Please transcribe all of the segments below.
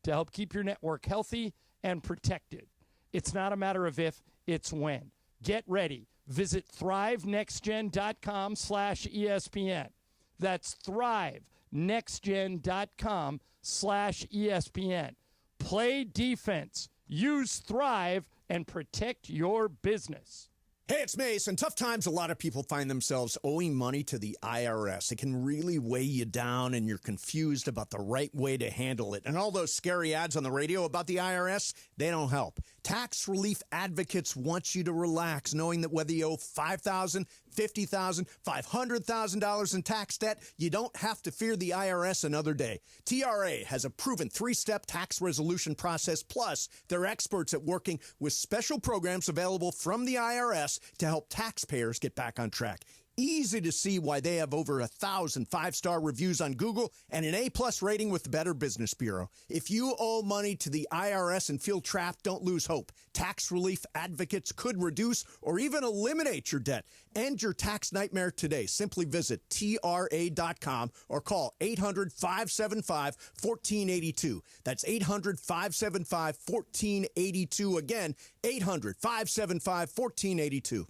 to help keep your network healthy and protected. It's not a matter of if, it's when. Get ready. Visit thrivenextgen.com/ESPN. That's thrivenextgen.com/ESPN. Play defense. Use Thrive and protect your business. Hey, it's Mace. In tough times, a lot of people find themselves owing money to the IRS. It can really weigh you down, and you're confused about the right way to handle it. And all those scary ads on the radio about the IRS, they don't help. Tax relief advocates want you to relax, knowing that whether you owe $5,000, $50,000, $500,000 in tax debt, you don't have to fear the IRS another day. TRA has a proven 3-step tax resolution process, plus they're experts at working with special programs available from the IRS to help taxpayers get back on track. Easy to see why they have over 1,000 5-star reviews on Google and an A+ rating with the Better Business Bureau. If you owe money to the IRS and feel trapped, don't lose hope. Tax relief advocates could reduce or even eliminate your debt. End your tax nightmare today. Simply visit TRA.com or call 800-575-1482. That's 800-575-1482. Again, 800-575-1482.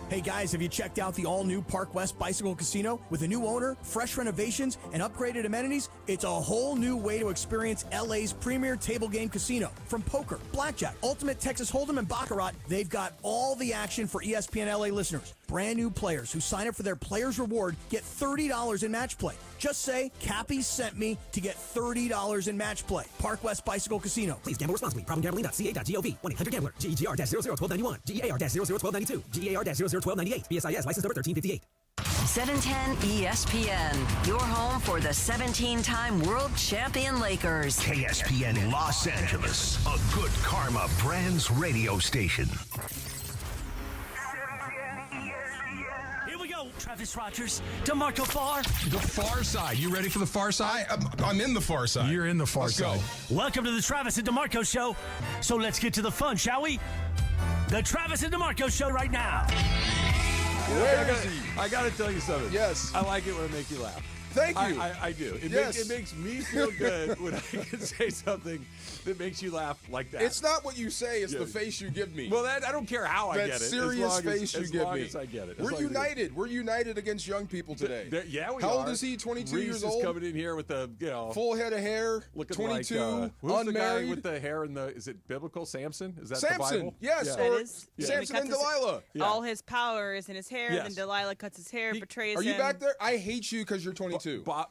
Hey guys, have you checked out the all-new Park West Bicycle Casino? With a new owner, fresh renovations, and upgraded amenities, it's a whole new way to experience LA's premier table game casino. From poker, blackjack, ultimate Texas Hold'em, and Baccarat, they've got all the action for ESPN LA listeners. Brand new players who sign up for their Players Reward get $30 in match play. Just say, Cappy sent me to get $30 in match play. Park West Bicycle Casino. Please gamble responsibly. Problemgambling.ca.gov. 1-800-GAMBLER. GEGR-001291. GEAR-001292. GEAR-001298. BSIS license number 1358. 710 ESPN, your home for the 17-time world champion Lakers. KSPN Los Angeles, a Good Karma Brands radio station. Here we go, Travis Rodgers, DeMarco Farr. The far side. You ready for the far side? I'm in the far side. You're in the far side. Welcome to the Travis and DeMarco Show. So let's get to the fun, shall we? The Travis and DeMarco Show right now. I got to tell you something. Yes. I like it when I make you laugh. Thank you. I do. It makes me feel good when I can say something that makes you laugh like that. It's not what you say, it's the face you give me. Well, I don't care how I get it. That serious face you give me. As long as I get it. We're united. We're united against young people today. We are. How old is he? 22 years old? Reese is coming in here with the, full head of hair, looking 22, like, who's unmarried. the guy with the hair and is it biblical? Samson? Is that Samson, the Bible? yes. Yeah. Or It is. Samson and Delilah. All his power is in his hair, Yes. then Delilah cuts his hair, betrays Are him. you back there? I hate you because you're 22.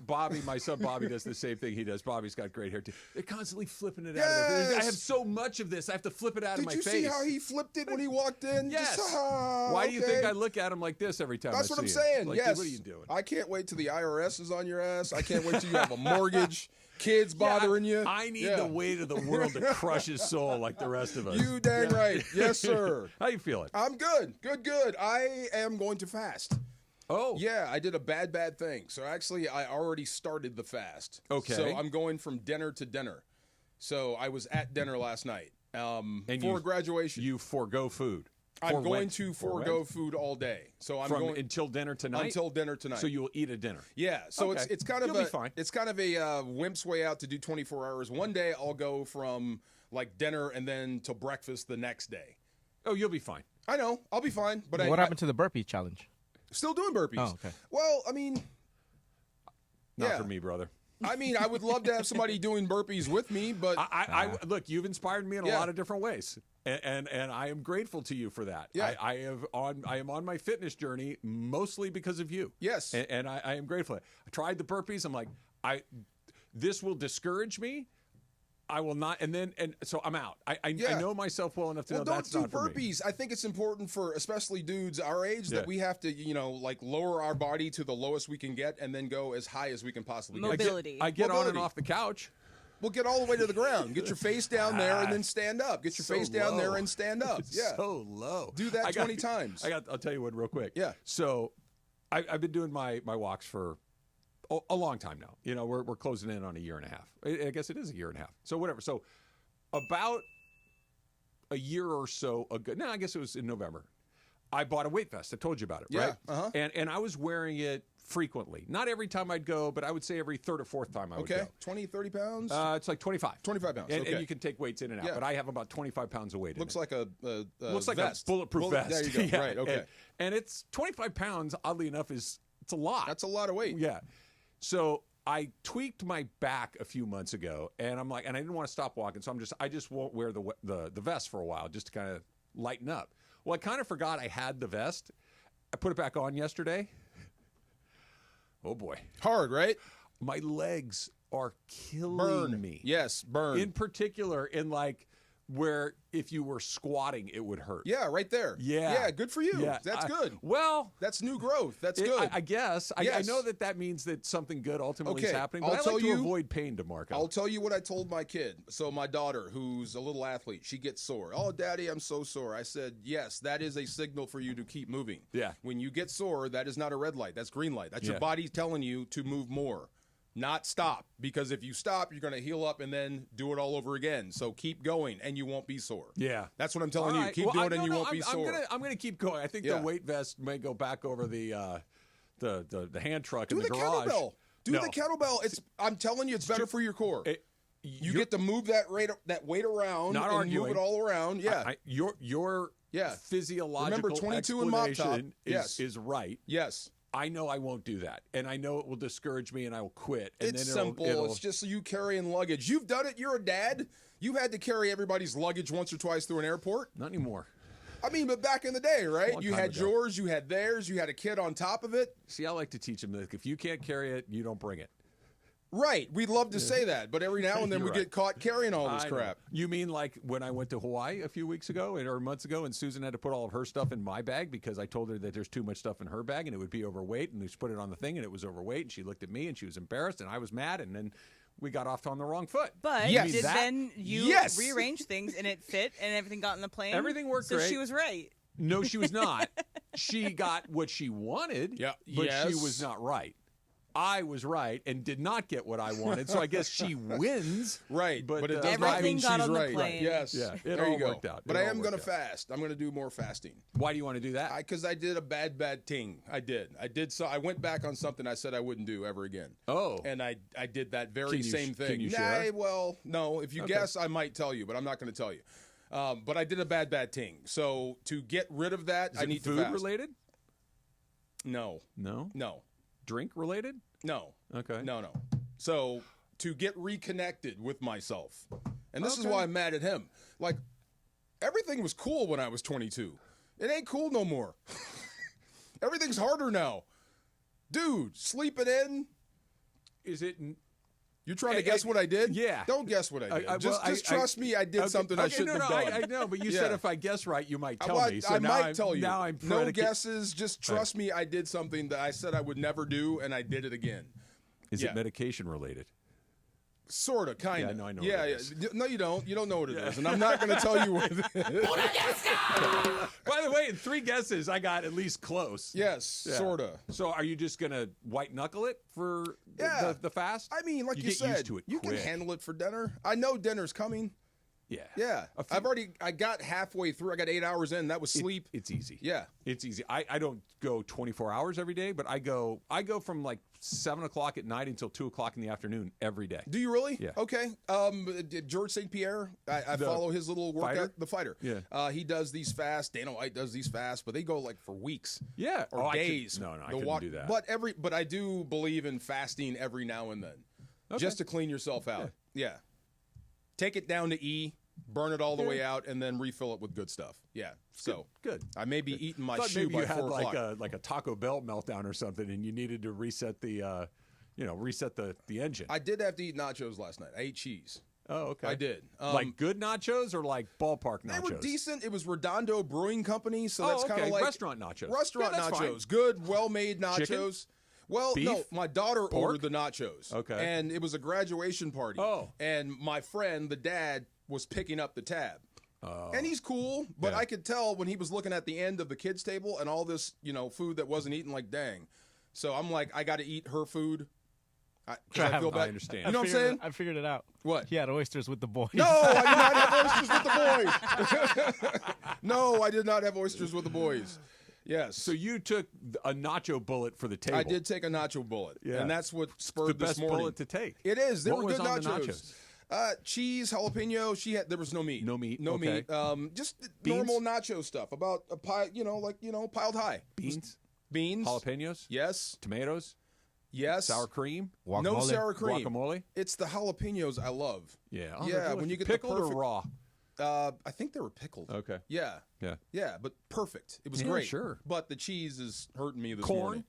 Bobby, my son Bobby does the same thing he does. Bobby's got great hair too. They're constantly flipping it out of there. I have so much of this. I have to flip it out of my face. Did you see how he flipped it when he walked in? Yes. Just, Why do you think I look at him like this every time That's I what I'm see saying. him? Like, yes. What are you doing? I can't wait till the IRS is on your ass. I can't wait till you have a mortgage, kids bothering you. I need the weight of the world to crush his soul like the rest of us. You dang right. Yes, sir. How you feeling? I'm good. Good. I am going to fast. Oh. Yeah, I did a bad thing. So actually, I already started the fast. Okay. So I'm going from dinner to dinner. So I was at dinner last night for graduation. You forego food. I'm going to forego food all day. So I'm going until dinner tonight. Until dinner tonight. So you will eat a dinner. Yeah. So okay. it's kind of You'll be fine. It's kind of a wimp's way out to do 24 hours. One day I'll go from like dinner and then to breakfast the next day. Oh, you'll be fine. I know. I'll be fine. But what happened to the burpee challenge? Still doing burpees. Oh, okay. Well, I mean, not for me, brother. I mean, I would love to have somebody doing burpees with me, but I look. You've inspired me in a lot of different ways, and I am grateful to you for that. Yeah. I am on my fitness journey mostly because of you. Yes, and I am grateful. I tried the burpees. I'm like, this will discourage me. I will not, and so I'm out. I know myself well enough to know that's not for me. Don't do burpees. I think it's important for especially dudes our age that we have to, like lower our body to the lowest we can get and then go as high as we can possibly get. Mobility. I get on and off the couch. Well, get all the way to the ground. Get your face down there and then stand up. Get your face down there and stand up. Yeah. So low. Do that 20 times. I'll tell you one real quick. Yeah. So I've been doing my walks for a long time now. We're closing in on a year and a half. I guess it is a year and a half. So whatever. So about a year or so ago, I guess it was in November, I bought a weight vest. I told you about it, right? Uh-huh. And I was wearing it frequently. Not every time I'd go, but I would say every third or fourth time I would go. 20, 30 pounds? It's like 25. 25 pounds, And, okay. and you can take weights in and out, Yeah. but I have about 25 pounds of weight Looks in like a Looks like vest. a bulletproof vest. There you go. Yeah. Right, okay. And it's 25 pounds, oddly enough, it's a lot. That's a lot of weight. Yeah. So I tweaked my back a few months ago, and I'm like, and I didn't want to stop walking, so I just won't wear the vest for a while just to kind of lighten up. Well, I kind of forgot I had the vest. I put it back on yesterday. Oh boy, hard, right? My legs are killing me. Yes, burn. In particular, in like where if you were squatting, it would hurt. Yeah, right there. Yeah. Yeah, good for you. Yeah. That's good. Well, that's new growth. That's good. I guess. Yes. I know that means that something good ultimately is happening, but I'll I like to avoid pain, DeMarco. I'll tell you what I told my kid. So my daughter, who's a little athlete, she gets sore. Oh, Daddy, I'm so sore. I said, yes, that is a signal for you to keep moving. Yeah. When you get sore, that is not a red light. That's green light. That's Yeah. your body telling you to move more. Not stop, because if you stop, you're going to heal up and then do it all over again. So keep going, and you won't be sore. Yeah, that's what I'm telling All you. right. Keep Well, doing it, and you won't be sore. I'm gonna keep going. I think Yeah. the weight vest may go back over the hand truck Do in the the garage. kettlebell. Do No. the kettlebell. I'm telling you, it's better for your core. You you're- get to move that weight around Not and arguing. move it all around. Yeah. Your physiological Remember 22 in mop top. explanation Yes. is right. Yes. I know I won't do that, and I know it will discourage me, and I will quit. And It's then simple. It's just so you carrying luggage. You've done it. You're a dad. You've had to carry everybody's luggage once or twice through an airport. Not anymore. I mean, but back in the day, right? Long You time had ago. yours, you had theirs, you had a kid on top of it. See, I like to teach them that if you can't carry it, you don't bring it. Right. We'd love to say that, but every now and then You're we right. get caught carrying all this I know. crap. You mean like when I went to Hawaii a few weeks ago or months ago, and Susan had to put all of her stuff in my bag because I told her that there's too much stuff in her bag and it would be overweight, and she put it on the thing and it was overweight, and she looked at me and she was embarrassed and I was mad, and then we got off on the wrong foot. But Yes. did That- then you Yes. rearrange things and it fit and everything got in the plane? Everything worked so great. she was right. No, she was not. She got what she wanted, but she Yes. was not right. I was right and did not get what I wanted, so I guess she wins. Right, but it uh, does not mean Everything got she's on the right. plane. Yes, Yeah, it there all you go. worked out. But It I all am going to worked out. fast. I'm going to do more fasting. Why do you want to do that? Because I did a bad thing. I did. So I went back on something I said I wouldn't do ever again. Oh, and I did that very Can you same thing. Can you share? Well, no. If you Okay. guess, I might tell you, but I'm not going to tell you. But I did a bad thing. So to get rid of that, Is I it need food to fast. related? No. No. Drink related? No. Okay. No. So to get reconnected with myself, and this is Okay. why I'm mad at him. Like, everything was cool when I was 22. It ain't cool no more. Everything's harder now. Dude, sleeping in. Is it? You're trying to guess what I did? Yeah. Don't guess what I did. Just I- trust me. I did something I shouldn't have done. I know, but you Yeah. said if I guess right, you might tell Well, me. So I now might I'm, tell you. Now I'm no predicate- guesses. Just trust me. I did something that I said I would never do, and I did it again. Is Yeah. it medication related? Sort of, kind of. Yeah, no, I know Yeah, what it yeah. is. No, you don't. You don't know what it is, and I'm not going to tell you what it is. By the way, in 3 guesses, I got at least close. Yes, Yeah. sort of. So are you just going to white knuckle it for Yeah. the fast? I mean, like you get said, used to it you can quick. handle it for dinner. I know dinner's coming. Yeah. Yeah. I got halfway through. I got 8 hours in. That was sleep. It's easy. Yeah. It's easy. I don't go 24 hours every day, but I go from like 7 o'clock at night until 2 o'clock in the afternoon every day. Do you really? Yeah. Okay. George St. Pierre, I The follow his little workout. fighter? The fighter. Yeah. He does these fasts. Dana White does these fasts, but they go like for weeks. Yeah. Or I could- days. no, I The couldn't walk- do that. But I do believe in fasting every now and then, just to clean yourself out. Yeah. Take it down to E. Burn it all the way out, and then refill it with good stuff. Yeah. So Good. I may be eating my Thought shoe maybe by you had 4 o'clock. like a Taco Bell meltdown or something, and you needed to reset the, reset the engine. I did have to eat nachos last night. I ate cheese. Oh, okay. I did. Like good nachos or like ballpark nachos? They were decent. It was Redondo Brewing Company, so Oh, that's kind of okay. like Restaurant nachos. Restaurant Yeah, that's fine. nachos, good, well-made nachos. Chicken? Well, Beef? no, my daughter Pork? ordered the nachos. Okay. And it was a graduation party. Oh. And my friend, the dad, was picking up the tab. Oh. And he's cool, but Yeah. I could tell when he was looking at the end of the kids' table and all this, food that wasn't eaten, like, dang. So I'm like, I got to eat her food. 'Cause I feel bad. I understand. You know what I'm saying? I figured it out. What? He had oysters with the boys. No, I did not have oysters with the boys. No, I did not have oysters with the boys. Yes. So you took a nacho bullet for the table. I did take a nacho bullet, and that's what spurred the best this morning. bullet to take. It is. They What were was good on the nachos. Cheese, jalapeno. There was no meat. No meat. No Okay. meat. Just Beans? normal nacho stuff. About a pile, piled high. Beans. Beans. Jalapenos. Yes. Tomatoes. Yes. Sour cream. No sour cream. Guacamole. It's the jalapenos I love. Yeah. Yeah. When you get pickled the perfect, or raw. I think they were pickled. Okay. Yeah. Yeah. Yeah, but perfect. It was Yeah, great. sure. But the cheese is hurting me this Corn? morning.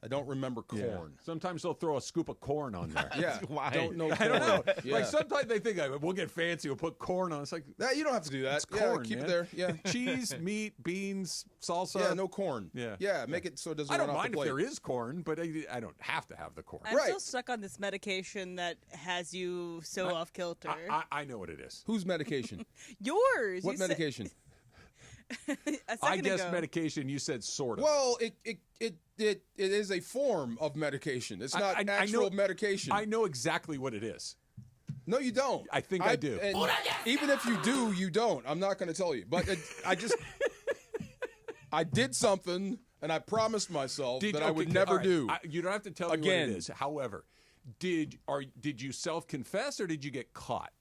I don't remember corn. Yeah. Sometimes they'll throw a scoop of corn on there. Yeah. Why? Don't know. I don't know. Yeah. Like sometimes they think we'll get fancy. We'll put corn on. It's like You don't have to do that. it's corn. Keep man. it there. Yeah. Cheese, meat, beans, salsa. Yeah, no corn. Yeah. Yeah, make it so it doesn't I don't run off mind the if plate. there is corn, but I don't have to have the corn. I'm Right. still stuck on this medication that has you so off kilter. I know what it is. Whose medication? Yours. What you said- medication? a second I guess ago. medication. You said sort of. Well, it is a form of medication. It's not actual medication. I know exactly what it is. No, you don't. I think I do. And even if you do, you don't. I'm not going to tell you. But I did something, and I promised myself that I would never do. You don't have to tell me what it is. However, did you self-confess or did you get caught?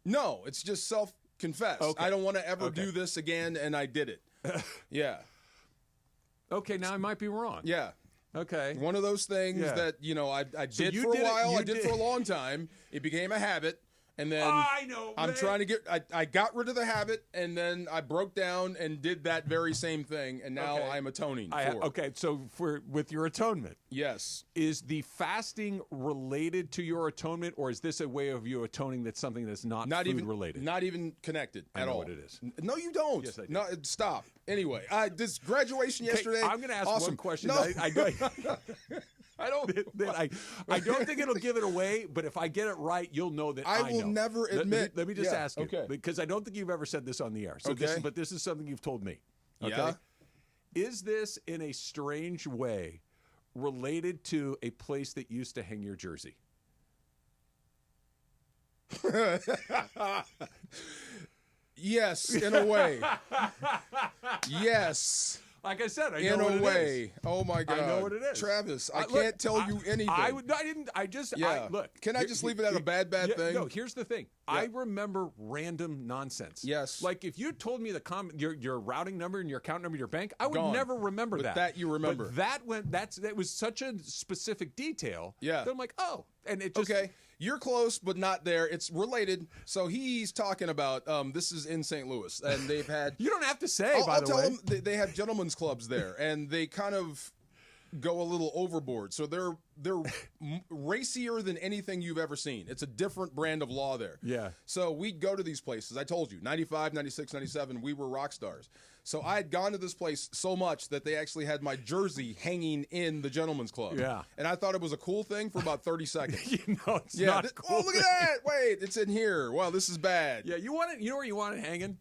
No, it's just self-confess. Okay. I don't want to ever do this again, and I did it. Yeah. Okay, now I might be wrong. Yeah. Okay. One of those things that, I did for a while. I did for a long time. It became a habit. And then I know. I'm trying to get I got rid of the habit, and then I broke down and did that very same thing, and now I'm atoning for it. Okay, so with your atonement. Yes. Is the fasting related to your atonement, or is this a way of you atoning that's something that's not food even related? Not even connected I at know all. what it is. No, you don't. Yes, I do. No, stop. Anyway, this graduation yesterday. I'm going to ask awesome. one question. No. I don't. I don't think it'll give it away, but if I get it right, you'll know that I will know. never admit. Let me just ask you, okay. because I don't think you've ever said this on the air. So Okay. but this is something you've told me. Okay? Yeah. Is this in a strange way related to a place that used to hang your jersey? Yes, in a way. Yes. Like I said, I know In what a it way. is. Oh my God. I know what it is. Travis, I Look, can't tell you anything. I didn't. I just. Yeah. Look. Can I just leave it at a bad thing? No. Here's the thing. I remember random nonsense. Yes. Like if you told me your routing number and your account number, your bank, I would Gone. never remember But that. that you remember. But that was such a specific detail. Yeah. That I'm like, oh, and it just Okay. You're close, but not there. It's related. So he's talking about this is in St. Louis, and they've had. You don't have to say. I'll by the tell way, them they have gentlemen's clubs there, and they kind of go a little overboard. So they're racier than anything you've ever seen. It's a different brand of law there. Yeah. So we'd go to these places. I told you, 95, 96, 97, we were rock stars. So I had gone to this place so much that they actually had my jersey hanging in the gentleman's club. Yeah. And I thought it was a cool thing for about 30 seconds. it's not a cool. Oh, look at that. Wait, it's in here. Wow, this is bad. Yeah, you want it. You know where you want it hanging?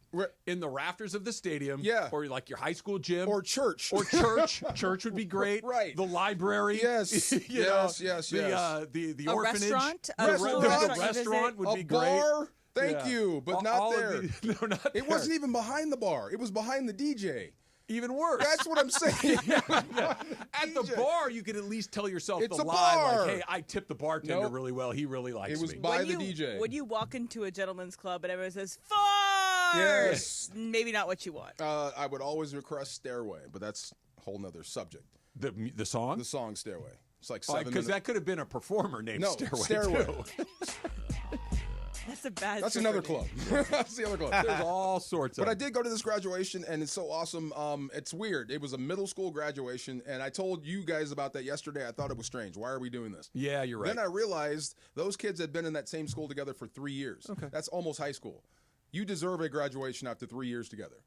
In the rafters of the stadium. Yeah. Or like your high school gym. Or church. Or church. Church would be great. Right. The library. Yes. Yes. Yes. The a orphanage. restaurant? A restaurant. The restaurant would a be great. bar. Thank Yeah. you, but not All of there. no, not It there. wasn't even behind the bar. It was behind the DJ. Even worse. That's what I'm saying. At the bar, you could at least tell yourself It's the a lie, bar. like, hey, I tipped the bartender Nope. really well. He really likes It was me. by the DJ. When you walk into a gentleman's club and everyone says, "Far!" Yes. Maybe not what you want. I would always request Stairway, but that's a whole nother subject. The song? The song Stairway. It's like 7 minutes. Because that could have been a performer named No, Stairway, too. That's a bad. That's trick another for me. club. That's the other club. There's all sorts of But I did go to this graduation, and it's so awesome. It's weird. It was a middle school graduation, and I told you guys about that yesterday. I thought it was strange. Why are we doing this? Yeah, you're right. Then I realized those kids had been in that same school together for 3 years. Okay. That's almost high school. You deserve a graduation after 3 years together.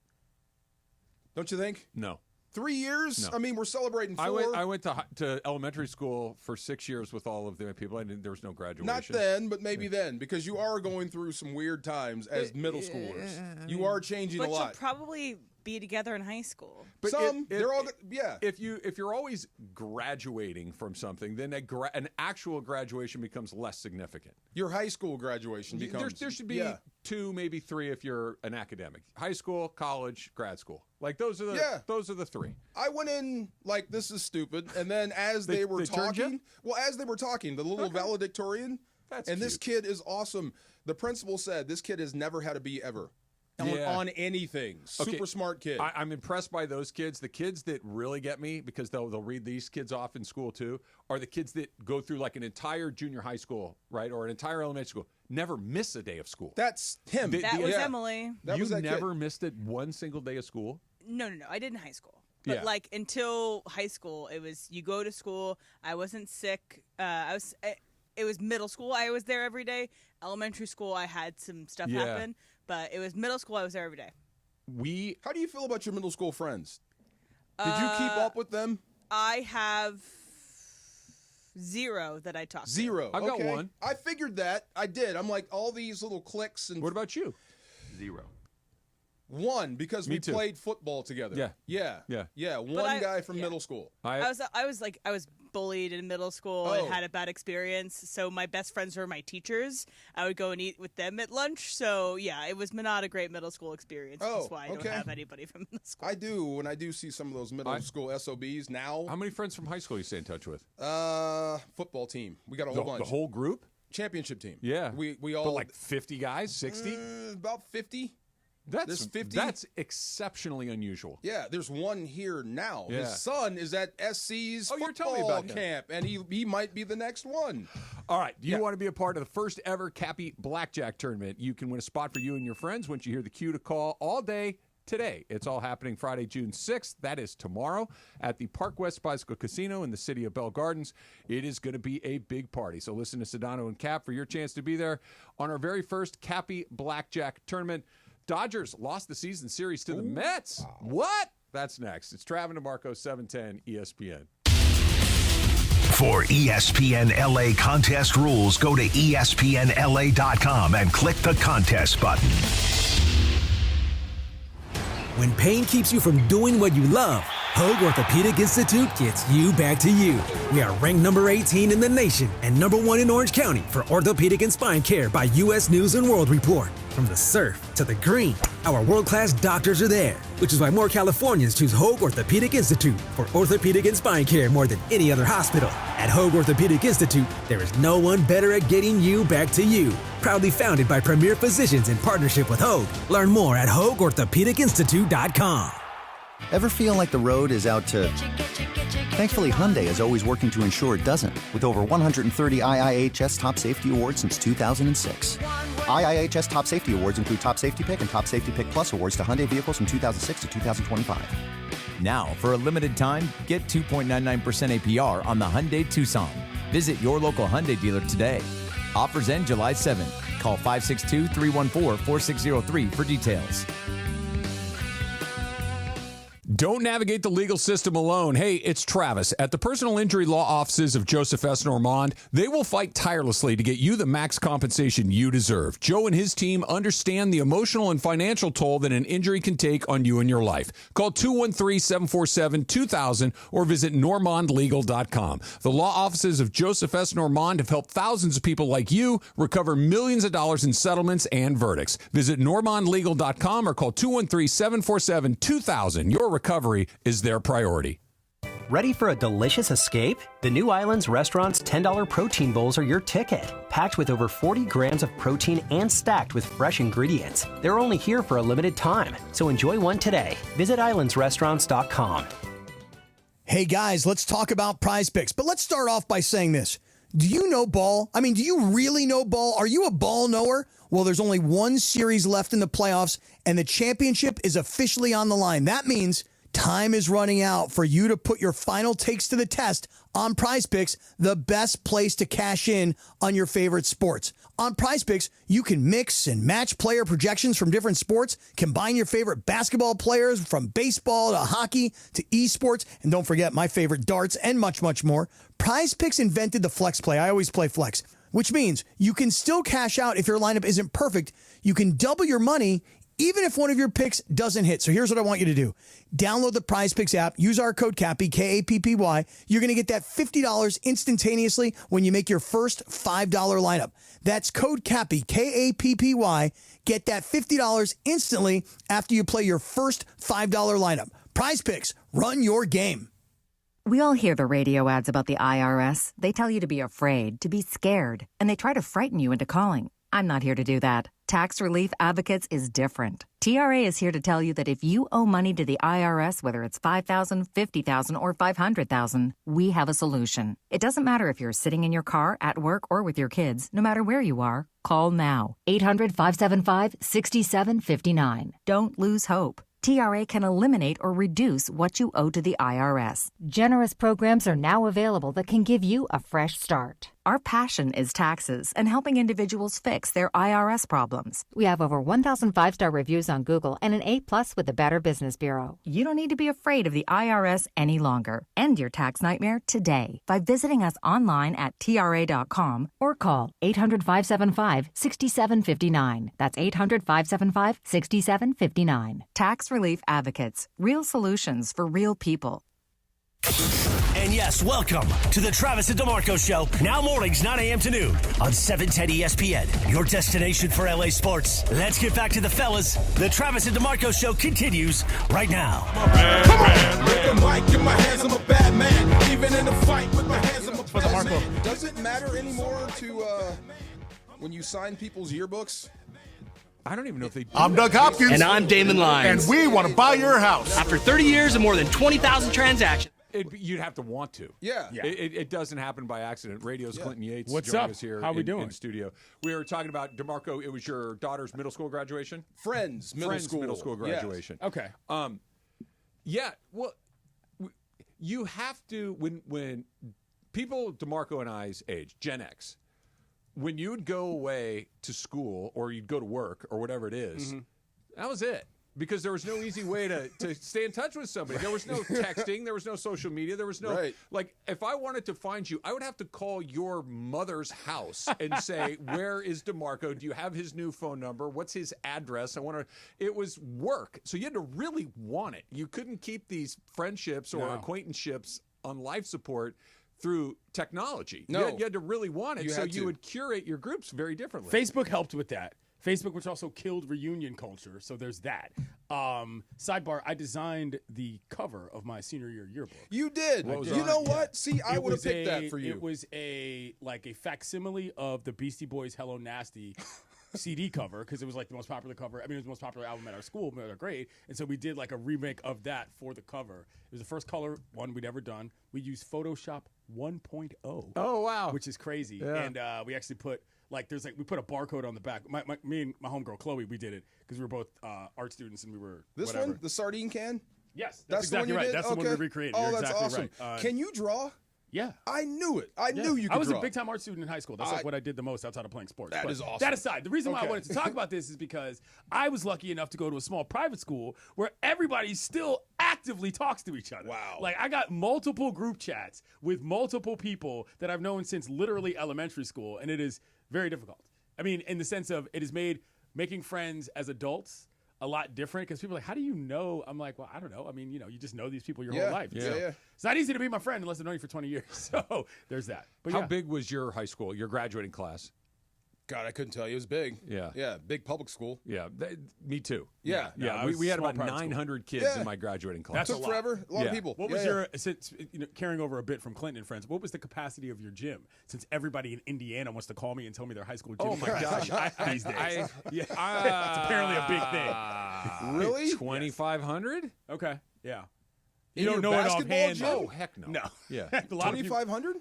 Don't you think? No. 3 years? No. I mean, we're celebrating 4. I went to elementary school for 6 years with all of the people. There was no graduation. Not then, but maybe then, because you are going through some weird times as middle schoolers. You are changing But a you'll lot. probably be together in high school. But they're all yeah. If you're always graduating from something, then an actual graduation becomes less significant. Your high school graduation becomes there should be 2, maybe 3 if you're an academic. High school, college, grad school. Like those are the 3. I went in like this is stupid, and then as they were talking, the little valedictorian, this kid is awesome. The principal said this kid has never had a B ever. On anything. Super smart kid. I'm impressed by those kids. The kids that really get me, because they'll read these kids off in school too, are the kids that go through like an entire junior high school, right, or an entire elementary school, never miss a day of school. That's him. That was Emily. You never missed it one single day of school? No. I did in high school. But like until high school, it was you go to school. I wasn't sick. It was middle school. I was there every day. Elementary school, I had some stuff happen. But it was middle school. I was there every day. How do you feel about your middle school friends? Did you keep up with them? I have 0 that I talked to. 0. I've got 1. I figured that. I did. I'm like all these little cliques and. What about you? 0. 1 because we played football together. Yeah. One guy from middle school. I was bullied in middle school and had a bad experience. So my best friends were my teachers. I would go and eat with them at lunch. So yeah, it was not a great middle school experience. That's why I don't have anybody from middle school. I do when I do see some of those middle school SOBs now. How many friends from high school you stay in touch with? Football team. We got a whole bunch. The whole group? Championship team. Yeah. We all but like 50 guys, 60? About 50. There's 50. That's exceptionally unusual. Yeah, there's one here now. Yeah. His son is at SC's football camp, and he might be the next one. All right, you want to be a part of the first ever Cappy Blackjack tournament. You can win a spot for you and your friends once you hear the cue to call all day today. It's all happening Friday, June 6th. That is tomorrow at the Park West Bicycle Casino in the city of Bell Gardens. It is going to be a big party. So listen to Sedano and Cap for your chance to be there on our very first Cappy Blackjack tournament. Dodgers lost the season series to the Mets. Wow. What? That's next. It's Trav and DeMarco, 710 ESPN. For ESPN LA contest rules, go to ESPNLA.com and click the contest button. When pain keeps you from doing what you love, Hoag Orthopedic Institute gets you back to you. We are ranked number 18 in the nation and number 1 in Orange County for orthopedic and spine care by U.S. News & World Report. From the surf to the green, our world-class doctors are there, which is why more Californians choose Hoag Orthopedic Institute for orthopedic and spine care more than any other hospital. At Hoag Orthopedic Institute, there is no one better at getting you back to you. Proudly founded by premier physicians in partnership with Hoag. Learn more at HoagOrthopedicInstitute.com. Ever feel like the road is out to... Thankfully, Hyundai is always working to ensure it doesn't, with over 130 IIHS Top Safety Awards since 2006. IIHS Top Safety Awards include Top Safety Pick and Top Safety Pick Plus awards to Hyundai vehicles from 2006 to 2025. Now, for a limited time, get 2.99% APR on the Hyundai Tucson. Visit your local Hyundai dealer today. Offers end July 7th. Call 562-314-4603 for details. Don't navigate the legal system alone. Hey, it's Travis. At the personal injury law offices of Joseph S. Normand, they will fight tirelessly to get you the max compensation you deserve. Joe and his team understand the emotional and financial toll that an injury can take on you and your life. Call 213-747-2000 or visit normandlegal.com. The law offices of Joseph S. Normand have helped thousands of people like you recover millions of dollars in settlements and verdicts. Visit normandlegal.com or call 213-747-2000. Your recovery is their priority. Ready for a delicious escape? The New Islands Restaurant's $10 protein bowls are your ticket. Packed with over 40 grams of protein and stacked with fresh ingredients. They're only here for a limited time, so enjoy one today. Visit islandsrestaurants.com. Hey guys, let's talk about Prize Picks. But let's start off by saying this. Do you know ball? I mean, do you really know ball? Are you a ball knower? Well, there's only one series left in the playoffs, and the championship is officially on the line. That means time is running out for you to put your final takes to the test on Prize Picks, the best place to cash in on your favorite sports. On Prize Picks, you can mix and match player projections from different sports, combine your favorite basketball players from baseball to hockey to esports, and don't forget my favorite darts and much, much more. Prize Picks invented the flex play. I always play flex, which means you can still cash out if your lineup isn't perfect. You can double your money even if one of your picks doesn't hit. So here's what I want you to do. Download the Prize Picks app. Use our code CAPPY, K-A-P-P-Y. You're going to get that $50 instantaneously when you make your first $5 lineup. That's code CAPPY, K-A-P-P-Y. Get that $50 instantly after you play your first $5 lineup. Prize Picks. Run your game. We all hear the radio ads about the IRS. They tell you to be afraid, to be scared, and they try to frighten you into calling. I'm not here to do that. Tax Relief Advocates is different. TRA is here to tell you that if you owe money to the IRS, whether it's $5,000, $50,000, or $500,000, we have a solution. It doesn't matter if you're sitting in your car, at work, or with your kids. No matter where you are, call now. 800-575-6759. Don't lose hope. TRA can eliminate or reduce what you owe to the IRS. Generous programs are now available that can give you a fresh start. Our passion is taxes and helping individuals fix their IRS problems. We have over 1,000 5-star reviews on Google and an A+ with the Better Business Bureau. You don't need to be afraid of the IRS any longer. End your tax nightmare today by visiting us online at TRA.com or call 800-575-6759. That's 800-575-6759. Tax Relief Advocates. Real solutions for real people. And yes, welcome to the Travis and DeMarco Show. Now mornings, 9 a.m. to noon on 710 ESPN, your destination for LA sports. Let's get back to the fellas. The Travis and DeMarco Show continues right now. Even in a fight with my hands, I'm a bad man. Does it matter anymore to when you sign people's yearbooks? I don't even know if they do. I'm Doug Hopkins. And I'm Damon Lyons. And we want to buy your house. After 30 years and more than 20,000 transactions. You'd have to want to. Yeah. It doesn't happen by accident. Radio's Clinton Yates. What's joining up? us here How we doing? in studio. We were talking about, DeMarco, it was your daughter's middle school graduation? Friends middle school graduation. Yes. Okay. Yeah, well, you have to, when people DeMarco and I's age, Gen X, when you'd go away to school or you'd go to work or whatever it is, that was it. Because there was no easy way to stay in touch with somebody. There was no texting. There was no social media. There was no, like, if I wanted to find you, I would have to call your mother's house and say, where is DeMarco? Do you have his new phone number? What's his address? It was work. So you had to really want it. You couldn't keep these friendships or acquaintanceships on life support through technology. No. You had to really want it. You would curate your groups very differently. Facebook helped with that. Facebook, which also killed reunion culture, so there's that. Sidebar, I designed the cover of my senior year yearbook. You did. You know what? See, I would have picked that for you. It was a facsimile of the Beastie Boys' Hello Nasty CD cover, because it was like the most popular cover. I mean, it was the most popular album at our school, at our grade. And so we did like a remake of that for the cover. It was the first color one we'd ever done. We used Photoshop 1.0. Oh, wow. Which is crazy. Yeah. And we actually put we put a barcode on the back. Me and my homegirl Chloe, we did it because we were both art students and we were whatever. One, the sardine can. Yes, that's exactly the one you right. did? That's the one we recreated. Oh, You're that's exactly awesome. Right. Can you draw? Yeah, I knew it. I knew you could draw. I was a big-time art student in high school. That's like what I did the most outside of playing sports. That is awesome. That aside, the reason why I wanted to talk about this is because I was lucky enough to go to a small private school where everybody still actively talks to each other. Wow. Like, I got multiple group chats with multiple people that I've known since literally elementary school, and it is very difficult. I mean, in the sense of it has made making friends as adults a lot different, because people are like, how do you know? I'm like, well, I don't know. I mean, you just know these people your whole life. Yeah. So it's not easy to be my friend unless I've known you for 20 years. So there's that. But how big was your high school, your graduating class? God, I couldn't tell you. It was big. Yeah, big public school. Yeah, me too. Yeah. We had about 900 kids in my graduating class. That took forever. A lot of people. What was your, since carrying over a bit from Clinton and friends, what was the capacity of your gym? Since everybody in Indiana wants to call me and tell me their high school gym. Oh my gosh, these days. It's apparently a big thing. Really? 2,500? Okay. Yeah. You don't know it offhand. Gym? Oh, heck no. No. Yeah. 2,500?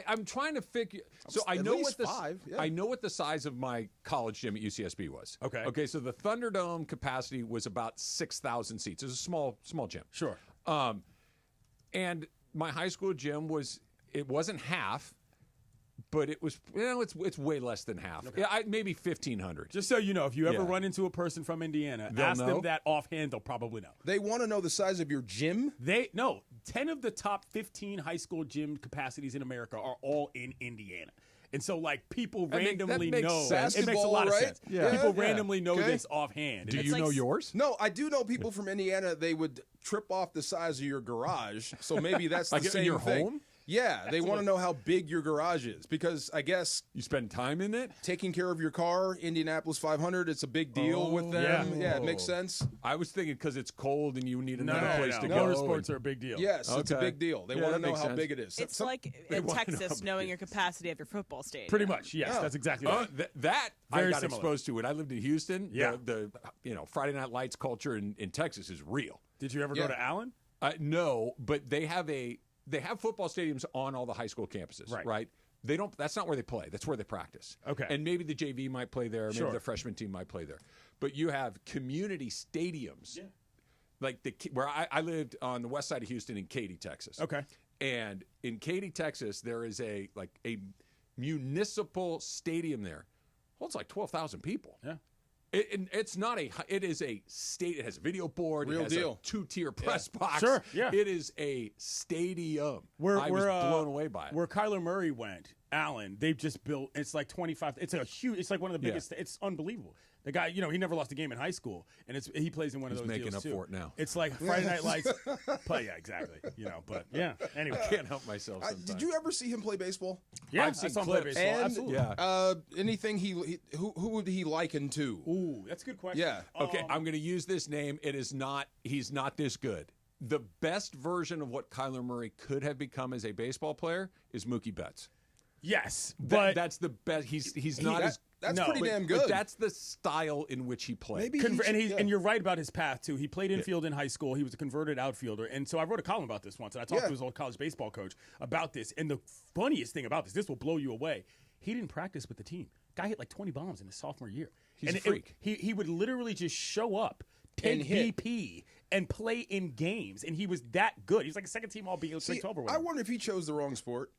I'm trying to figure. So I know what I know what the size of my college gym at UCSB was. Okay. Okay. So the Thunderdome capacity was about 6,000 seats. It was a small gym. Sure. And my high school gym wasn't half, but it was, it's way less than half. Okay. Yeah, maybe 1,500. Just so you know, if you ever run into a person from Indiana, ask them that offhand, they'll probably know. They want to know the size of your gym? 10 of the top 15 high school gym capacities in America are all in Indiana. And so, like, people That randomly makes know. sense. It makes a lot of Right? sense. Yeah. People Yeah. randomly know Okay. this offhand. Do And you it's know like, yours? No, I do know people from Indiana. They would trip off the size of your garage. So maybe that's the Like in same your thing. home? Yeah, they want to know how big your garage is because I guess you spend time in it taking care of your car. Indianapolis 500, it's a big deal with them. Yeah, it makes sense. I was thinking because it's cold and you need another place to go. Motorsports are a big deal. Yes, it's a big deal. They want to know how big it is. It's like in Texas knowing your capacity of your football stadium. Pretty much, yes. That's exactly right. That Very I got similar. exposed to when I lived in Houston. Yeah. The Friday Night Lights culture in Texas is real. Did you ever go to Allen? No, but they have football stadiums on all the high school campuses, right? They don't. That's not where they play. That's where they practice. Okay. And maybe the JV might play there. Maybe the freshman team might play there. But you have community stadiums. Yeah. Like where I lived on the west side of Houston in Katy, Texas. Okay. And in Katy, Texas, there is a municipal stadium there. Holds like 12,000 people. Yeah. It's not a. It is a state. It has a video board. Real it has deal. a 2-tier press box. Sure, yeah. It is a stadium. I was blown away by it. Where Kyler Murray went, Allen, they've just built. It's like 25. It's a huge. It's like one of the biggest. It's unbelievable. The guy, he never lost a game in high school, and he plays in one of those making deals up too. for it now. It's like Friday Night Lights. Yeah, exactly. But yeah. Anyway, I can't help myself. Sometimes. Did you ever see him play baseball? Yeah, I've seen I saw him play clips. baseball. And, Absolutely. anything who would he liken to? Ooh, that's a good question. Yeah. Okay, I'm going to use this name. It is not. He's not this good. The best version of what Kyler Murray could have become as a baseball player is Mookie Betts. Yes, but that's the best. He's not as. That's pretty damn good. But that's the style in which he played. And you're right about his path too. He played infield in high school. He was a converted outfielder, and so I wrote a column about this once. And I talked to his old college baseball coach about this. And the funniest thing about this will blow you away. He didn't practice with the team. Guy hit like 20 bombs in his sophomore year. He's a freak. He would literally just show up, take BP, and play in games, and he was that good. He was like a second team All Big 12 or whatever. I wonder if he chose the wrong sport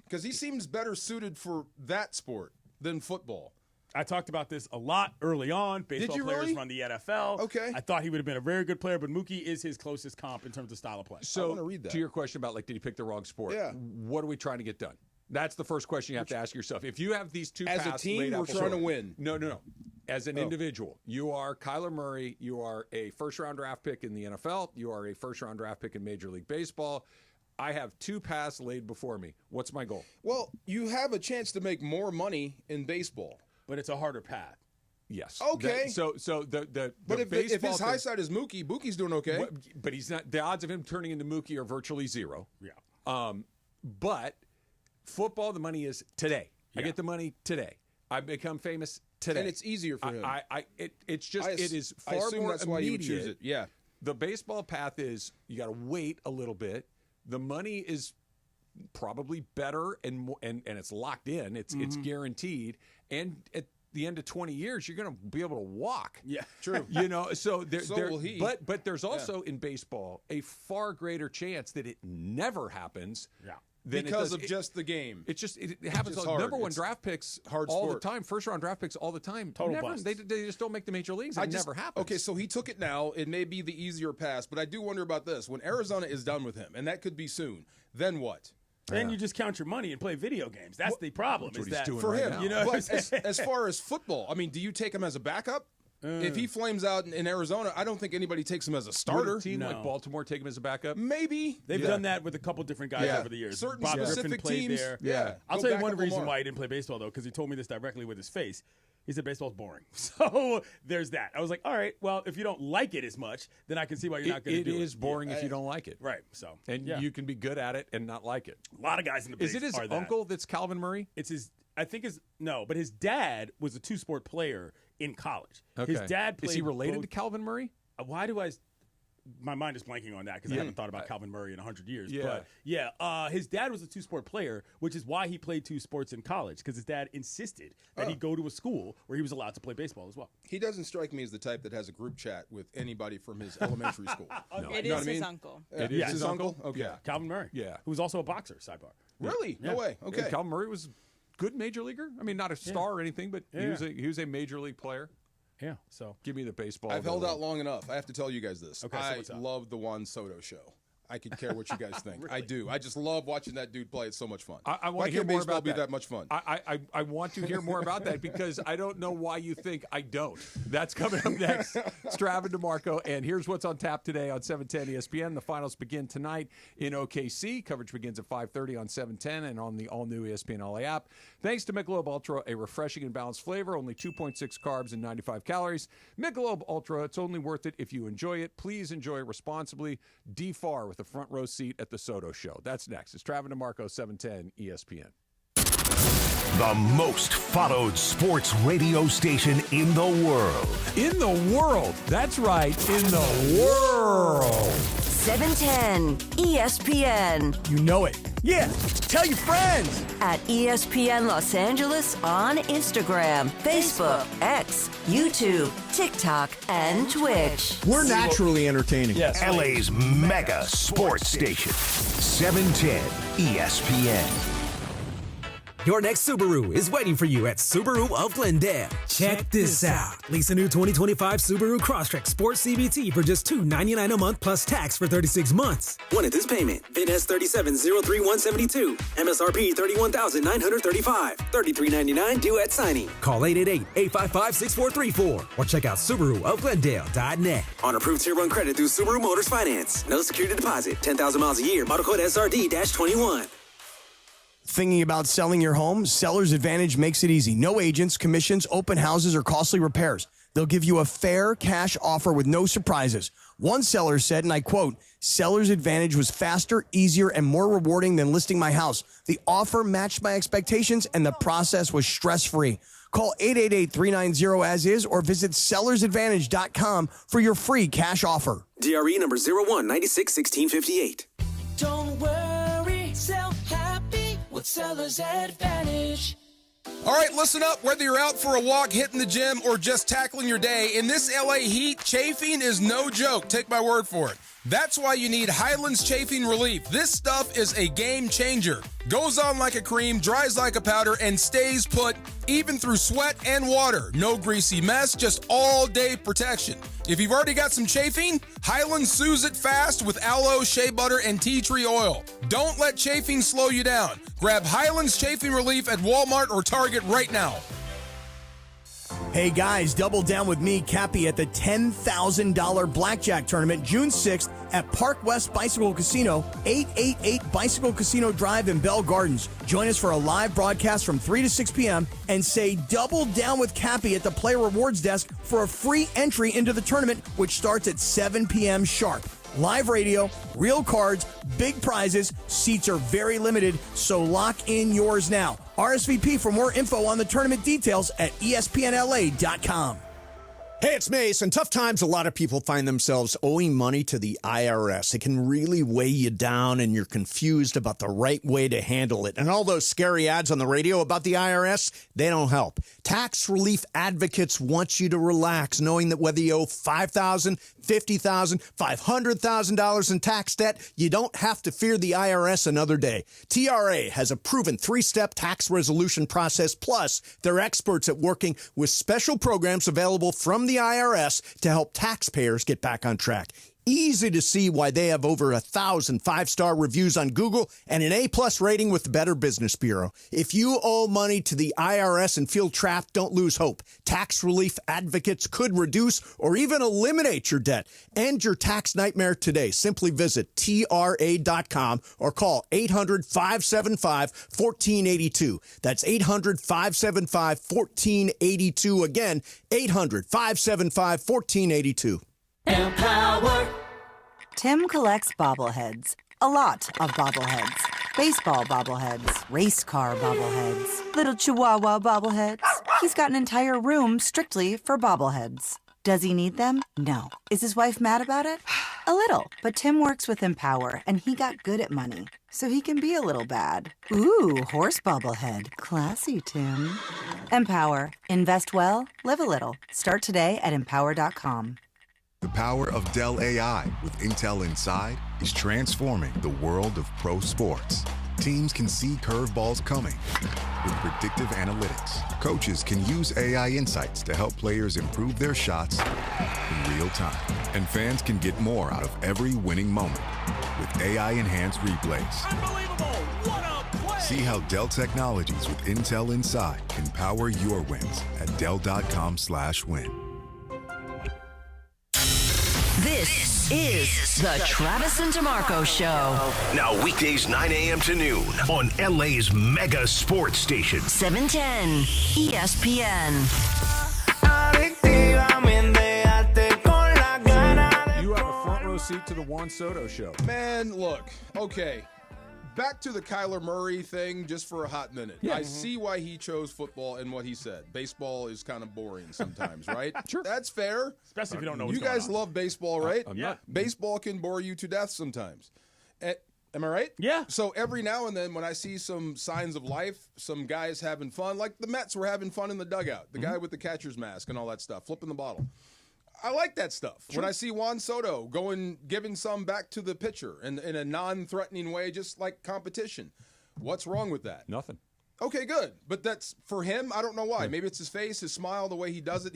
because he seems better suited for that sport than football. I talked about this a lot early on. Baseball players really? run the NFL. Okay. I thought he would have been a very good player, but Mookie is his closest comp in terms of style of play. So, I want to read that. To your question about did he pick the wrong sport? Yeah. What are we trying to get done? That's the first question you have to ask yourself. If you have these two As a paths team, laid out we're before- trying to win. No. As an individual, you are Kyler Murray. You are a first-round draft pick in the NFL. You are a first-round draft pick in Major League Baseball. I have two paths laid before me. What's my goal? Well, you have a chance to make more money in baseball, but it's a harder path. Yes. Okay. But if his high side is Mookie's doing okay. But he's not. The odds of him turning into Mookie are virtually zero. Yeah. But football, the money is today. I get the money today. I become famous today, and it's easier for him. It's just it is I far assume more that's why you would immediate. choose it. Yeah. The baseball path is you got to wait a little bit. The money is probably better and it's locked in. It's guaranteed. And at the end of 20 years, you're going to be able to walk. Yeah, true. So will he. But there's also in baseball a far greater chance that it never happens. Yeah. Because of just the game. It happens. just hard. Number one It's draft picks hard all sport. the time. First round draft picks all the time. Total never, bust. They just don't make the major leagues. It never happens. Okay, so he took it now. It may be the easier pass, but I do wonder about this. When Arizona is done with him, and that could be soon, then what? Then you just count your money and play video games. That's the problem. That's what is he's that doing For right him, now. You know, but as far as football, I mean, do you take him as a backup? If he flames out in Arizona, I don't think anybody takes him as a starter. Would a team like Baltimore take him as a backup? Maybe. They've done that with a couple different guys over the years. Certain Bob Griffin specific played teams. there. Yeah. I'll Go tell you back one up reason Lamar. why he didn't play baseball, though, because he told me this directly with his face. He said baseball's boring. So there's that. I was like, all right, well, if you don't like it as much, then I can see why you're not going to do it. It is boring if you don't like it. Right. So And you can be good at it and not like it. A lot of guys in the Is it his uncle that's Calvin Murray? It's his. I think but his dad was a two-sport player in college. Okay. His dad played. Is he related both- to Calvin Murray? Why do I? My mind is blanking on that because I haven't thought about Calvin Murray in 100 years. Yeah. But his dad was a two-sport player, which is why he played two sports in college because his dad insisted that he go to a school where he was allowed to play baseball as well. He doesn't strike me as the type that has a group chat with anybody from his elementary school. No. It You know is what I his mean? uncle. It is his uncle? Okay. Yeah, Calvin Murray. Yeah. Who was also a boxer, sidebar. Really? Yeah. No way. Okay. Yeah, Calvin Murray was good major leaguer. I mean, not a star or anything, but he was a major league player. Yeah, so give me the baseball. I've held out long enough. I have to tell you guys this. Okay, so I what's up? love the Juan Soto show. I could care what you guys think. Really? I do. I just love watching that dude play. It's so much fun. I want to hear more about that. Be that much fun? I want to hear more about that because I don't know why you think I don't. That's coming up next. Strav and DeMarco, and here's what's on tap today on 710 ESPN. The finals begin tonight in OKC. Coverage begins at 5:30 on 710 and on the all-new ESPN LA app. Thanks to Michelob Ultra, a refreshing and balanced flavor, only 2.6 carbs and 95 calories. Michelob Ultra, it's only worth it if you enjoy it. Please enjoy it responsibly. D-Far with a front row seat at the Soto Show. That's next. It's Travis DeMarco, 710 ESPN. The most followed sports radio station in the world. In the world. That's right. In the world. 710 ESPN. You know it. Yeah. Tell your friends. At ESPN Los Angeles on Instagram, Facebook, X, YouTube, TikTok, and Twitch. We're naturally entertaining. Yes. LA's mega sports station. 710 ESPN. Your next Subaru is waiting for you at Subaru of Glendale. Check this out. Lease a new 2025 Subaru Crosstrek Sports CVT for just $299 a month plus tax for 36 months. One at this payment. VIN S37-03172. MSRP $31,935. $33.99 due at signing. Call 888-855-6434 or check out SubaruofGlendale.net. On approved Tier 1 credit through Subaru Motors Finance. No security deposit. 10,000 miles a year. Model code SRD-21. Thinking about selling your home? Seller's Advantage makes it easy. No agents, commissions, open houses, or costly repairs. They'll give you a fair cash offer with no surprises. One seller said, and I quote, "Seller's Advantage was faster, easier, and more rewarding than listing my house. The offer matched my expectations, and the process was stress-free." Call 888-390-AS-IS or visit sellersadvantage.com for your free cash offer. DRE number 01961658. Don't worry, sell happy with Seller's Advantage. All right, listen up. Whether you're out for a walk, hitting the gym, or just tackling your day, in this LA heat, chafing is no joke. Take my word for it. That's why you need Highlands Chafing Relief. This stuff is a game changer. Goes on like a cream, dries like a powder, and stays put even through sweat and water. No greasy mess, just all-day protection. If you've already got some chafing, Highlands soothes it fast with aloe, shea butter, and tea tree oil. Don't let chafing slow you down. Grab Highlands Chafing Relief at Walmart or Target right now. Hey guys, double down with me, Cappy, at the $10,000 Blackjack tournament June 6th at Park West Bicycle Casino, 888 Bicycle Casino Drive in Bell Gardens. Join us for a live broadcast from 3 to 6 p.m. and say double down with Cappy at the Player Rewards Desk for a free entry into the tournament, which starts at 7 p.m. sharp. Live radio, real cards, big prizes. Seats are very limited, so lock in yours now. RSVP for more info on the tournament details at ESPNLA.com. Hey, it's Mace. In tough times, a lot of people find themselves owing money to the IRS. It can really weigh you down, and you're confused about the right way to handle it. And all those scary ads on the radio about the IRS, they don't help. Tax relief advocates want you to relax, knowing that whether you owe $5,000, $50,000, $500,000 in tax debt, you don't have to fear the IRS another day. TRA has a proven 3-step tax resolution process, plus they're experts at working with special programs available from the IRS to help taxpayers get back on track. Easy to see why they have over 1,000 5-star reviews on Google and an A+ rating with the Better Business Bureau. If you owe money to the IRS and feel trapped, don't lose hope. Tax relief advocates could reduce or even eliminate your debt. End your tax nightmare today. Simply visit TRA.com or call 800-575-1482. That's 800-575-1482. Again, 800-575-1482. Empower. Tim collects bobbleheads. A lot of bobbleheads. Baseball bobbleheads. Race car bobbleheads. Little chihuahua bobbleheads. He's got an entire room strictly for bobbleheads. Does he need them? No. Is his wife mad about it? A little. But Tim works with Empower, and he got good at money, so he can be a little bad. Ooh, horse bobblehead. Classy, Tim. Empower. Invest well, live a little. Start today at empower.com. The power of Dell AI with Intel Inside is transforming the world of pro sports. Teams can see curveballs coming with predictive analytics. Coaches can use AI insights to help players improve their shots in real time. And fans can get more out of every winning moment with AI-enhanced replays. Unbelievable! What a play! See how Dell Technologies with Intel Inside can power your wins at Dell.com/win. This is the Travis and DeMarco Show. Now weekdays 9 a.m. to noon on LA's mega sports station. 710 ESPN. You have a front row seat to the Juan Soto show. Man, look, okay. Back to the Kyler Murray thing just for a hot minute. Yeah. I see why he chose football and what he said. Baseball is kind of boring sometimes, right? Sure. That's fair. Especially if you don't know what's You going guys on. love baseball, right? Yeah. Baseball can bore you to death sometimes. Am I right? Yeah. So every now and then when I see some signs of life, some guys having fun, like the Mets were having fun in the dugout, the guy with the catcher's mask and all that stuff, flipping the bottle. I like that stuff. Sure. When I see Juan Soto giving some back to the pitcher in a non-threatening way, just like competition. What's wrong with that? Nothing. Okay, good. But that's for him. I don't know why. Maybe it's his face, his smile, the way he does it.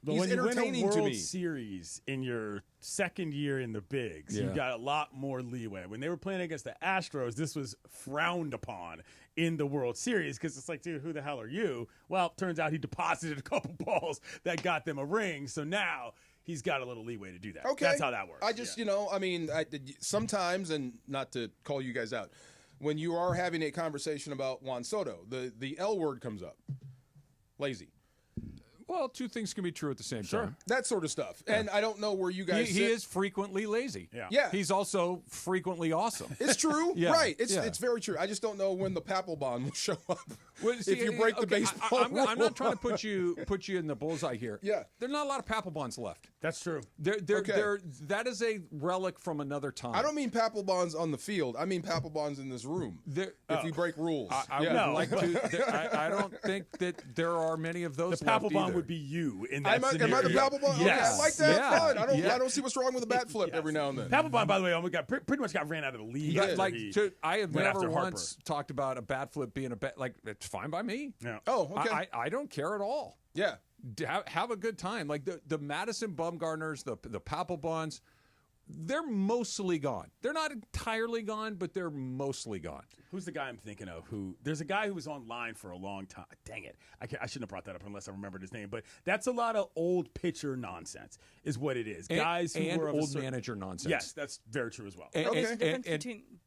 But He's when you win entertaining a World to me. Series in your second year in the bigs, you Yeah. got a lot more leeway. When they were playing against the Astros, this was frowned upon in the World Series because it's like, dude, who the hell are you? Well, turns out he deposited a couple balls that got them a ring. So now he's got a little leeway to do that. Okay. That's how that works. I just, sometimes, and not to call you guys out, when you are having a conversation about Juan Soto, the L word comes up. Lazy. Well, two things can be true at the same time. That sort of stuff. And I don't know where you guys He sit. is frequently lazy. Yeah. He's also frequently awesome. It's true. Yeah. Right. It's Yeah. it's very true. I just don't know when the Papelbon will show up. Well, see, if you break the okay, baseball I'm rule. not trying to put you in the bullseye here. Yeah. There's not a lot of Papelbons left. That's true. That is a relic from another time. I don't mean Papelbons on the field. I mean Papelbons in this room. If we break rules. I would like to. I don't think that there are many of those The left Papelbon either. would be you in Am that I scenario. the Papelbon? Yes. Okay, I like that. Yeah. Fun. I Yeah. don't see what's wrong with a bat flip every now and then. Papelbon, by the way, pretty much got ran out of the league. I have went never after once talked about a bat flip being a bat. Like, it's fine by me. Yeah. Oh, okay. I don't care at all. Yeah. Have a good time. Like the Madison Bumgarners, the Papelbons, they're mostly gone. They're not entirely gone, but they're mostly gone. Who's the guy I'm thinking of? There's a guy who was online for a long time. Dang it. I shouldn't have brought that up unless I remembered his name. But that's a lot of old pitcher nonsense is what it is. Guys who were of old manager nonsense. Yes, that's very true as well. There's a difference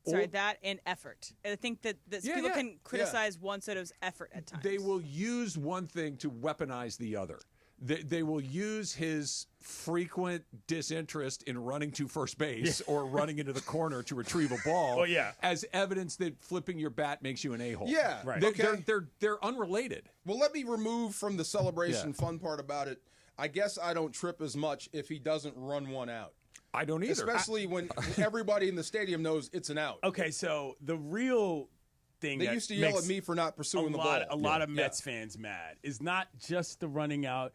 between that and effort. I think that people can criticize Juan Soto's effort at times. They will use one thing to weaponize the other. They will use his frequent disinterest in running to first base or running into the corner to retrieve a ball as evidence that flipping your bat makes you an a-hole. Yeah. Right. Okay. They're unrelated. Well, let me remove from the celebration fun part about it. I guess I don't trip as much if he doesn't run one out. I don't either. Especially when everybody in the stadium knows it's an out. Okay, so the real thing they that used to yell makes at me for not pursuing the ball. A lot of Mets fans mad is not just the running out.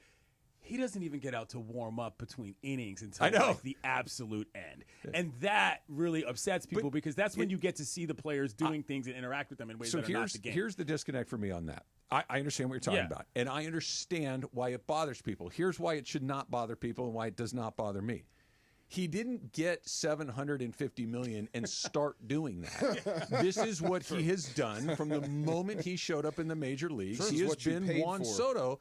He doesn't even get out to warm up between innings until like the absolute end. And that really upsets people because that's when you get to see the players doing things and interact with them in ways that are not the game. Here's the disconnect for me on that. I understand what you're talking about, and I understand why it bothers people. Here's why it should not bother people and why it does not bother me. He didn't get $750 million and start doing that. This is what he has done from the moment he showed up in the major leagues. He has been Juan Soto.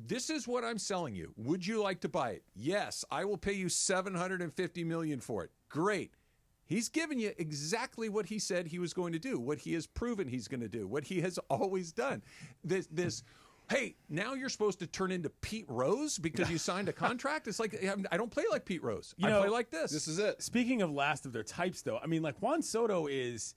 This is what I'm selling you. Would you like to buy it? Yes, I will pay you $750 million for it. Great. He's given you exactly what he said he was going to do, what he has proven he's going to do, what he has always done. This hey, now you're supposed to turn into Pete Rose because you signed a contract? It's like, I don't play like Pete Rose. I play like this. This is it. Speaking of last of their types, though, I mean, like Juan Soto is,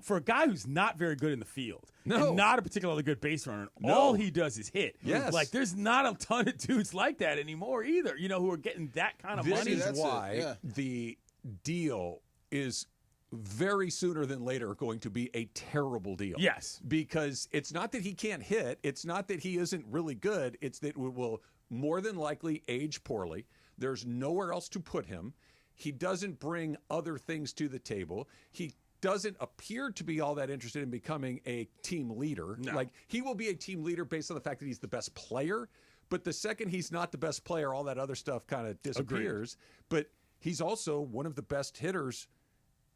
for a guy who's not very good in the field and not a particularly good base runner, all he does is hit. Yes. Like, there's not a ton of dudes like that anymore either, who are getting that kind of money. This is why the deal is very sooner than later going to be a terrible deal. Yes. Because it's not that he can't hit. It's not that he isn't really good. It's that it will more than likely age poorly. There's nowhere else to put him. He doesn't bring other things to the table. He doesn't appear to be all that interested in becoming a team leader. No. Like, he will be a team leader based on the fact that he's the best player. But the second he's not the best player, all that other stuff kind of disappears. But he's also one of the best hitters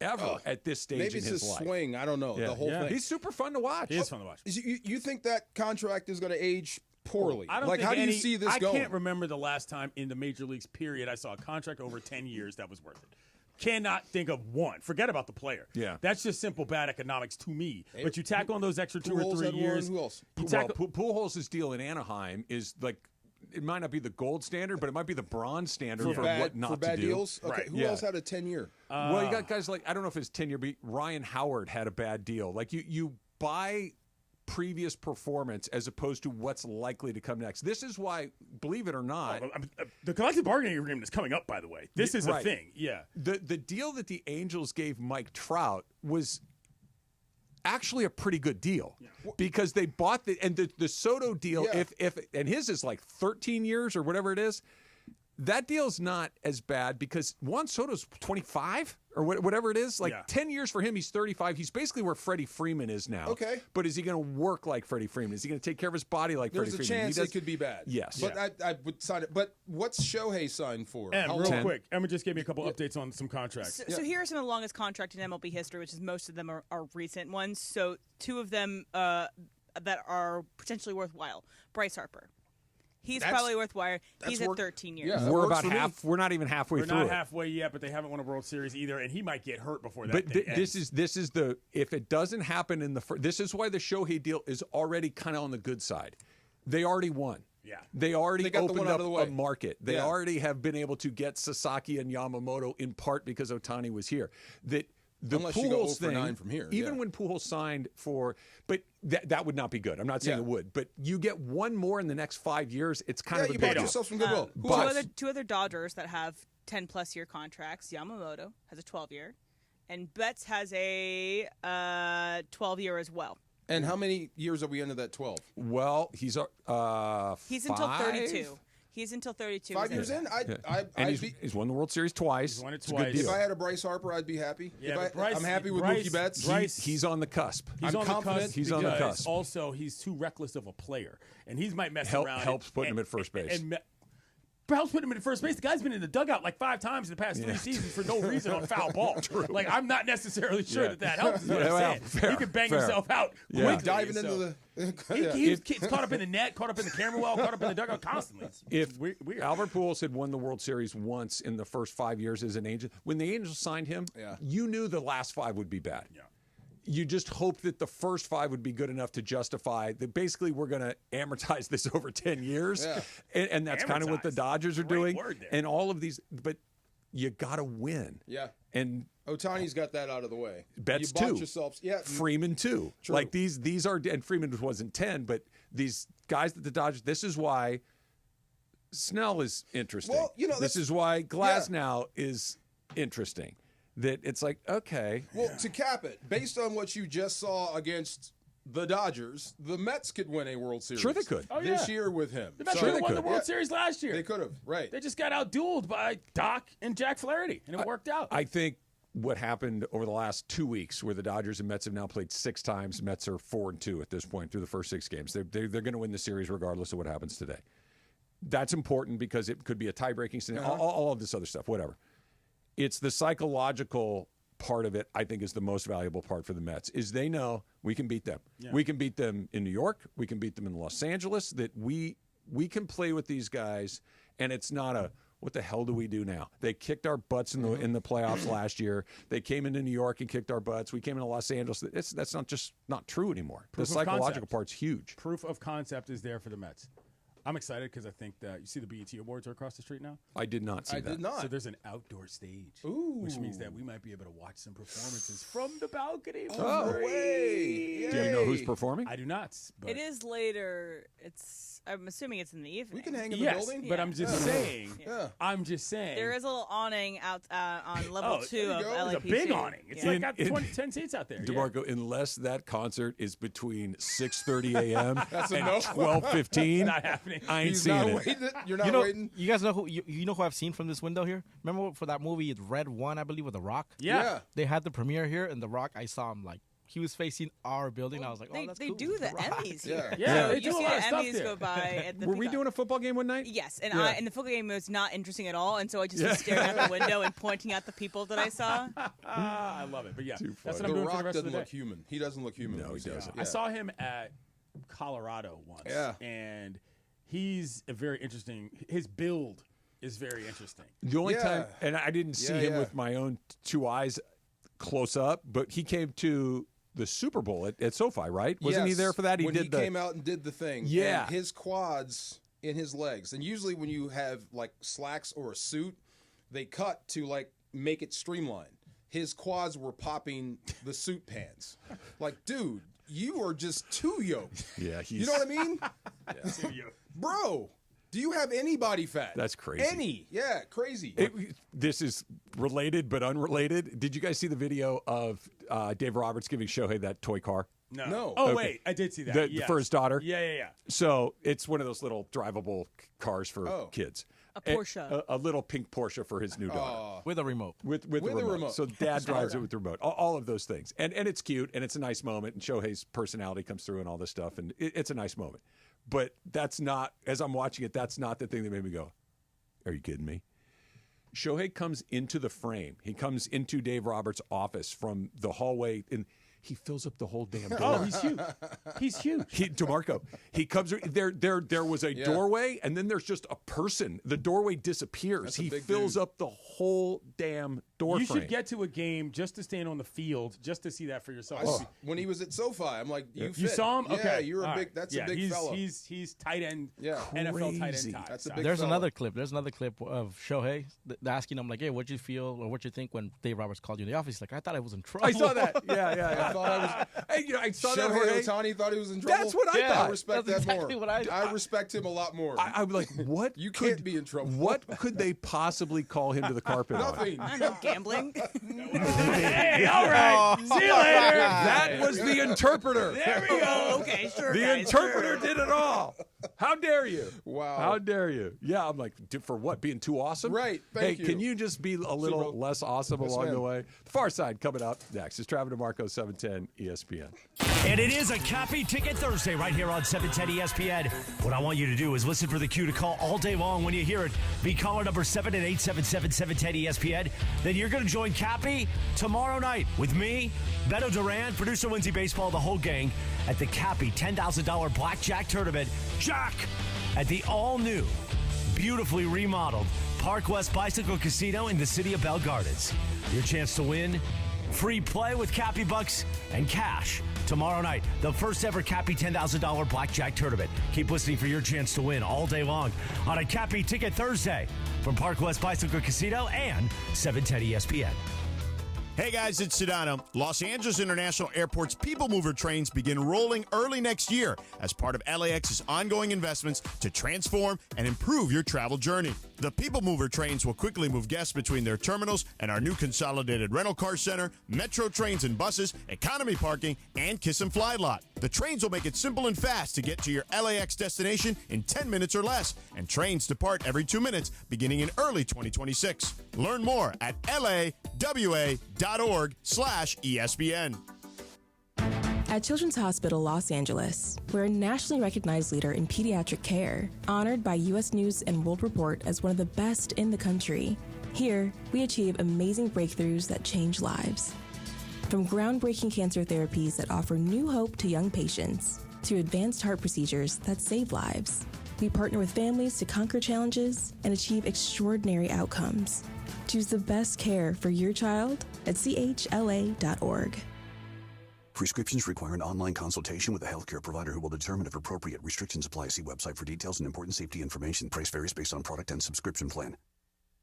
ever at this stage maybe in his life. Swing. I don't know. The whole thing. He's super fun to watch. He is fun to watch. You think that contract is going to age poorly? I don't like, think how do you see this going? I can't remember the last time in the major leagues, period, I saw a contract over 10 years that was worth it. Cannot think of one. Forget about the player. Yeah. That's just simple bad economics to me. But you tack on those extra 2 or 3 years. Who else? Pujols' deal in Anaheim is like, it might not be the gold standard, but it might be the bronze standard for what not for bad to do. deals. Okay, who else had a 10-year? Well, you got guys like, I don't know if it's 10-year, but Ryan Howard had a bad deal. Like, you buy previous performance as opposed to what's likely to come next. This is why, believe it or not, the collective bargaining agreement is coming up, by the way. This is a thing. Yeah. The deal that the Angels gave Mike Trout was actually a pretty good deal because they bought the Soto deal. If and his is like 13 years or whatever it is. That deal's not as bad because Juan Soto's 25 or whatever it is. Like 10 years for him, he's 35. He's basically where Freddie Freeman is now. Okay. But is he going to work like Freddie Freeman? Is he going to take care of his body like Freddie Freeman? There's a chance it could be bad. Yes. But I would sign it. But what's Shohei signed for? And real quick, Emma just gave me a couple updates on some contracts. So here are some of the longest contracts in MLB history, which is most of them are recent ones. So 2 of them that are potentially worthwhile. Bryce Harper. He's probably worthwhile. He's at 13 years. Yeah, we're about half. We're not even halfway through. We're not halfway yet, but they haven't won a World Series either, and he might get hurt before that. But this is the if it doesn't happen in the this is why the Shohei deal is already kind of on the good side. They already won. Yeah, they already got opened up a market. They Yeah. already have been able to get Sasaki and Yamamoto in part because Otani was here. The Unless you go Pujols 0 for 9 from here. Even when Pujols signed for, but that would not be good. I'm not saying it would, but you get one more in the next 5 years. It's kind of a you big bought yourself some goodwill. Two other Dodgers that have 10+ year contracts. Yamamoto has a 12-year, and Betts has a 12-year as well. And how many years are we into that 12? Well, he's until 32. He's until 32. 5 years in? He's won the World Series twice. He's won it It's a good twice. deal. If I had a Bryce Harper, I'd be happy. Yeah, I'm happy with Mookie Betts. He's on the cusp. He's I'm on confident. the cusp. He's on the cusp. Also, he's too reckless of a player, and he might mess around. Helps putting him at first base. Helps putting him at first base. The guy's been in the dugout like 5 times in the past 3 seasons for no reason on foul ball. Like, I'm not necessarily sure that helps. Is what I'm saying. He could bang himself out quick. Diving into the... He's caught up in the net, caught up in the camera well, caught up in the dugout constantly. If Albert Pujols had won the World Series once in the first 5 years as an Angel, when the Angels signed him, you knew the last 5 would be bad. Yeah. You just hoped that the first 5 would be good enough to justify that basically we're going to amortize this over 10 years. Yeah. And that's kind of what the Dodgers are doing. Word there. And all of these, but you got to win. Yeah. And Otani's got that out of the way. Betts you bought too. Yourselves, Freeman too. True. Like these are, and Freeman wasn't 10, but these guys that the Dodgers, this is why Snell is interesting. Well, this is why Glasnow is interesting. That it's like, okay. Well, to cap it, based on what you just saw against the Dodgers, the Mets could win a World Series. Sure they could. This year with him. The Mets could have won the World Series last year. They could have, right. They just got out-dueled by Doc and Jack Flaherty, and it worked out. I think what happened over the last 2 weeks, where the Dodgers and Mets have now played 6 times, Mets are 4-2 at this point through the first 6 games. They're going to win the series regardless of what happens today. That's important because it could be a tie-breaking scenario, all of this other stuff, whatever. It's the psychological part of it, I think, is the most valuable part for the Mets, is they know we can beat them. Yeah. We can beat them in New York. We can beat them in Los Angeles, that we can play with these guys, and it's not a, what the hell do we do now? They kicked our butts in the playoffs last year. They came into New York and kicked our butts. We came into Los Angeles. That's not true anymore. The psychological part's huge. Proof of concept is there for the Mets. I'm excited because I think that you see the BET Awards are across the street now. I did not see that. I did not. So there's an outdoor stage, which means that we might be able to watch some performances from the balcony. Oh, way! Do you know who's performing? I do not. But it is later. It's I'm assuming it's in the evening. We can hang in the building. But I'm just saying. I'm just saying. There is a little awning out on level 2 of LAPC. It's a big awning. It's like got 10 seats out there. DeMarco, unless that concert is between 6:30 a.m. That's and a no. 12:15, not happening. I ain't He's seeing not it. waiting. You're not waiting. You guys know who you know who I've seen from this window here? Remember for that movie Red 1, I believe, with The Rock? Yeah. They had the premiere here, and The Rock, I saw him like he was facing our building. I was like, oh, that's They cool. do the The Rock. Emmys here. Yeah, So they you do a see lot the of stuff Emmys there. go by at the Were we doing a football game one night? Yes, and the football game was not interesting at all, and so I just was staring out the window and pointing at the people that I saw. I love it. But yeah, that's what The I'm doing Rock for the rest of doesn't the look day. human. He doesn't look human. No, when he doesn't. I saw him at Colorado once. Yeah. And he's a very interesting. His build is very interesting. The only time, and I didn't see him with my own two eyes close up, but he came to the Super Bowl at SoFi, right? Wasn't he there for that? When he came out and did the thing. Yeah. And his quads in his legs. And usually when you have like slacks or a suit, they cut to like make it streamlined. His quads were popping the suit pants. Like, dude, you are just too yoked. Yeah, you know what I mean? Bro, do you have any body fat? That's crazy. Any. Yeah, crazy. This is related but unrelated. Did you guys see the video of Dave Roberts giving Shohei that toy car? No. Oh, Okay. wait. I did see that. For his daughter? Yeah. So it's one of those little drivable cars for kids. A Porsche. A little pink Porsche for his new daughter. With a remote. With the remote. So dad drives it with the remote. All of those things. And it's cute, and it's a nice moment, and Shohei's personality comes through and all this stuff, and it's a nice moment. But that's not, as I'm watching it, that's not the thing that made me go, are you kidding me? Shohei comes into the frame. He comes into Dave Roberts' office from the hallway, and he fills up the whole damn door. Oh, he's huge. He's huge. DeMarco, he comes there was a doorway, and then there's just a person. The doorway disappears. He fills up the whole damn door You frame. should get to a game just to stand on the field, just to see that for yourself. When he was at SoFi, I'm like, you saw him? Yeah, Okay. you're a All big. right. That's a big fella. He's tight end. Yeah. NFL tight Crazy. end. Type. That's a big There's fella. another clip. There's another clip of Shohei asking him like, "Hey, what'd you feel or what you think when Dave Roberts called you in the office?" He's like, "I thought I was in trouble." I saw that. Yeah. I thought I was. Hey, I saw that. Shohei Otani thought he was in trouble. That's what I thought. I respect That's that exactly more. what I respect him a lot more. I'm like, what? You can't be in trouble. What could they possibly call him to the carpet on? Nothing. I don't know, gambling. Hey, all right. See you later. That was the interpreter. There we go. Okay, sure. The guys, interpreter sure. did it all. How dare you? Wow. How dare you? Yeah, I'm like, for what? Being too awesome? Right. Hey, Thank you. can you just be a little less awesome along the ma'am. way? The Far Side coming up next. It's Travis DeMarco, 710 ESPN. And it is a Cappy Ticket Thursday right here on 710 ESPN. What I want you to do is listen for the cue to call all day long when you hear it. Be caller number 7 at 877-710 ESPN. Then you're going to join Cappy tomorrow night with me, Beto Duran, producer Lindsay Baseball, the whole gang at the Cappy $10,000 Blackjack Tournament. Jack! At the all-new, beautifully remodeled Park West Bicycle Casino in the city of Bell Gardens. Your chance to win free play with Cappy Bucks and cash tomorrow night. The first ever Cappy $10,000 Blackjack Tournament. Keep listening for your chance to win all day long on a Cappy Ticket Thursday from Park West Bicycle Casino and 710 ESPN. Hey guys, it's Sedano. Los Angeles International Airport's People Mover trains begin rolling early next year as part of LAX's ongoing investments to transform and improve your travel journey. The People Mover trains will quickly move guests between their terminals and our new consolidated rental car center, metro trains and buses, economy parking, and Kiss and Fly lot. The trains will make it simple and fast to get to your LAX destination in 10 minutes or less, and trains depart every 2 minutes beginning in early 2026. Learn more at lawa.org/ESPN. At Children's Hospital Los Angeles, we're a nationally recognized leader in pediatric care, honored by U.S. News and World Report as one of the best in the country. Here, we achieve amazing breakthroughs that change lives. From groundbreaking cancer therapies that offer new hope to young patients, to advanced heart procedures that save lives, we partner with families to conquer challenges and achieve extraordinary outcomes. Choose the best care for your child at chla.org. Prescriptions require an online consultation with a healthcare provider who will determine if appropriate. Restrictions apply. See website for details and important safety information. Price varies based on product and subscription plan.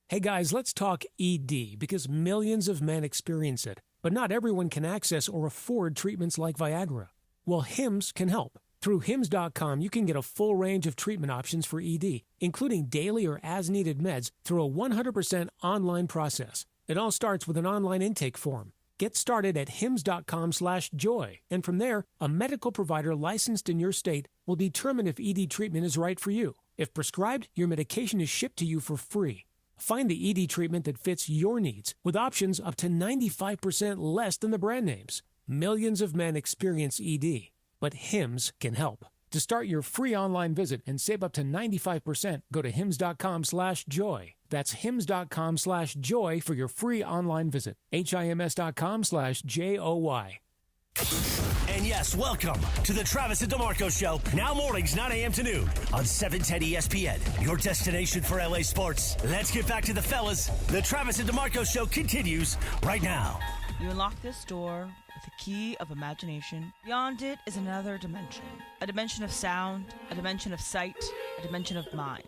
Hey guys, let's talk ED because millions of men experience it, but not everyone can access or afford treatments like Viagra. Well, Hims can help. Through Hims.com, you can get a full range of treatment options for ED, including daily or as-needed meds through a 100% online process. It all starts with an online intake form. Get started at hims.com/joy, and from there, a medical provider licensed in your state will determine if ED treatment is right for you. If prescribed, your medication is shipped to you for free. Find the ED treatment that fits your needs, with options up to 95% less than the brand names. Millions of men experience ED, but Hims can help. To start your free online visit and save up to 95%, go to hims.com/joy. That's hims.com/joy for your free online visit. HIMS.com/JOY. And yes, welcome to the Travis and DeMarco Show. Now mornings, 9 a.m. to noon on 710 ESPN, your destination for LA sports. Let's get back to the fellas. The Travis and DeMarco Show continues right now. You unlock this door with a key of imagination. Beyond it is another dimension. A dimension of sound, a dimension of sight, a dimension of mind.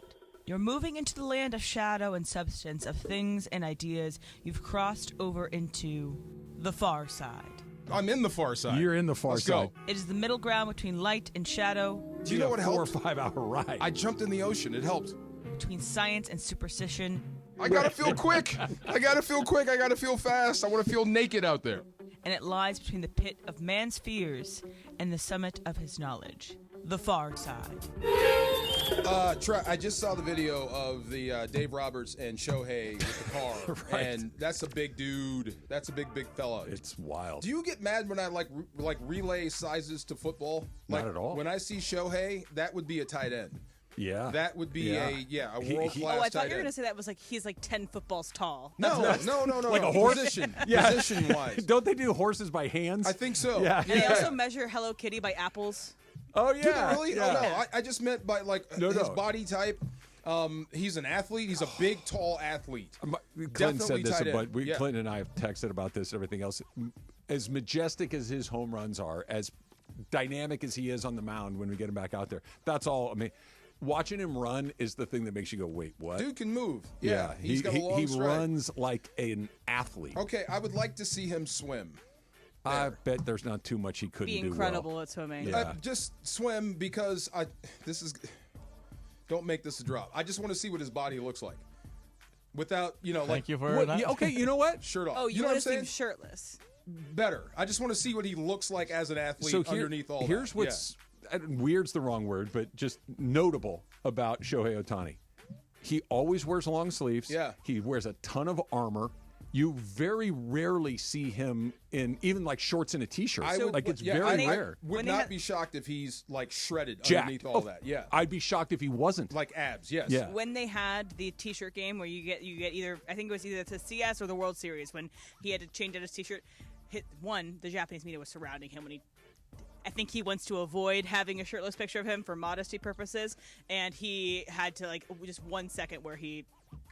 You're moving into the land of shadow and substance, of things and ideas. You've crossed over into the far side. I'm in the far side. You're in the far Let's side. Go. It is the middle ground between light and shadow. Do you know what helped? 4 or 5 hour ride. I jumped in the ocean. It helped. Between science and superstition. I gotta feel quick. I gotta feel quick. I gotta feel fast. I want to feel naked out there. And it lies between the pit of man's fears and the summit of his knowledge. The far side. I just saw the video of the Dave Roberts and Shohei with the car, Right. and that's a big dude. That's a big fella. It's wild. Do you get mad when I like relay sizes to football? Not at all. When I see Shohei, that would be a tight end. Yeah. That would be a world class. Oh, I tight thought you were end. going to say that was like he's like 10 footballs tall. No. Like a horse? Position wise. Don't they do horses by hands? I think so. Yeah. And they also measure Hello Kitty by apples. Oh, Do they yeah. really? Yeah. Oh, no. I just meant by his No. body type. He's an athlete. He's a big, tall athlete. Clinton said Definitely this, tight end. but Yeah. Clinton and I have texted about this and everything else. As majestic as his home runs are, as dynamic as he is on the mound when we get him back out there, that's all. I mean, watching him run is the thing that makes you go, wait, what? Dude can move. Yeah, he's got a long he stride. runs like an athlete. Okay, I would like to see him swim. I bet there's not too much he couldn't Be do incredible well. at swimming. Yeah. Just swim because don't make this a drop. I just want to see what his body looks like. Without, Thank you for What, that. yeah, okay, you know what? Shirt off. Oh, you you know what I'm want to see saying? him shirtless. Better. I just want to see what he looks like as an athlete underneath all here's that. what's weird's the wrong word, but just notable about Shohei Otani. He always wears long sleeves. Yeah. He wears a ton of armor. You very rarely see him in even like shorts and a t-shirt. It's very rare. Would not be shocked if he's like shredded Jacked. underneath all that. Yeah. I'd be shocked if he wasn't. Like abs, yes. Yeah. When they had the T-shirt game where you get either, I think it was either the CS or the World Series, when he had to change out his T-shirt. The Japanese media was surrounding him when I think he wants to avoid having a shirtless picture of him for modesty purposes, and he had to just 1 second where he.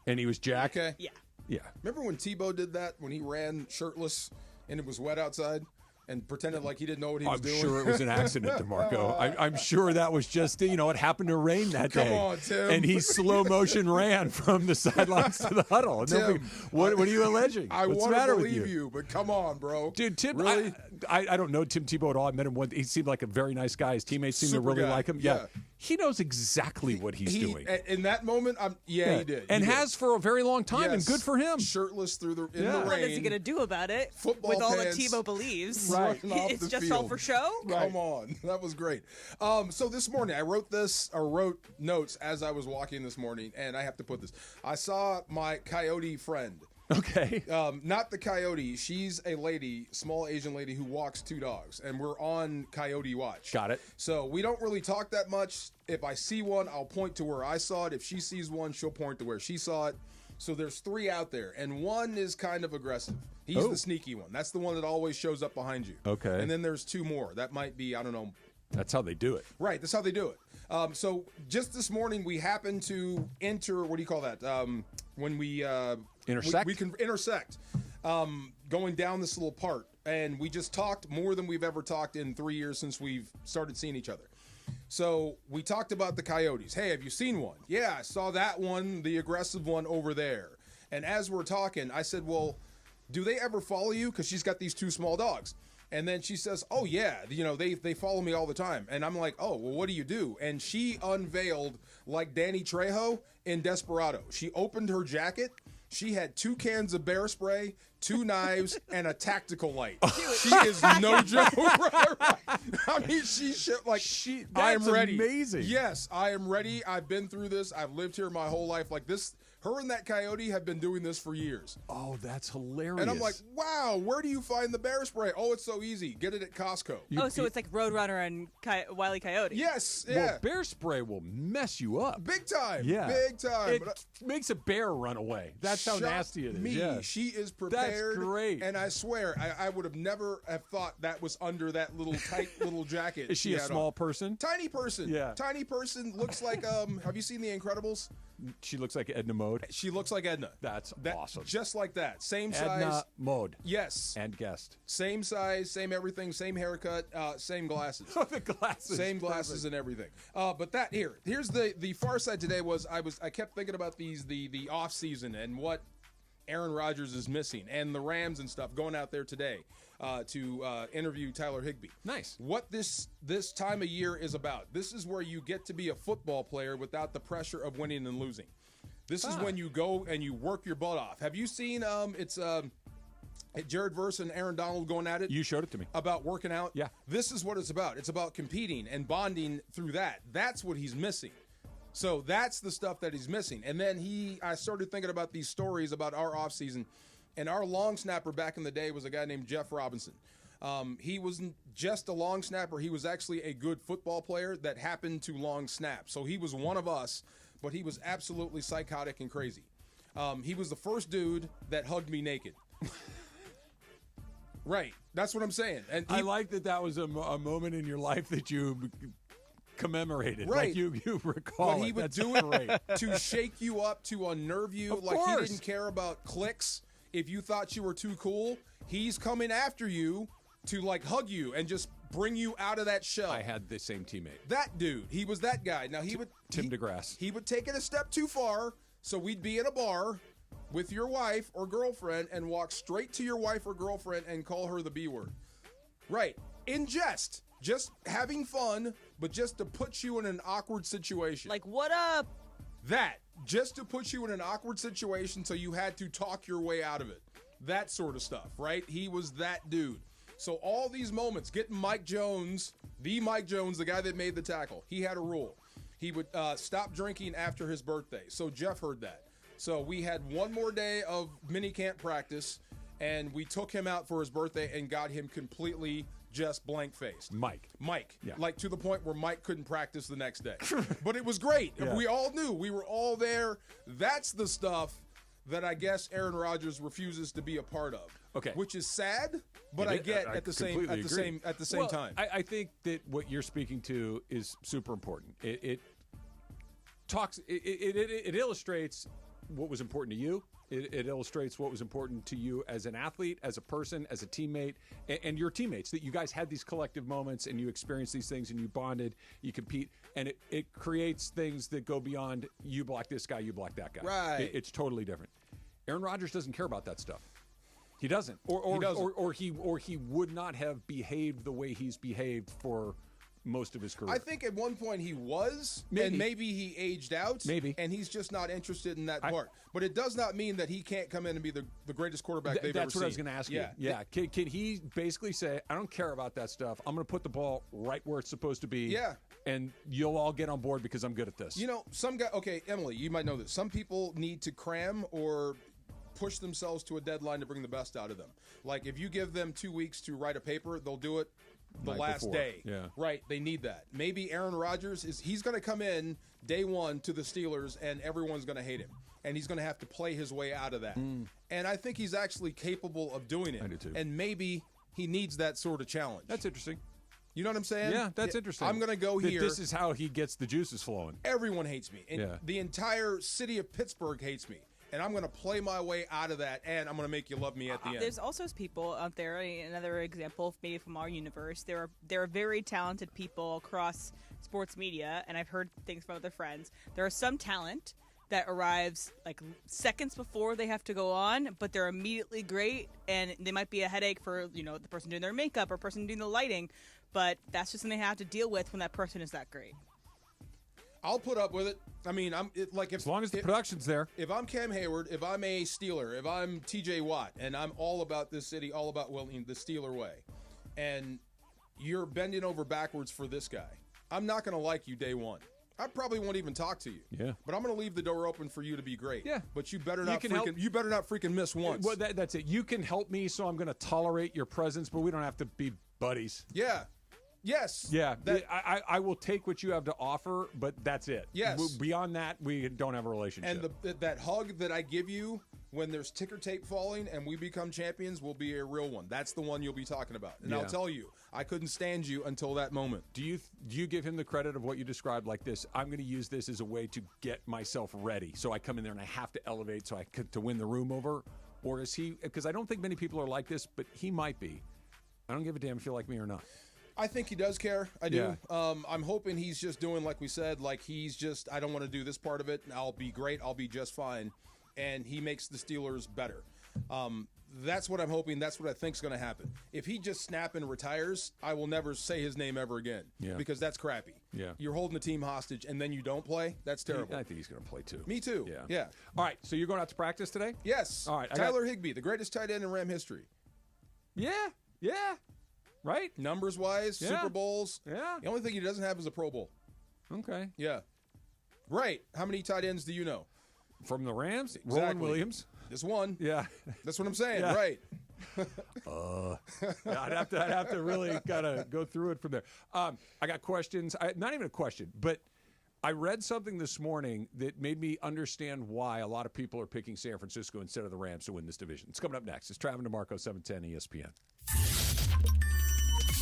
And he was Jack. Okay. Yeah. Yeah. Remember when Tebow did that when he ran shirtless and it was wet outside and pretended like he didn't know what he was doing? I'm sure it was an accident, DeMarco. I'm sure that was just, it happened to rain that day. Come on, Tim. And he slow motion ran from the sidelines to the huddle. And Tim, what are you alleging? I What's the want matter to with believe you, but come on, bro. Dude, Tim, really? I don't know Tim Tebow at all. I met him once. He seemed like a very nice guy. His teammates seemed to Super really guy. like him. Yeah. He knows exactly what he's doing. In that moment, he did. And He did. has for a very long time, and good for him. Shirtless in the What rain. is he going to do about it? Football with all that pants, Tebow believes. Right. It's just all for show? Come on. That was great. So this morning, I wrote notes as I was walking this morning, and I have to put this. I saw my coyote friend. Okay. Not the coyote. She's a lady, small Asian lady who walks 2 dogs, and we're on coyote watch. Got it. So we don't really talk that much. If I see one, I'll point to where I saw it. If she sees one, she'll point to where she saw it. So there's 3 out there, and one is kind of aggressive. He's the sneaky one. That's the one that always shows up behind you. Okay. And then there's 2 more. That might be, I don't know. That's how they do it. Right. That's how they do it. So just this morning, we happened to enter, what do you call that? When we intersect? We can intersect going down this little part. And we just talked more than we've ever talked in 3 years since we've started seeing each other. So we talked about the coyotes. Hey, have you seen one? Yeah, I saw that one, the aggressive one over there. And as we're talking, I said, well, do they ever follow you? Because she's got these 2 small dogs. And then she says, oh, yeah, they follow me all the time. And I'm like, oh, well, what do you do? And she unveiled like Danny Trejo in Desperado. She opened her jacket. She had 2 cans of bear spray, 2 knives, and a tactical light. She is no joke. I mean, I am ready. Amazing. Yes, I am ready. I've been through this. I've lived here my whole life. Like this, her and that coyote have been doing this for years. Oh, that's hilarious. And I'm like, wow, where do you find the bear spray? Oh, it's so easy. Get it at Costco. So it's like Roadrunner and Wile E. Coyote. Yes, yeah. Well, bear spray will mess you up. Big time. Yeah. Big time. It makes a bear run away. That's how nasty it is. Me. Yes. She is prepared. That's great. And I swear, I would have never have thought that was under that little tight little jacket. Is she a small person? Tiny person. Yeah. Tiny person. Looks like, have you seen The Incredibles? She looks like Edna Mode. She looks like Edna. That's awesome. Just like that. Same Edna size. Mode. Yes. And guest. Same size, same everything, same haircut, same glasses. The glasses. Same glasses and everything. But here's the far side today was I kept thinking about the off season and what Aaron Rodgers is missing and the Rams and stuff going out there today to interview Tyler Higbee. Nice. What this time of year is about. This is where you get to be a football player without the pressure of winning and losing. This is when you go and you work your butt off. Have you seen Jared Verse and Aaron Donald going at it? You showed it to me. About working out? Yeah. This is what it's about. It's about competing and bonding through that. That's what he's missing. So that's the stuff that he's missing. And then I started thinking about these stories about our offseason. And our long snapper back in the day was a guy named Jeff Robinson. He wasn't just a long snapper. He was actually a good football player that happened to long snap. So he was one of us, but he was absolutely psychotic and crazy. He was the first dude that hugged me naked. Right. That's what I'm saying. And I like that was a moment in your life that you commemorated. Right. Like you recall. But he would do it to shake you up, to unnerve you. Of like course. He didn't care about clicks. If you thought you were too cool, he's coming after you to like hug you and just bring you out of that shell. I had the same teammate. That dude. He was that guy. Now Tim DeGrasse. He would take it a step too far. So we'd be in a bar with your wife or girlfriend and walk straight to your wife or girlfriend and call her the B word. Right. In jest. Just having fun, but just to put you in an awkward situation. Like, what up? That. Just to put you in an awkward situation so you had to talk your way out of it. That sort of stuff, right? He was that dude. So all these moments, getting Mike Jones, the guy that made the tackle, he had a rule. He would stop drinking after his birthday. So Jeff heard that. So we had one more day of mini camp practice, and we took him out for his birthday and got him completely just blank-faced. Mike. Yeah. Like to the point where Mike couldn't practice the next day. But it was great. Yeah. We all knew. We were all there. That's the stuff that I guess Aaron Rodgers refuses to be a part of. Okay. Which is sad, but I get at the same time. I think that what you're speaking to is super important. It illustrates what was important to you. It illustrates what was important to you as an athlete, as a person, as a teammate, and your teammates, that you guys had these collective moments and you experienced these things and you bonded, you compete, and it creates things that go beyond you block this guy, you block that guy. Right. It's totally different. Aaron Rodgers doesn't care about that stuff. He doesn't. Or he would not have behaved the way he's behaved for most of his career. I think at one point he was, maybe. and maybe he aged out, and he's just not interested in that part. But it does not mean that he can't come in and be the greatest quarterback they've ever seen. That's what I was going to ask you. Yeah. Can he basically say, I don't care about that stuff. I'm going to put the ball right where it's supposed to be. Yeah. And you'll all get on board because I'm good at this. You know, some guy. Okay, Emily, you might know this. Some people need to cram or push themselves to a deadline to bring the best out of them. Like if you give them 2 weeks to write a paper, they'll do it the Night last before. day. Yeah. Right. They need that. Maybe Aaron Rodgers he's going to come in day one to the Steelers and everyone's going to hate him. And he's going to have to play his way out of that. And I think he's actually capable of doing it. I do too. And maybe he needs that sort of challenge. That's interesting. You know what I'm saying? Yeah, that's interesting. I'm going to go here. This is how he gets the juices flowing. Everyone hates me. And Yeah. the entire city of Pittsburgh hates me. And I'm going to play my way out of that, and I'm going to make you love me at the end. There's also people out there, another example maybe from our universe, there are very talented people across sports media, and I've heard things from other friends. There are some talent, that arrives like seconds before they have to go on, but they're immediately great, and they might be a headache for, the person doing their makeup or person doing the lighting, but that's just something they have to deal with when that person is that great. I'll put up with it. I mean, as long as the production's there. If I'm Cam Hayward, if I'm a Steeler, if I'm TJ Watt, and I'm all about this city, all about Wilton, the Steeler way, and you're bending over backwards for this guy, I'm not going to like you day one. I probably won't even talk to you. Yeah. But I'm going to leave the door open for you to be great. Yeah. But you better not freaking miss once. Well, that's it. You can help me, so I'm going to tolerate your presence, but we don't have to be buddies. Yeah. Yes. Yeah. I will take what you have to offer, but that's it. Yes. Beyond that, we don't have a relationship. And that hug that I give you when there's ticker tape falling and we become champions will be a real one. That's the one you'll be talking about. And I'll tell you, I couldn't stand you until that moment. Do you give him the credit of what you described like this? I'm going to use this as a way to get myself ready. So I come in there and I have to elevate so I could to win the room over? Or is he, because I don't think many people are like this, but he might be. I don't give a damn if you like me or not. I think he does care. I do. Yeah. I'm hoping he's just doing like we said, like he's just, I don't want to do this part of it. I'll be great. I'll be just fine. And he makes the Steelers better. That's what I'm hoping. That's what I think is going to happen. If he just snap and retires, I will never say his name ever again. Yeah. Because that's crappy. Yeah. You're holding the team hostage and then you don't play. That's terrible. I think he's going to play too. Me too. Yeah. All right. So you're going out to practice today? Yes. All right. Tyler Higbee, the greatest tight end in Ram history. Yeah. Right? Numbers wise, Yeah. Super Bowls. Yeah. The only thing he doesn't have is a Pro Bowl. Okay. Yeah. Right. How many tight ends do you know? From the Rams? Exactly. Roland Williams. Just one. Yeah. That's what I'm saying. Yeah. Right. I'd have to really kind of go through it from there. I got questions. Not even a question, but I read something this morning that made me understand why a lot of people are picking San Francisco instead of the Rams to win this division. It's coming up next. It's Travis DeMarco, 710 ESPN.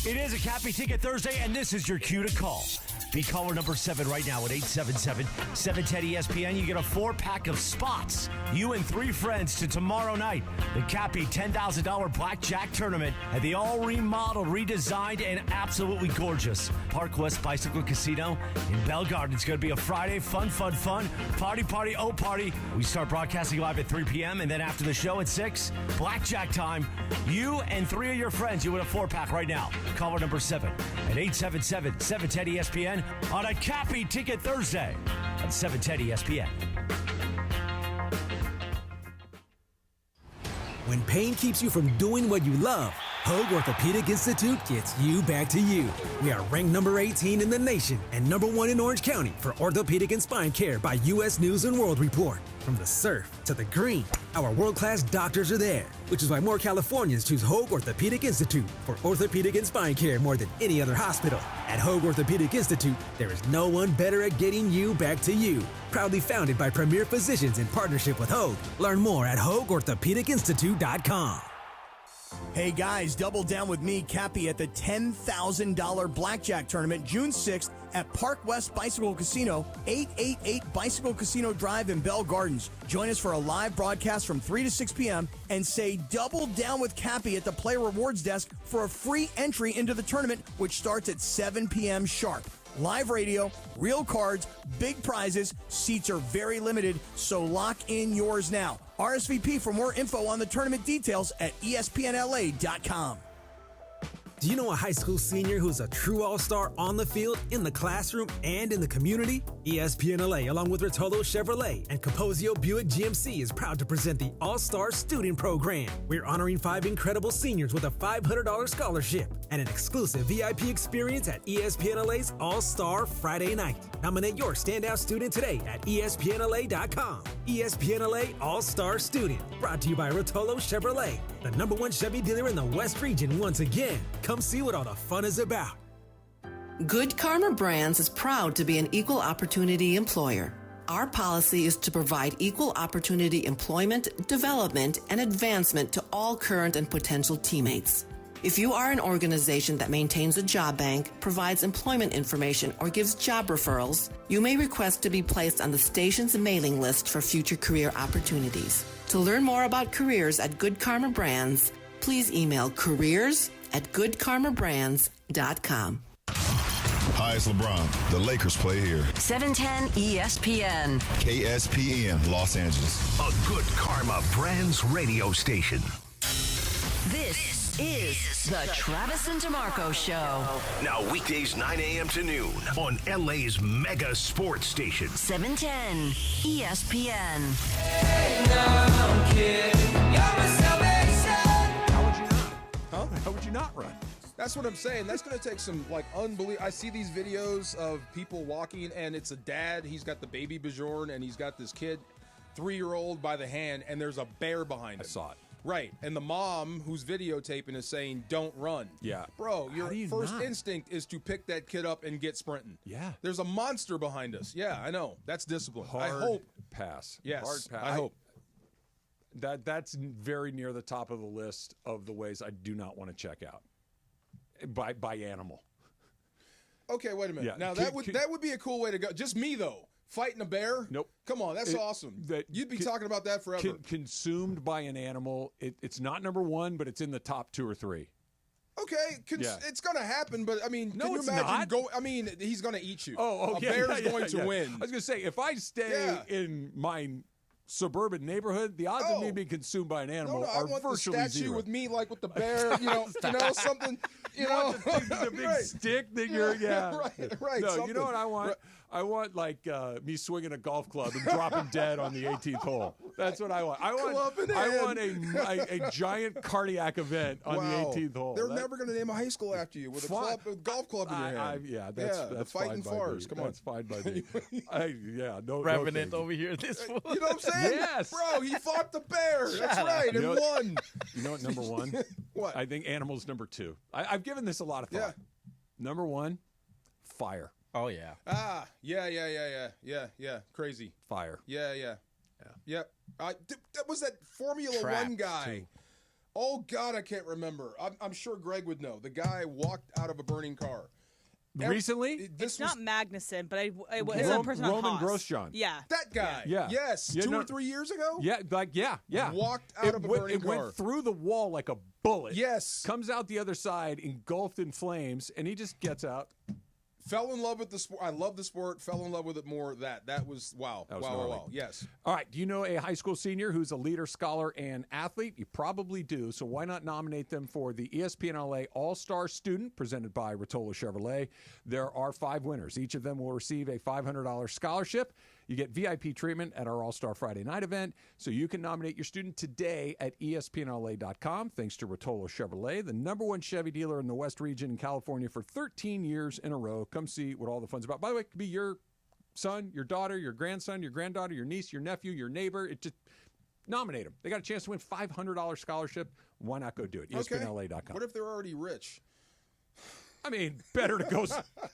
It is a Cappy Ticket Thursday, and this is your cue to call. Be caller number 7 right now at 877-710-ESPN. You get a 4-pack of spots. You and 3 friends to tomorrow night. The Cappy $10,000 Blackjack Tournament at the all-remodeled, redesigned, and absolutely gorgeous Park West Bicycle Casino in Bell Garden. It's going to be a Friday. Fun. Party, oh party. We start broadcasting live at 3 p.m., and then after the show at 6, Blackjack time. You and 3 of your friends, you win a 4-pack right now. Caller number 7 at 877-710-ESPN on a Cappy Ticket Thursday on 710 ESPN. When pain keeps you from doing what you love, Hoag Orthopedic Institute gets you back to you. We are ranked number 18 in the nation and number 1 in Orange County for orthopedic and spine care by U.S. News and World Report. From the surf to the green, our world-class doctors are there, which is why more Californians choose Hoag Orthopedic Institute for orthopedic and spine care more than any other hospital. At Hoag Orthopedic Institute, there is no one better at getting you back to you. Proudly founded by premier physicians in partnership with Hoag. Learn more at HoagOrthopedicInstitute.com. Hey guys, double down with me, Cappy, at the $10,000 Blackjack Tournament, June 6th at Park West Bicycle Casino, 888 Bicycle Casino Drive in Bell Gardens. Join us for a live broadcast from 3 to 6 p.m. and say double down with Cappy at the Player Rewards Desk for a free entry into the tournament, which starts at 7 p.m. sharp. Live radio, real cards, big prizes. Seats are very limited, so lock in yours now. RSVP for more info on the tournament details at ESPNLA.com. Do you know a high school senior who's a true all-star on the field, in the classroom, and in the community? ESPN LA, along with Rotolo Chevrolet and Capozio Buick GMC, is proud to present the All-Star Student Program. We're honoring 5 incredible seniors with a $500 scholarship and an exclusive VIP experience at ESPN LA's All-Star Friday night. Nominate your standout student today at ESPNLA.com. ESPN LA All-Star Student, brought to you by Rotolo Chevrolet, the #1 Chevy dealer in the West region once again. Come see what all the fun is about. Good Karma Brands is proud to be an equal opportunity employer. Our policy is to provide equal opportunity employment, development, and advancement to all current and potential teammates. If you are an organization that maintains a job bank, provides employment information, or gives job referrals, you may request to be placed on the station's mailing list for future career opportunities. To learn more about careers at Good Karma Brands, please email careers@goodkarmabrands.com. Hi, it's LeBron. The Lakers play here. 710 ESPN. KSPN, Los Angeles. A Good Karma Brands radio station. This is the Travis and DeMarco Show. Now weekdays 9 a.m. to noon on LA's mega sports station. 710 ESPN. How would you not run? That's what I'm saying. That's going to take some, unbelievable. I see these videos of people walking, and it's a dad. He's got the baby Bjorn, and he's got this kid, 3-year-old, by the hand, and there's a bear behind him. I saw it. Right. And the mom who's videotaping is saying, don't run. Yeah. Bro, your you first not? instinct is to pick that kid up and get sprinting. Yeah. There's a monster behind us. Yeah, I know. That's discipline. Hard I hope. pass. Yes. Hard pass. I hope. That's very near the top of the list of the ways I do not want to check out. By animal. Okay, wait a minute. Yeah. Now, that would be a cool way to go. Just me, though. Fighting a bear? Nope. Come on, that's awesome. You'd be talking about that forever. Consumed by an animal. It's not number one, but it's in the top 2 or 3. Okay, it's going to happen, but I mean, no, can you it's imagine? not. He's going to eat you. A bear is going to win. I was going to say, if I stay in my suburban neighborhood, the odds of me being consumed by an animal are virtually the statue zero. with me, with the bear, something, the big right. stick that you're, right. No, something. you know what I want? Right. I want me swinging a golf club and dropping dead on the 18th hole. That's what I want. I want a giant cardiac event on the 18th hole. They're never going to name a high school after you with a golf club in your hand. That's the fighting Fars. Come on, that's fine by me. No Revenant over here. This fool. You know what I'm saying? Yes, bro. He fought the bear. That's right, and won. You know what? Number one. What? I think animals number 2. I've given this a lot of thought. Yeah. Number 1, fire. Oh yeah. Yeah. Crazy. Fire. Yeah. That was that Formula Trapped, 1 guy. too. Oh God, I can't remember. I'm sure Greg would know. The guy walked out of a burning car. Recently? It's not Magnuson, but it was a person on Roman Haas. Grosjean. Yeah. That guy. Yeah. Yes. Yeah, 2 no- or 3 years ago? Yeah, yeah. Walked out of a burning car. It went through the wall like a bullet. Yes. Comes out the other side, engulfed in flames, and he just gets out. Fell in love with the sport. I love the sport. Fell in love with it more. That was wow. That was wow. gnarly. Wow. Yes. All right. Do you know a high school senior who's a leader, scholar, and athlete? You probably do. So why not nominate them for the ESPN LA All-Star Student presented by Rotolo Chevrolet? There are 5 winners. Each of them will receive a $500 scholarship. You get VIP treatment at our All-Star Friday night event. So you can nominate your student today at ESPNLA.com. Thanks to Rotolo Chevrolet, the #1 Chevy dealer in the West region in California for 13 years in a row. Come see what all the fun's about. By the way, it could be your son, your daughter, your grandson, your granddaughter, your niece, your nephew, your neighbor. It just nominate them. They got a chance to win $500 scholarship. Why not go do it? ESPNLA.com. What if they're already rich? I mean, better to go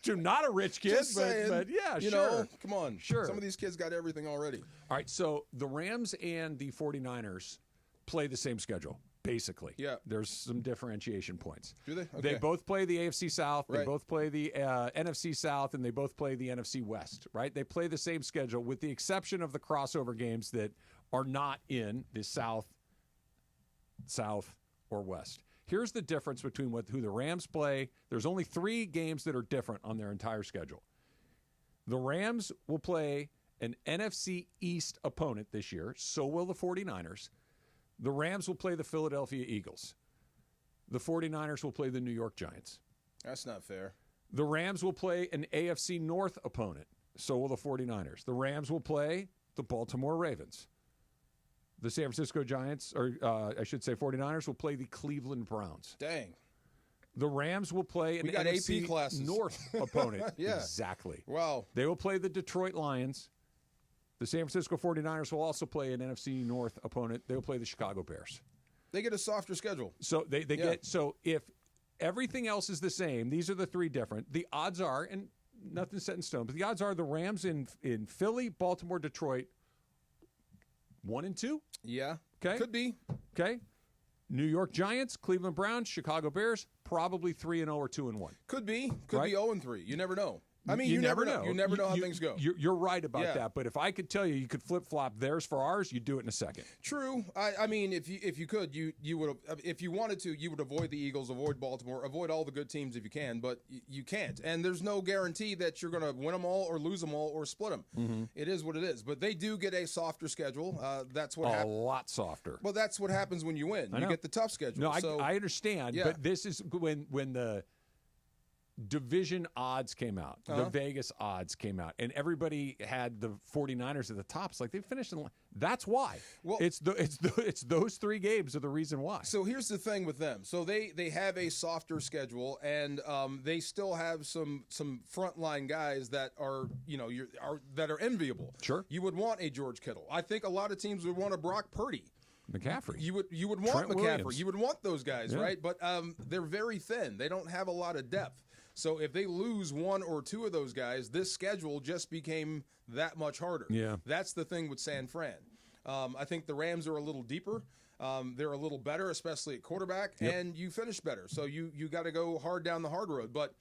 to not a rich kid, Just saying, but yeah, you sure. know, come on. Sure. Some of these kids got everything already. All right, so the Rams and the 49ers play the same schedule, basically. Yeah. There's some differentiation points. Do they? Okay. They both play the AFC South, they Right. both play the NFC South, and they both play the NFC West, right? They play the same schedule with the exception of the crossover games that are not in the South, or West. Here's the difference between who the Rams play. There's only 3 games that are different on their entire schedule. The Rams will play an NFC East opponent this year. So will the 49ers. The Rams will play the Philadelphia Eagles. The 49ers will play the New York Giants. That's not fair. The Rams will play an AFC North opponent. So will the 49ers. The Rams will play the Baltimore Ravens. The San Francisco Giants, or I should say 49ers, will play the Cleveland Browns. Dang. The Rams will play an We got NFC AP classes. North opponent. Yeah. Exactly. Wow. They will play the Detroit Lions. The San Francisco 49ers will also play an NFC North opponent. They will play the Chicago Bears. They get a softer schedule. So they get so if everything else is the same, these are the 3 different. The odds are, and nothing's set in stone, but the odds are the Rams in Philly, Baltimore, Detroit, 1 and 2. Yeah. Okay. Could be. Okay. New York Giants, Cleveland Browns, Chicago Bears, probably 3-0 or 2-1. Could be. Could be 0-3. You never know. I mean, you never know. You never know how things go. You're right about that. But if I could tell you could flip flop theirs for ours, you'd do it in a second. True. I mean, if you could, you would have. If you wanted to, you would avoid the Eagles, avoid Baltimore, avoid all the good teams if you can. But you can't. And there's no guarantee that you're going to win them all or lose them all or split them. Mm-hmm. It is what it is. But they do get a softer schedule. That's what a lot softer. Well, that's what happens when you win. You get the tough schedule. No, so, I understand. Yeah. But this is when the division odds came out, the Vegas odds came out, and everybody had the 49ers at the top. It's like they finished in. That's why. Well, it's those 3 games are the reason why. So here's the thing with them. So they have a softer schedule, and they still have some frontline guys that are that are enviable. Sure, you would want a George Kittle. I think a lot of teams would want a Brock Purdy. McCaffrey. You would want Trent McCaffrey. Williams. You would want those guys, right? But they're very thin. They don't have a lot of depth. So if they lose 1 or 2 of those guys, this schedule just became that much harder. Yeah. That's the thing with San Fran. I think the Rams are a little deeper. They're a little better, especially at quarterback, and you finish better. So you got to go hard down the hard road. But,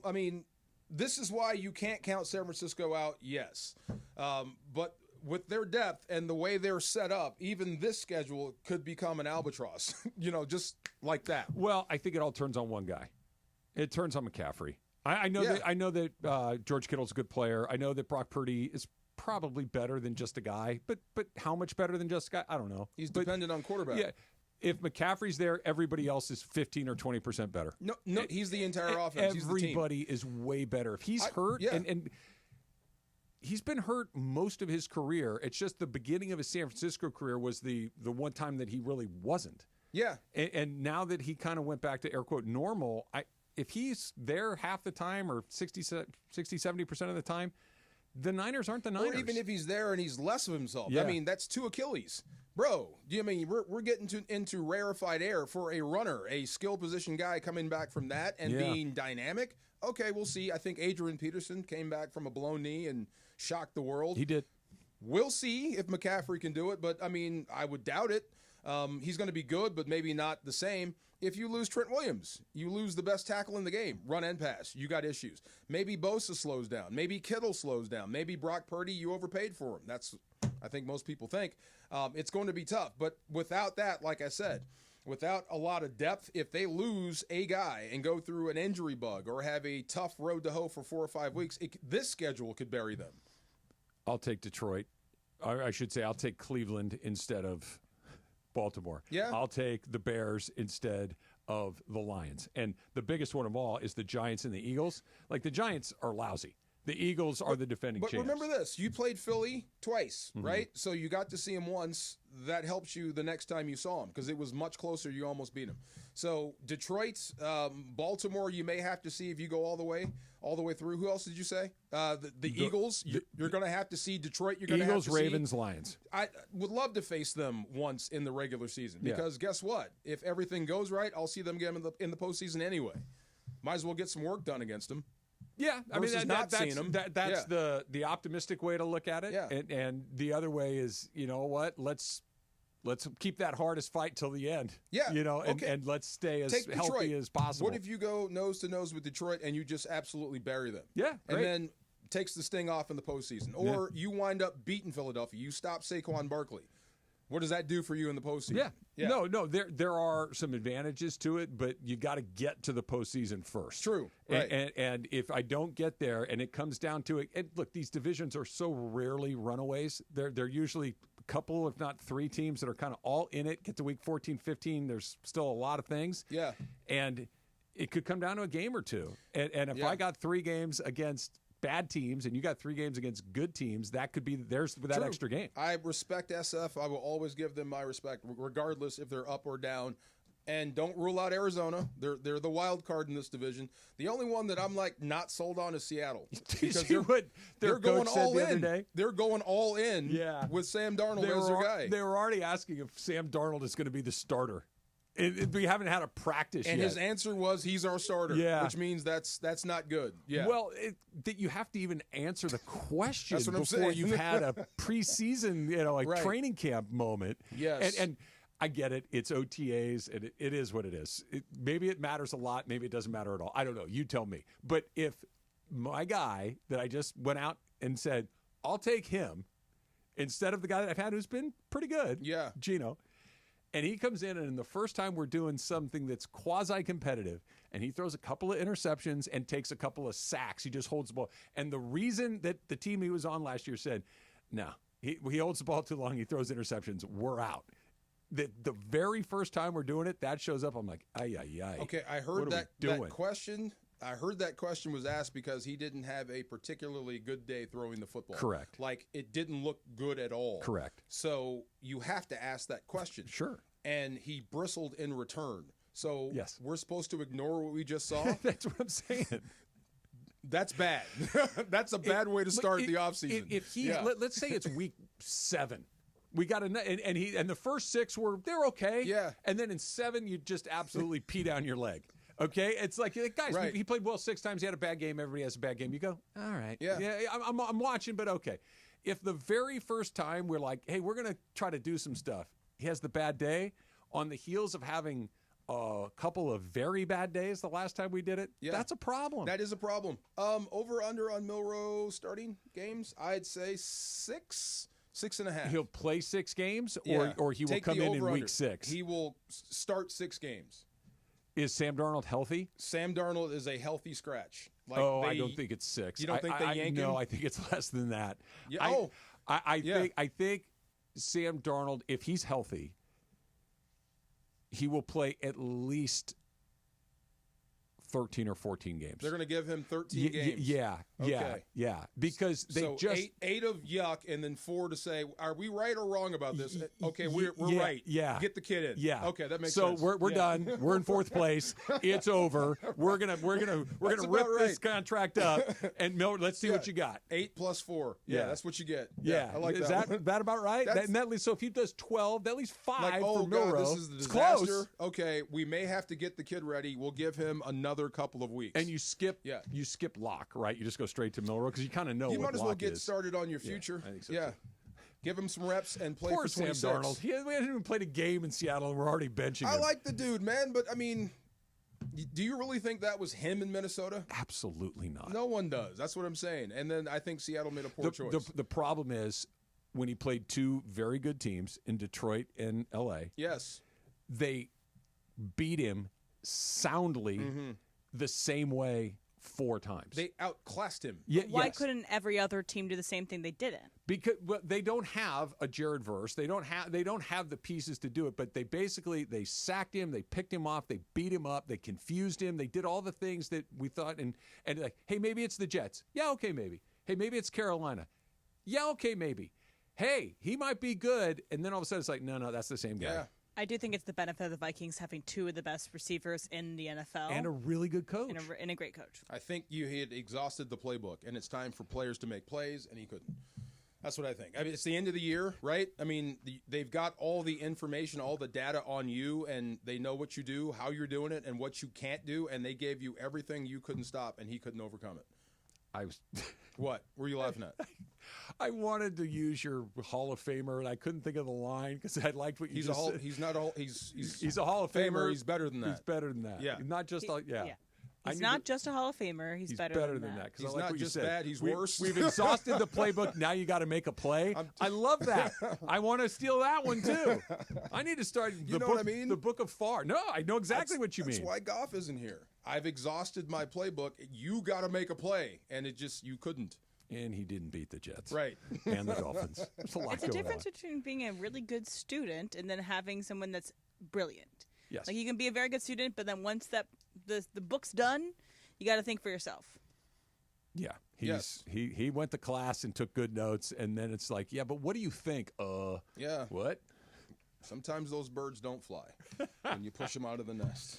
I mean, this is why you can't count San Francisco out, yes. But with their depth and the way they're set up, even this schedule could become an albatross, just like that. Well, I think it all turns on one guy. It turns on McCaffrey. I know that George Kittle's a good player. I know that Brock Purdy is probably better than just a guy, but how much better than just a guy? I don't know. He's dependent on quarterback. Yeah. If McCaffrey's there, everybody else is 15 or 20% better. No, he's the entire offense. Everybody is way better. If he's hurt, and he's been hurt most of his career. It's just the beginning of his San Francisco career was the one time that he really wasn't. Yeah. And now that he kind of went back to air quote normal, if he's there half the time or 60, 70% of the time, the Niners aren't the Niners. Or even if he's there and he's less of himself. Yeah. I mean, that's 2 Achilles. Bro, do you mean we're getting into rarefied air for a runner, a skill position guy coming back from that and being dynamic? Okay, we'll see. I think Adrian Peterson came back from a blown knee and shocked the world. He did. We'll see if McCaffrey can do it, but, I mean, I would doubt it. He's going to be good, but maybe not the same. If you lose Trent Williams, you lose the best tackle in the game. Run and pass. You got issues. Maybe Bosa slows down. Maybe Kittle slows down. Maybe Brock Purdy, you overpaid for him. That's, I think most people think. It's going to be tough. But without that, like I said, without a lot of depth, if they lose a guy and go through an injury bug or have a tough road to hoe for 4 or 5 weeks, this schedule could bury them. I'll take Detroit. I should say I'll take Cleveland instead of Baltimore. Yeah. I'll take the Bears instead of the Lions. And the biggest one of all is the Giants and the Eagles. Like, the Giants are lousy. The Eagles are the defending champs. But remember this. You played Philly twice, right? So you got to see them once. That helps you the next time you saw them because it was much closer. You almost beat them. So Detroit, Baltimore, you may have to see if you go all the way through. Who else did you say? The Eagles. You're going to have to see Detroit. You're going to have to Eagles, Ravens, Lions. I would love to face them once in the regular season because guess what? If everything goes right, I'll see them get in the postseason anyway. Might as well get some work done against them. Yeah, I mean that's the optimistic way to look at it. Yeah. And the other way is, you know what? Let's keep that hardest fight till the end. Yeah, and let's stay as healthy as possible. What if you go nose to nose with Detroit and you just absolutely bury them? Yeah, and then takes the sting off in the postseason, or you wind up beating Philadelphia. You stop Saquon Barkley. What does that do for you in the postseason? Yeah. No, there are some advantages to it, but you got to get to the postseason first. True. Right. And if I don't get there and it comes down to it, and look, these divisions are so rarely runaways. They're usually a couple, if not 3 teams that are kind of all in it. Get to week 14, 15, there's still a lot of things. Yeah. And it could come down to a game or two. And if I got 3 games against bad teams and you got 3 games against good teams, that could be theirs with that extra game. I respect SF. I will always give them my respect, regardless if they're up or down. And don't rule out Arizona. They're the wild card in this division. The only one that I'm not sold on is Seattle because they're going all in. They're going all in with Sam Darnold as their guy. They were already asking if Sam Darnold is going to be the starter. We haven't had a practice yet. And his answer was, he's our starter, which means that's not good. Yeah. Well, that you have to even answer the question before saying. You've had a preseason, training camp moment. Yes. And I get it. It's OTAs, and it is what it is. Maybe it matters a lot. Maybe it doesn't matter at all. I don't know. You tell me. But if my guy that I just went out and said, I'll take him instead of the guy that I've had who's been pretty good. Yeah. Gino. And he comes in, and the first time we're doing something that's quasi-competitive, and he throws a couple of interceptions and takes a couple of sacks. He just holds the ball. And the reason that the team he was on last year said, no, he holds the ball too long, he throws interceptions, we're out. The very first time we're doing it, that shows up. I'm like, ay. Okay, I heard that question. I heard that question was asked because he didn't have a particularly good day throwing the football. Correct. Like, it didn't look good at all. Correct. So you have to ask that question. Sure. And he bristled in return. So yes, we're supposed to ignore what we just saw? That's what I'm saying. That's bad. That's a bad way to start the offseason. If he, let's say it's week 7. We got and the first 6 they're okay. Yeah. And then in 7, you just absolutely pee down your leg. Okay, it's like, guys, right. He played well 6 times. He had a bad game. Everybody has a bad game. You go, all right. Yeah. I'm watching, but okay. If the very first time we're like, hey, we're going to try to do some stuff, he has the bad day on the heels of having a couple of very bad days the last time we did it, that's a problem. That is a problem. Over under on Milroe starting games, I'd say 6.5. He'll play 6 games, or he will come in week 6. He will start 6 games. Is Sam Darnold healthy? Sam Darnold is a healthy scratch. I don't think it's 6. You don't think they yank him? No, I think it's less than that. Yeah. I think Sam Darnold, if he's healthy, he will play at least 13 or 14 games. They're going to give him 13 games. Yeah. Because they just 8 of yuck, and then 4 to say, are we right or wrong about this? Okay, we're right. Yeah, get the kid in. Yeah, okay, that makes sense. So we're done. We're in 4th place. It's over. We're gonna rip this contract up, and Miller, let's see what you got. 8 plus 4. Yeah, that's what you get. Yeah, I like is that. that about right? So if he does 12, at least 5 like, for God, Milroe. this is the it's disaster. close. Okay, we may have to get the kid ready. We'll give him another couple of weeks. And you skip Locke, right? You just go straight to Milroe because you kind of know you what might as well Locke get is. started on your future. I think so. Yeah. Give him some reps and play Poor for 26. Sam Darnold. We hadn't even played a game in Seattle, and we're already benching him. I like the dude, man, but I mean, do you really think that was him in Minnesota? Absolutely not. No one does. That's what I'm saying. And then I think Seattle made a poor choice. The problem is when he played 2 very good teams in Detroit and L.A., yes, they beat him soundly the same way 4 times. They outclassed him. Why couldn't every other team do the same thing they didn't? Because they don't have a Jared Verse. They don't have the pieces to do it. But they sacked him. They picked him off. They beat him up. They confused him. They did all the things that we thought. And like, hey, maybe it's the Jets. Yeah, okay, maybe. Hey, maybe it's Carolina. Yeah, okay, maybe. Hey, he might be good. And then all of a sudden it's like, no, that's the same guy. Yeah. I do think it's the benefit of the Vikings having 2 of the best receivers in the NFL. And a really good coach. And a great coach. I think you had exhausted the playbook, and it's time for players to make plays, and he couldn't. That's what I think. I mean, it's the end of the year, right? I mean, they've got all the information, all the data on you, and they know what you do, how you're doing it, and what you can't do, and they gave you everything you couldn't stop, and he couldn't overcome it. What were you laughing at? I wanted to use your Hall of Famer, and I couldn't think of the line because I liked what you just said. He's a Hall of Famer. He's better than that. He's better than that. Yeah. Not just He's not just a Hall of Famer. He's better than that. He's not just bad. He's worse. We've exhausted the playbook. Now you got to make a play. I love that. I want to steal that one too. I need to start. What I mean? The book of Farr. No, I know exactly what you mean. That's why Goff isn't here. I've exhausted my playbook. You got to make a play, and you couldn't. And he didn't beat the Jets. Right. And the Dolphins. It's a difference between being a really good student and then having someone that's brilliant. Yes. Like you can be a very good student, but then once the book's done, you got to think for yourself. Yeah. He went to class and took good notes, and then it's like, yeah, but what do you think? Yeah. What? Sometimes those birds don't fly, and you push them out of the nest.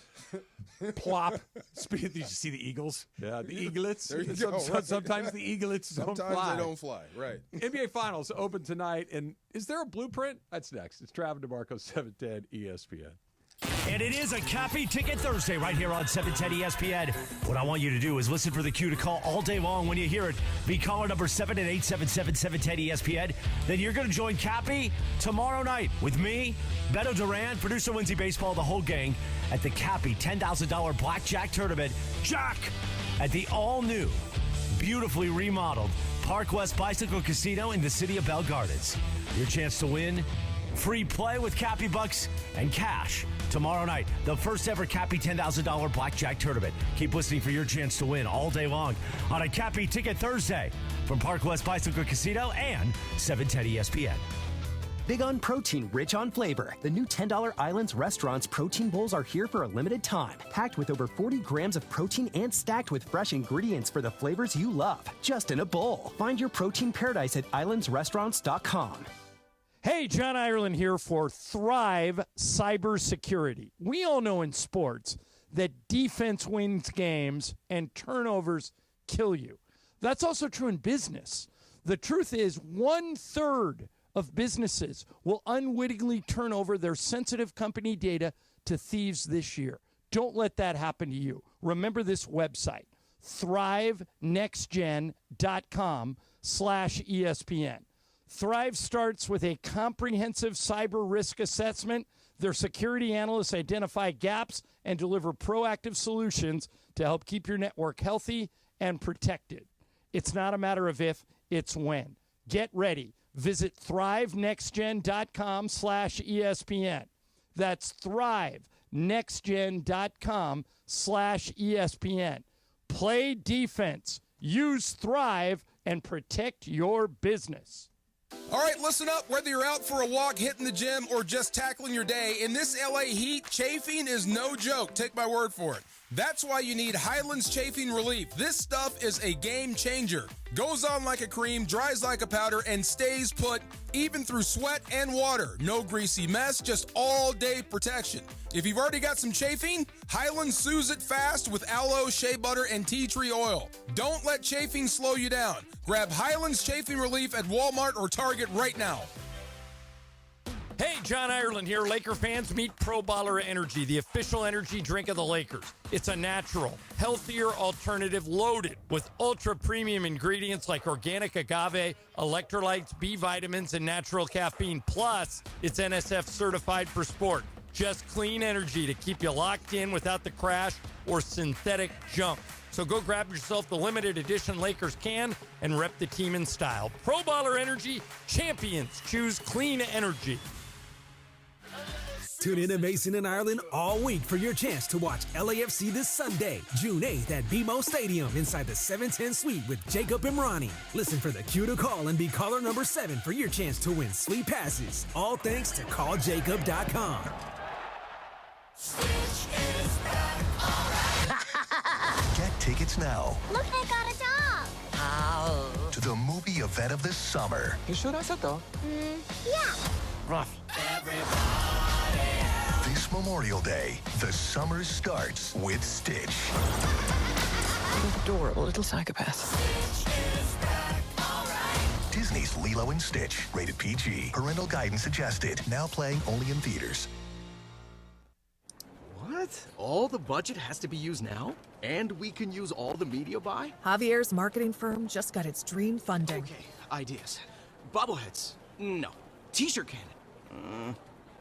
Plop. Did you see the eagles? Yeah, the eaglets. There you go. Sometimes the eaglets don't fly. Sometimes they don't fly, right. NBA Finals open tonight, and is there a blueprint? That's next. It's Travis DeMarco, 710 ESPN. And it is a Cappy Ticket Thursday right here on 710 ESPN. What I want you to do is listen for the cue to call all day long when you hear it. Be caller number 7 at 877-710-ESPN. Then you're going to join Cappy tomorrow night with me, Beto Duran, producer Lindsay Baseball, the whole gang at the Cappy $10,000 Blackjack Tournament. Jack at the all-new beautifully remodeled Park West Bicycle Casino in the city of Bell Gardens. Your chance to win free play with Cappy Bucks and cash. Tomorrow night, the first ever Cappy $10,000 Blackjack tournament. Keep listening for your chance to win all day long on a Cappy Ticket Thursday from Park West Bicycle Casino and 710 ESPN. Big on protein, rich on flavor. The new $10 Islands Restaurant's protein bowls are here for a limited time. Packed with over 40 grams of protein and stacked with fresh ingredients for the flavors you love. Just in a bowl. Find your protein paradise at islandsrestaurants.com. Hey, John Ireland here for Thrive Cybersecurity. We all know in sports that defense wins games and turnovers kill you. That's also true in business. The truth is 1/3 of businesses will unwittingly turn over their sensitive company data to thieves this year. Don't let that happen to you. Remember this website, thrivenextgen.com/ESPN. Thrive starts with a comprehensive cyber risk assessment. Their security analysts identify gaps and deliver proactive solutions to help keep your network healthy and protected. It's not a matter of if, it's when. Get ready. Visit thrivenextgen.com/ESPN. That's thrivenextgen.com/ESPN. Play defense, use Thrive, and protect your business. All right, listen up. Whether you're out for a walk, hitting the gym, or just tackling your day, in this LA heat, chafing is no joke. Take my word for it. That's why you need Highlands Chafing Relief. This stuff is a game changer. Goes on like a cream, dries like a powder, and stays put even through sweat and water. No greasy mess, just all-day protection. If you've already got some chafing, Highlands soothes it fast with aloe, shea butter, and tea tree oil. Don't let chafing slow you down. Grab Highlands Chafing Relief at Walmart or Target right now. Hey, John Ireland here. Laker fans, meet Pro Baller Energy, the official energy drink of the Lakers. It's a natural, healthier alternative loaded with ultra-premium ingredients like organic agave, electrolytes, B vitamins, and natural caffeine. Plus, it's NSF certified for sport. Just clean energy to keep you locked in without the crash or synthetic junk. So go grab yourself the limited edition Lakers can and rep the team in style. Pro Baller Energy, champions choose clean energy. Tune in to Mason and Ireland all week for your chance to watch LAFC this Sunday, June 8th at BMO Stadium inside the 710 Suite with Jacob and Ronnie. Listen for the cue to call and be caller number 7 for your chance to win sweet passes. All thanks to calljacob.com. Get tickets now. Look, I got a dog. Ow. To the movie event of the summer. You sure that's it, though? Yeah. Rough. This Memorial Day, the summer starts with Stitch. Adorable little psychopath. Disney's Lilo and Stitch, rated PG. Parental guidance suggested. Now playing only in theaters. What? All the budget has to be used now? And we can use all the media buy? Javier's marketing firm just got its dream funding. Okay, ideas. Bobbleheads. No. T-shirt cannon.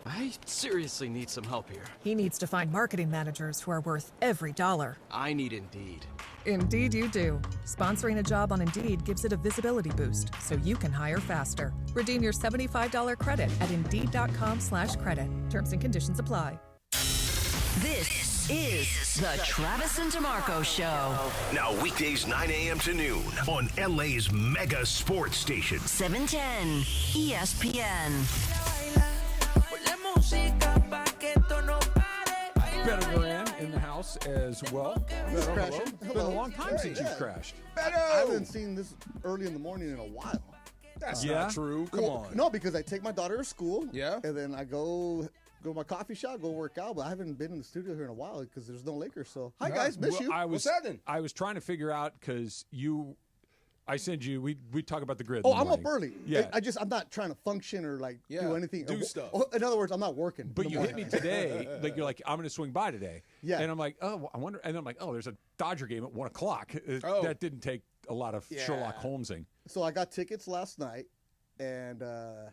I seriously need some help here. He needs to find marketing managers who are worth every dollar. I need Indeed. Indeed you do. Sponsoring a job on Indeed gives it a visibility boost, so you can hire faster. Redeem your $75 credit at Indeed.com/credit. Terms and conditions apply. This is the Travis and DeMarco Show. Now weekdays 9 a.m. to noon on LA's mega sports station. 710 ESPN. Beto Duran in the house as well. He's Beto, crashing. hello. It's been a long time since you've crashed. I haven't seen this early in the morning in a while. That's not true. Come on. No, because I take my daughter to school. Yeah. And then I go to my coffee shop, go work out. But I haven't been in the studio here in a while because there's no Lakers. So, hi, guys. Miss you. What's happening? I was trying to figure out because I send you, we talk about the grid. Oh, I'm up early. Yeah. I'm not trying to function or do anything. Do stuff. In other words, I'm not working. But you hit me today, like you're like, I'm going to swing by today. Yeah. And I'm like, oh, I wonder. And I'm like, oh, there's a Dodger game at 1 o'clock. That didn't take a lot of Sherlock Holmesing. So I got tickets last night, and I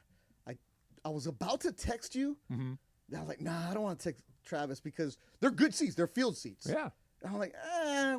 was about to text you. Mm-hmm. I was like, nah, I don't want to text Travis because they're good seats. They're field seats. Yeah. And I'm like,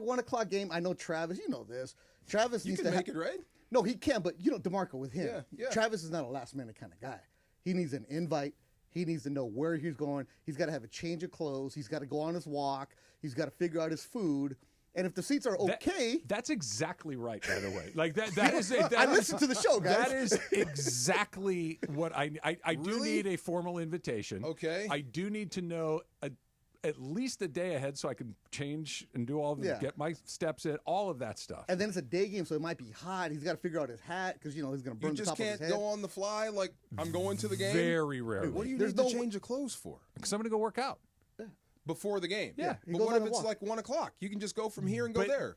1 o'clock game. I know Travis. You know this. Travis You needs can to make it, right? No, he can, but you know DeMarco with him. Yeah. Travis is not a last minute kind of guy. He needs an invite. He needs to know where he's going. He's got to have a change of clothes. He's got to go on his walk. He's got to figure out his food. And if the seats are okay, that's exactly right. By the way, like that is. I listen to the show, guys. That is exactly what I do Really? need a formal invitation. Okay. I do need to know at least a day ahead so I can change and do all of get my steps in, all of that stuff. and then it's a day game, so it might be hot. He's got to figure out his hat because he's going to burn You the just top of his can't head. go on the fly like I'm going to the game? Very rarely. What do you There's need no to change of clothes for? Because I'm going to go work out. Before the game? Yeah, he But goes what on if a it's walk. like 1 o'clock? You can just go from here and go But- there.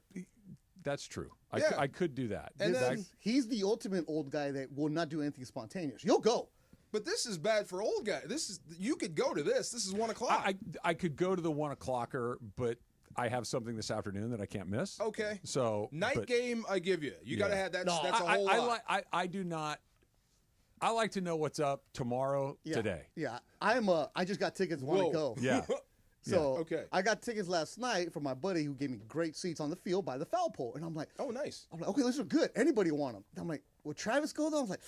That's true. Yeah. I could do that. And then, He's the ultimate old guy that will not do anything spontaneous. You'll go. but this is bad for old guys. You could go to this. This is 1 o'clock. I could go to the 1 o'clocker, but I have something this afternoon that I can't miss. Okay. So Night game, I give you. You got to have that. No, that's a whole lot. I do not. I like to know what's up tomorrow, today. Yeah, I just got tickets. Want to go? Yeah. So Okay. I got tickets last night from my buddy who gave me great seats on the field by the foul pole, and I'm like, oh, nice. I'm like, okay, these are good. Anybody want them? I'm like, will Travis go though? I was like,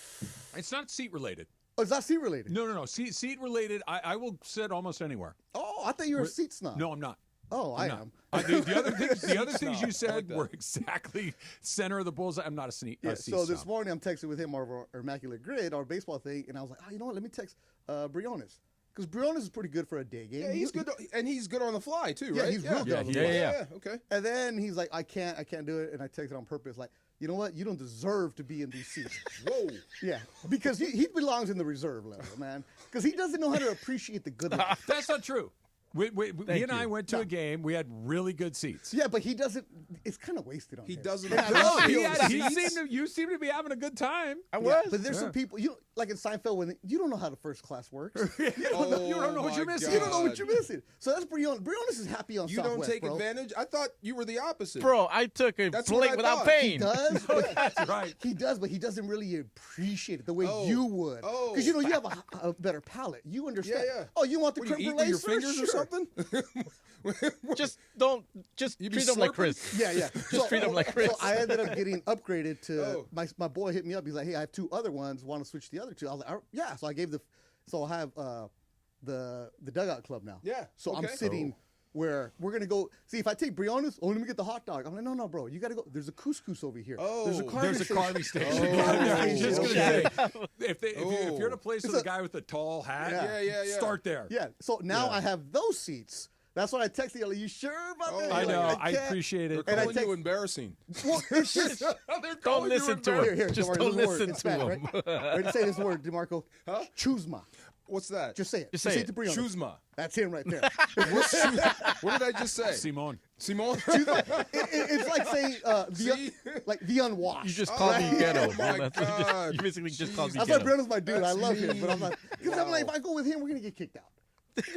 It's not seat related. oh, it's not seat related. No. Seat related. I will sit almost anywhere. Oh, I thought you were a seat snob. No, I'm not. Oh, I I'm not. am. The other things you Snob. I like said that. were exactly center of the bullseye. I'm not a seat. Yeah, seat so this snob. morning I'm texting with him over our Immaculate Grid, our baseball thing, and I was like, you know what? Let me text Briones. Because Briones is pretty good for a day game. Yeah, he's good, and he's good on the fly too, Yeah, right? he's real good on the fly. Yeah. Okay. And then he's like, I can't do it. And I texted on purpose, like, you know what? You don't deserve to be in these seats. Whoa. Yeah, because he belongs in the reserve level, man. Because he doesn't know how to appreciate the good life. That's not true. He and I went to a game. We had really good seats. Yeah, but he doesn't. It's kind of wasted on him. He doesn't. No, appreciate you seem to be having a good time. I was. But there's some people, like in Seinfeld, when you don't know how the first class works. You don't know what you're missing. You don't know what you're missing. So that's Briones. Briones is happy on You Southwest, don't take bro. advantage. I thought you were the opposite, Bro, I took a That's plate what I without thought. pain. He does. That's right. He does, but he doesn't really appreciate it the way Oh. you would. Oh. Because you have a better palate. You understand. Yeah. Oh, you want the What, you creme eat brulee? with your fingers or Sure. something? Just You be treat them like slurping? Chris. Yeah. Just treat them like Chris. So I ended up getting upgraded to Oh. my boy hit me up. He's like, hey, I have 2 other ones. Want to switch the other 2? I was like, yeah. So I gave so I have the dugout club now. Yeah, So I'm okay. sitting where we're gonna go. See, if I take Briones, let me get the hot dog. I'm like, no, bro, you gotta go. There's a couscous over here. Oh. there's a carving There's a station. carving station. Oh, I was just gonna say, if Oh. you're in a place with a guy with a tall hat, Yeah. start there. Yeah. So now Yeah. I have those seats. That's why I texted you. Like, you sure about that? I He's know. like, I can't. appreciate it. They're And I calling you embarrassing. Well, it's just, Don't listen to him. Here, Just DeMarco, don't this word. listen It's to bad, him. Right? Ready to say this word, DeMarco? Huh? Chuzma. What's that? Just say it. Just say it it. to Briones. Chuzma. That's him right there. What did I just say? Simone. Simone? It's like saying the unwashed. You just called me ghetto. Oh my That's what you, God. you basically just called me That's why ghetto. Brennan's my dude. I That's love him, but I'm mean. like, because I'm like, if I go with him, we're gonna get kicked out. Dang,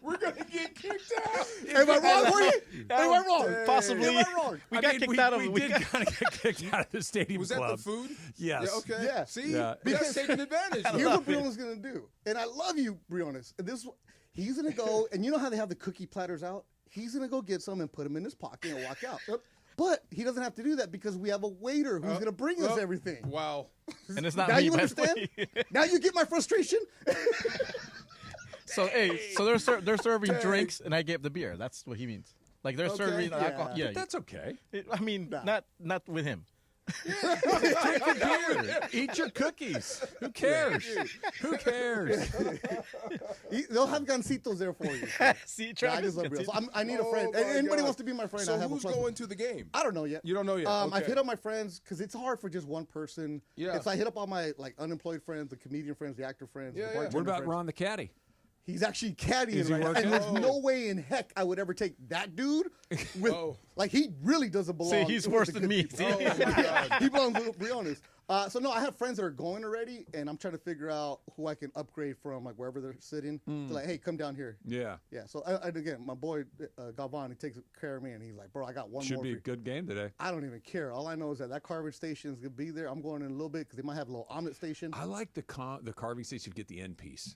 we're gonna get kicked out. Am I wrong for you? Am I wrong? Possibly. Am I wrong? We got kicked out of. We did kind of get kicked out of the stadium Was that club. the food? Yes. Yeah, okay. Yeah. See? Yeah. That's taking advantage. Here's what Briones gonna do, and I love you, Briones. And he's gonna go, and you know how they have the cookie platters out? He's gonna go get some and put them in his pocket and walk out. But he doesn't have to do that because we have a waiter who's gonna bring us everything. Wow. And it's not Now me, you by the understand? way. Now you get my frustration. So they're serving drinks and I gave the beer. That's what he means. Like they're serving alcohol. Yeah, But that's okay. I mean, not with him. Drink your beer. Eat your cookies. Who cares? Who cares? They'll have gancitos there for you. See, I Travis. just love Briones. So I need a Oh friend. my Anybody God. wants to be my friend? So I have who's a going to the game? I don't know yet. You don't know yet. I've Okay. hit up my friends because it's hard for just one person. Yeah. And so I hit up all my unemployed friends, the comedian friends, the actor friends. Yeah, the yeah. bartender What about friends. Ron the caddy? He's actually caddying Is he right now. working? And there's Oh. no way in heck I would ever take that dude with, like, he really doesn't belong. See, he's with worse the than good me. people. See? Oh, my God. He belongs with Briones. So no, I have friends that are going already, and I'm trying to figure out who I can upgrade from, like, wherever they're sitting. To like, hey, come down here. Yeah. Yeah. So and again, my boy Galvan, he takes care of me, and he's like, bro, I got one Should more. be a for you." good game today. I don't even care. All I know is that carving station is gonna be there. I'm going in a little bit because they might have a little omelet station. I like the carving station. You get the end piece.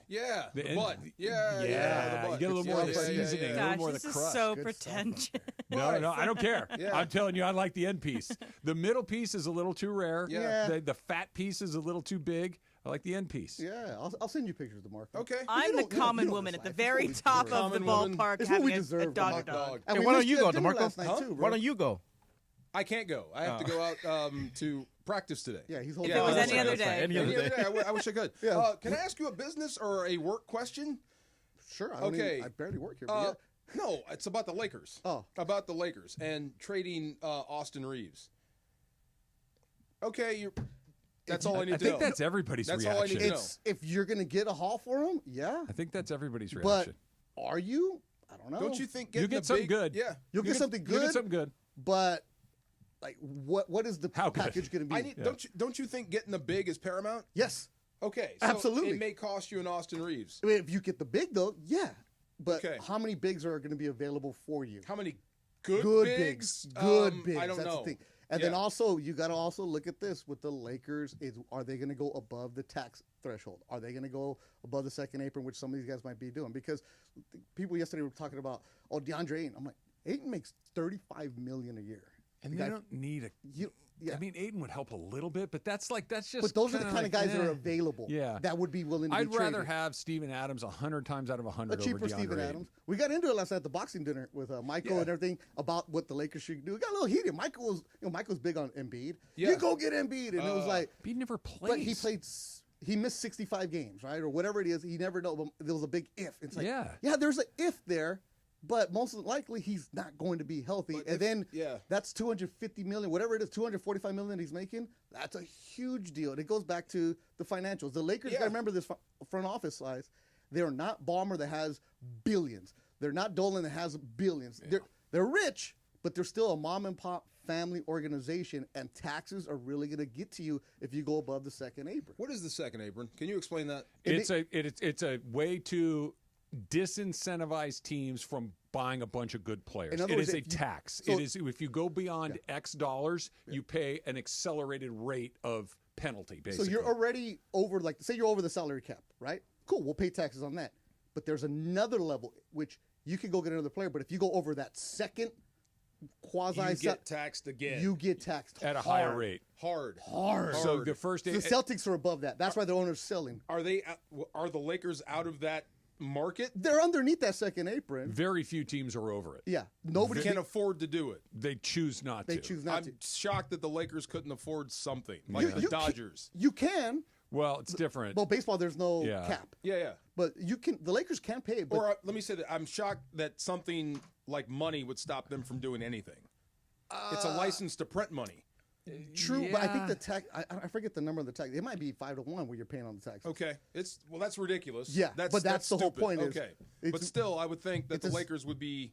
Yeah, the end- butt. yeah, the butt. you get a little more of the seasoning, a little more of the this crust. is so pretentious. No, I don't care. Yeah. I'm telling you, I like the end piece. The middle piece is a little too rare. Yeah. The fat piece is a little too big. I like the end piece. Yeah, I'll send you pictures, DeMarco. Okay. I'm the common woman at the very top of the ballpark It's what having we a deserve, dog. And Hey, we why don't missed you you go, at dinner DeMarco? last night, too, bro. Why don't you go? I can't go. I have to go out to practice today. Yeah, he's holding If it was on. any other day. Any other day. I wish I could. Yeah. Can I ask you a business or a work question? Sure. I don't Okay. even- I barely work here. But yeah. No, it's about the Lakers. Oh. About the Lakers and trading Austin Reeves. Okay, that's all I need I to think know. that's everybody's That's reaction. all I need to know. If you're going to get a haul for him, yeah. I think that's everybody's But reaction. are you? I don't know. Don't you think You getting get a something big, good. Yeah. You'll get something good? You get something good. But like, what is the package going to be? I need. Don't you think getting the big is paramount? Yes. Okay. So Absolutely. It may cost you an Austin Reeves. I mean, if you get the big though, yeah. But Okay. how many bigs are going to be available for you? How many good bigs? bigs? Good bigs. I don't That's know. the thing. And then also, you got to also look at this with the Lakers. Are they going to go above the tax threshold? Are they going to go above the second apron, which some of these guys might be doing? Because people yesterday were talking about, DeAndre Ayton. I'm like, Ayton makes $35 million a year. And The they guy- don't need a. Yeah. I mean, Aiden would help a little bit, but that's just. But those are the kinda kind of guys that eh. are available. Yeah. That would be willing to I'd be rather traded. have Steven Adams 100 times out of 100 A over cheaper DeAndre Steven Ayton. Adams. We got into it last night at the boxing dinner with Michael and everything about what the Lakers should do. We got a little heated. Michael's big on Embiid. Yeah. You go get Embiid, and it was like, Embiid never plays. but he missed 65 games, right, or whatever it is. He never know. But there was a big if. It's like, yeah, there's an if there. But most likely he's not going to be healthy. But And then yeah. that's $250 million, whatever it is, $245 million he's making. That's a huge deal. And it goes back to the financials. The Lakers, got to remember this front office size. They're not Ballmer that has billions. They're not Dolan that has billions. Yeah. They're rich, but they're still a mom and pop family organization, and taxes are really going to get to you if you go above the second apron. What is the second apron? Can you explain that? It's a way to disincentivize teams from buying a bunch of good players. In other It words, is a if you- tax. so- It is if you go beyond X dollars, you pay an accelerated rate of penalty. Basically, So you're already over, like, say you're over the salary cap, right? Cool, we'll pay taxes on that. But there's another level which you can go get another player, but if you go over that second quasi, You get taxed again. You get taxed at a hard. higher rate. Hard. So the first The Celtics are above that. That's why the owner's selling. Are the Lakers out of that market? They're underneath that second apron. Very few teams are over it. Yeah, nobody can afford to do it. They choose not to. They choose not I'm shocked that the Lakers couldn't afford something like the Dodgers. You can. Well, it's different. Well, baseball, there's no Yeah. cap. Yeah. But you can. The Lakers can pay. But Or let me say that I'm shocked that something like money would stop them from doing anything. It's a license to print money. True, but I think the tax. I forget the number of the tax. It might be 5-1 where you're paying on the tax. Okay, that's ridiculous. Yeah, but that's the whole stupid. point is Okay, it's- but still, I would think that it's the a- Lakers would be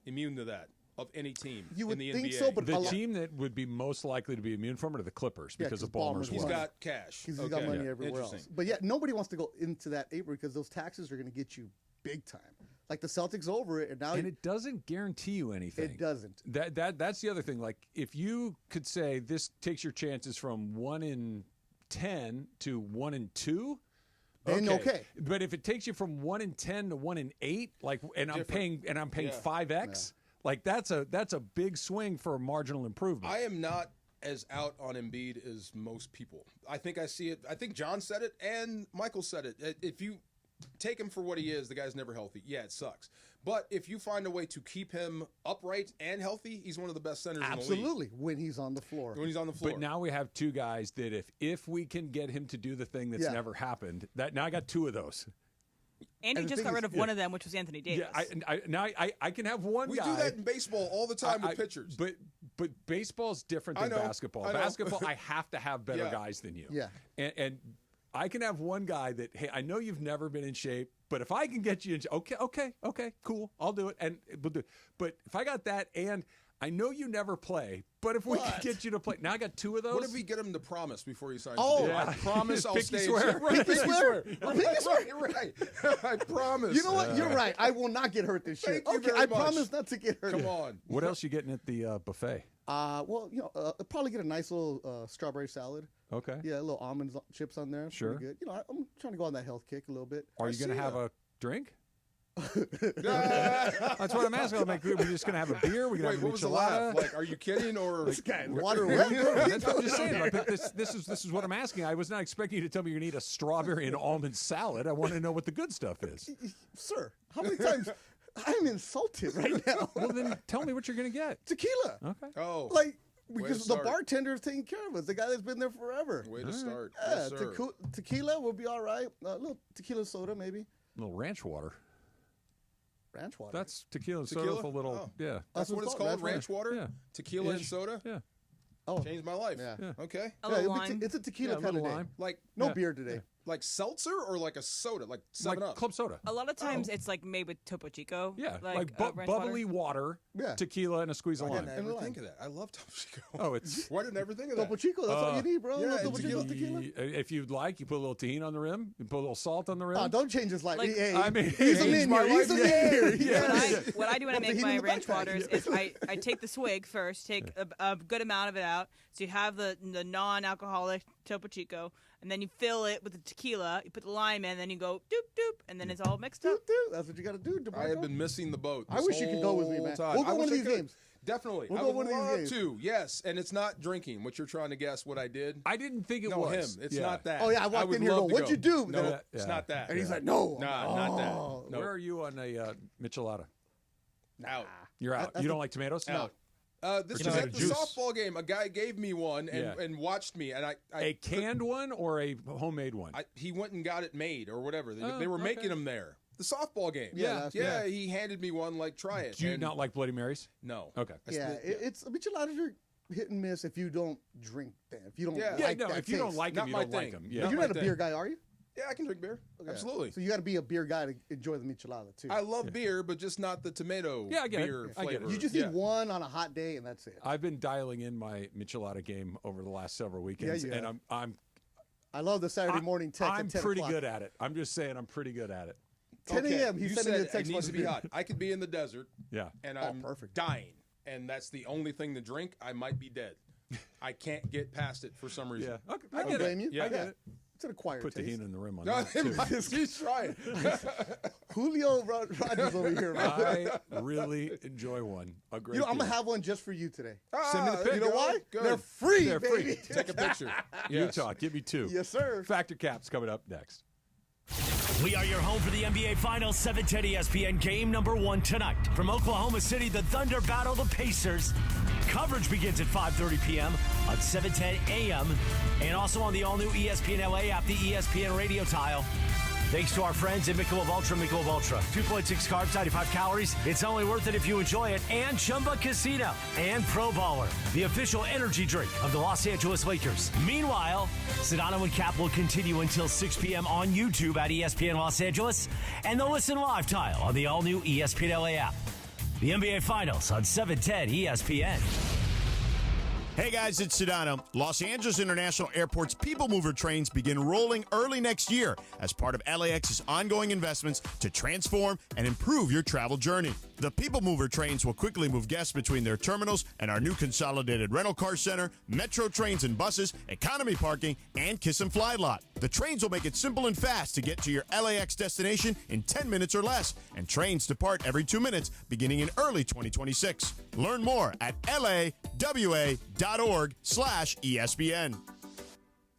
immune to that of any team You would in the think NBA. so, but the team that would be most likely to be immune from it are the Clippers Yeah, because of 'cause Ballmer's Ballmer's money. He's got cash. Because he's got Okay. money Yeah. everywhere else. Interesting. But yeah, nobody wants to go into that apron because those taxes are going to get you big time. Like the Celtics over it, and now And it doesn't guarantee you anything. It doesn't. That's the other thing. Like if you could say this takes your chances from 1 in 10 to 1 in 2. Then okay. But if it takes you from 1 in 10 to 1 in 8, like, and I'm paying Yeah. 5x, like that's a big swing for a marginal improvement. I am not as out on Embiid as most people. I think I see it. I think John said it and Michael said it. If you take him for what he is, the guy's never healthy. Yeah, it sucks. But if you find a way to keep him upright and healthy, he's one of the best centers in the league. absolutely when he's on the floor. When he's on the floor. But now we have two guys that if we can get him to do the thing that's Yeah. never happened, that now I got two of those. And you the just thing got is- rid of one of them, which was Anthony Davis. Yeah, now I can have one we guy. do that in baseball all the time with pitchers. But baseball's different I than know, basketball. I know. Basketball, I have to have better Yeah. guys than you. Yeah. And I can have one guy that, hey, I know you've never been in shape, but if I can get you in shape, okay, cool, I'll do it, and we'll do it. But if I got that, and I know you never play, but if we can get you to play, now I got two of those. What if we get him to promise before he signs? Oh, the deal? yeah. I promise I'll Pinky stay. swear. Right, Pinky swear. Right. I promise. You know what? You're right. I will not get hurt this year. Thank you Okay, very I much. promise not to get hurt. Come on. What else you getting at the buffet? Well, I'll probably get a nice little strawberry salad. Okay. Yeah, a little almond chips on there. Sure. Pretty good. I'm trying to go on that health kick a little bit. Are you going to have a drink? That's what I'm asking. I'm like, we're just going to have a beer? We're going to have a what was the laugh? Like, are you kidding or this guy water? That's what I'm just saying. Like, this is what I'm asking. I was not expecting you to tell me you're going to eat a strawberry and almond salad. I want to know what the good stuff is. Sir, how many times? I'm insulted right now. Well, then tell me what you're going to get. Tequila. Okay. Oh. Like, because the bartender is taking care of us. The guy that's been there forever. Way to start. Yeah, Yes, sir. tequila will be all right. A little tequila soda, maybe. A little ranch water. Ranch water. That's tequila and soda with a little, yeah. That's what it's called, ranch water? Yeah. Tequila and soda? Yeah. Oh. Changed my life. Yeah. Okay. It's a tequila kind of day. Like no beer today. Like seltzer or like a soda, like 7-Up? Club soda. A lot of times it's like made with Topo Chico. Yeah, like ranch bubbly water, tequila, and a squeeze of I lime. didn't ever think of that. I love Topo Chico. Oh, it's Why didn't I ever think of that? Topo Chico, that's all you need, bro. Yeah, Topo Chico tequila. If you'd like, you put a little tahini on the rim. You put a little salt on the rim. Oh, don't change his life. Like- Hey, I mean, he's a changed man my here. He's a life. man here. Yeah. What I do when I Put the make heat my in the ranch backpack. waters is I take the swig first, take a good amount of it out, so you have the non-alcoholic Topo Chico, and then you fill it with the tequila. You put the lime in, then you go doop doop, and then it's all mixed up. That's what you got to do, DeMarco. I have been missing the boat. I wish you could go with me, man. We'll go one of these games. Definitely. We'll I go would one of these love games. to. Yes, and it's not drinking. What you're trying to guess what I did? I didn't think it no, was. him. It's Yeah. not that. Oh, yeah, I walked would in here love going, to "What'd go." you do?" No, No. it's not that. And he's like, "No." Nah, not that. No. Where are you on a michelada? Out. You're out. You don't like tomatoes? Out. This You was know, at the juice. softball game. A guy gave me one and, Yeah. and watched me, and I A canned one or a homemade one? he went and got it made or whatever. They, Oh, they were okay. making them there. The softball game. Yeah, yeah. He handed me one. Like, try it. Do you And not like Bloody Marys? No. Okay. Yeah, it's micheladas are hit and miss if you don't drink them. If you don't Yeah. like no, that if you don't taste. like them, Not you my don't like thing. them. But Yeah. you're my not a thing. beer guy, are you? Yeah, I can drink beer. Okay. Absolutely. So you got to be a beer guy to enjoy the michelada too. I love beer, but just not the tomato Yeah, I get it. beer I get it. flavor. You just need one on a hot day, and that's it. I've been dialing in my michelada game over the last several weekends, you and have. I'm I love the Saturday morning text. I'm at 10 pretty o'clock. good at it. I'm just saying I'm pretty good at it. 10 Okay, a.m. He you sent me said a text. it needs to be hot. I could be in the desert, Yeah. and Oh, I'm perfect. dying, and that's the only thing to drink. I might be dead. I can't get past it for some reason. Yeah. Okay. I don't blame you. Yeah. I get it. It's an acquired Put the taste. tahini in the rim on No, that too. he's trying. Julio Rodgers over here, man. I really enjoy one. A great. I'm gonna deal. have one just for you today. Send me the pic. You know why? Good. They're free, They're baby. free. Take a picture. Yes. Utah, give me two. Yes, sir. Factor Caps coming up next. We are your home for the NBA Finals, 710 ESPN game number 1 tonight. From Oklahoma City, the Thunder battle the Pacers. Coverage begins at 5:30 p.m. on 710 a.m. and also on the all-new ESPN LA app, the ESPN radio tile. Thanks to our friends at Michelob Ultra. 2.6 carbs, 95 calories. It's only worth it if you enjoy it. And Chumba Casino and Pro Baller, the official energy drink of the Los Angeles Lakers. Meanwhile, Sedano and Cap will continue until 6 p.m. on YouTube at ESPN Los Angeles and the Listen Live tile on the all-new ESPN LA app. The NBA Finals on 710 ESPN. Hey guys, it's Sedano. Los Angeles International Airport's People Mover trains begin rolling early next year as part of LAX's ongoing investments to transform and improve your travel journey. The People Mover trains will quickly move guests between their terminals and our new consolidated rental car center, metro trains and buses, economy parking, and Kiss and Fly lot. The trains will make it simple and fast to get to your LAX destination in 10 minutes or less, and trains depart every 2 minutes beginning in early 2026. Learn more at lawa.org/ESPN.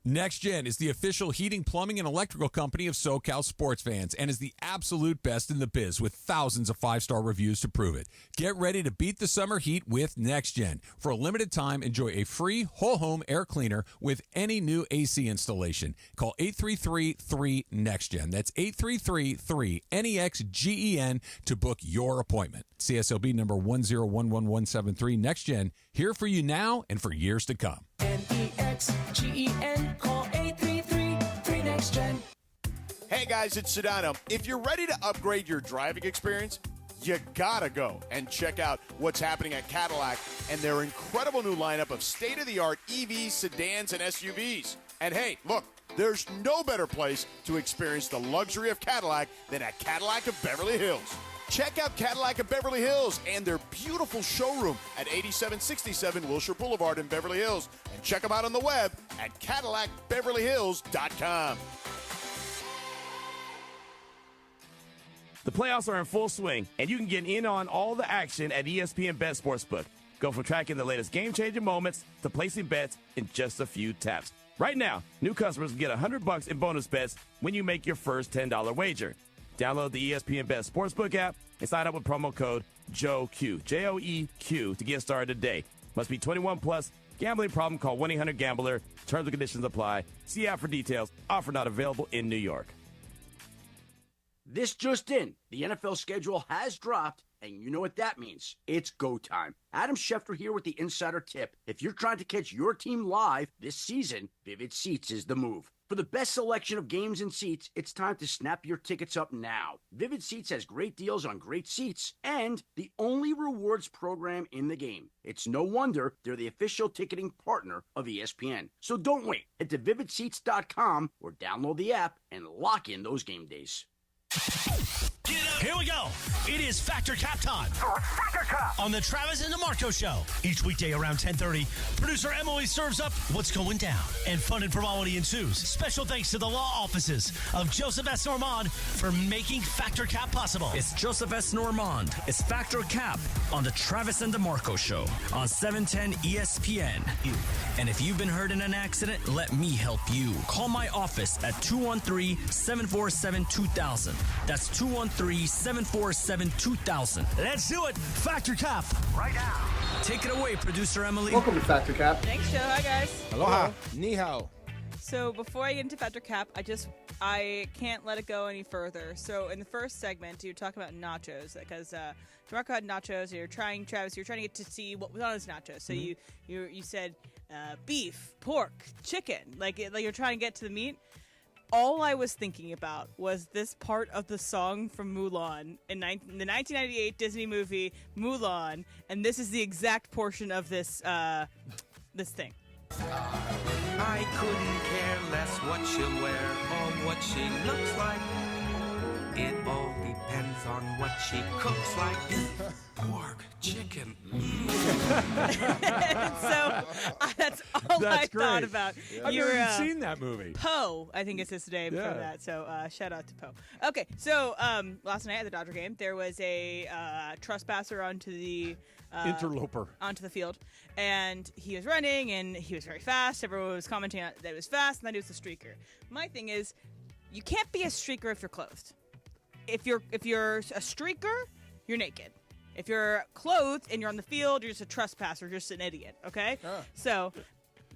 Next Gen is the official heating, plumbing, and electrical company of SoCal sports fans and is the absolute best in the biz with thousands of 5-star reviews to prove it. Get ready to beat the summer heat with Next Gen. For a limited time, enjoy a free whole home air cleaner with any new AC installation. Call 833-3NEXTGEN. That's 833-3NEXGEN to book your appointment. CSLB number 1011173. Next Gen, here for you now and for years to come. NEXGEN, call 833-3NEXTGEN. Hey guys, it's Sedano. If you're ready to upgrade your driving experience, you gotta go and check out what's happening at Cadillac and their incredible new lineup of state-of-the-art EVs, sedans, and SUVs. And hey, look, there's no better place to experience the luxury of Cadillac than at Cadillac of Beverly Hills. Check out Cadillac of Beverly Hills and their beautiful showroom at 8767 Wilshire Boulevard in Beverly Hills. And check them out on the web at CadillacBeverlyHills.com. The playoffs are in full swing, and you can get in on all the action at ESPN Bet Sportsbook. Go from tracking the latest game-changing moments to placing bets in just a few taps. Right now, new customers can get $100 in bonus bets when you make your first $10 wager. Download the ESPN Bet Sportsbook app and sign up with promo code JOEQ, J-O-E-Q, to get started today. Must be 21 plus. Gambling problem? Call 1-800-GAMBLER. Terms and conditions apply. See app for details. Offer not available in New York. This just in. The NFL schedule has dropped, and you know what that means. It's go time. Adam Schefter here with the Insider Tip. If you're trying to catch your team live this season, Vivid Seats is the move. For the best selection of games and seats, it's time to snap your tickets up now. Vivid Seats has great deals on great seats and the only rewards program in the game. It's no wonder they're the official ticketing partner of ESPN. So don't wait. Head to vividseats.com or download the app and lock in those game days. Here we go. It is Factor Cap time. Factor Cap on the Travis and DeMarco Show. Each weekday around 10:30, producer Emily serves up what's going down, and fun and frivolity ensues. Special thanks to the law offices of Joseph S. Normand for making Factor Cap possible. It's Joseph S. Normand. It's Factor Cap on the Travis and DeMarco Show on 710 ESPN. And if you've been hurt in an accident, let me help you. Call my office at 213-747-2000. That's 213-747-2000. Let's do it. Factor Cap right now. Take it away, producer Emily. Welcome to Factor Cap. Thanks, Joe. Hi, guys. Aloha. Ni hao. So before I get into Factor Cap, I can't let it go any further. So in the first segment, you're talking about nachos because DeMarco had nachos. Travis, you're trying to get to see what was on his nachos. So you said beef, pork, chicken, like you're trying to get to the meat. All I was thinking about was this part of the song from Mulan in the 1998 Disney movie Mulan, and this is the exact portion of this this thing. I couldn't care less what she'll wear or what she looks like. It all depends on what she cooks like. Pork, chicken. So that's all I thought about. I've never even seen that movie. Poe, I think is his name for that. So shout out to Poe. Okay, so last night at the Dodger game, there was a trespasser onto the interloper onto the field, and he was running and he was very fast. Everyone was commenting that it was fast, and that he was a streaker. My thing is, you can't be a streaker if you're clothed. If you're a streaker, you're naked. If you're clothed and you're on the field, you're just a trespasser, just an idiot, okay? So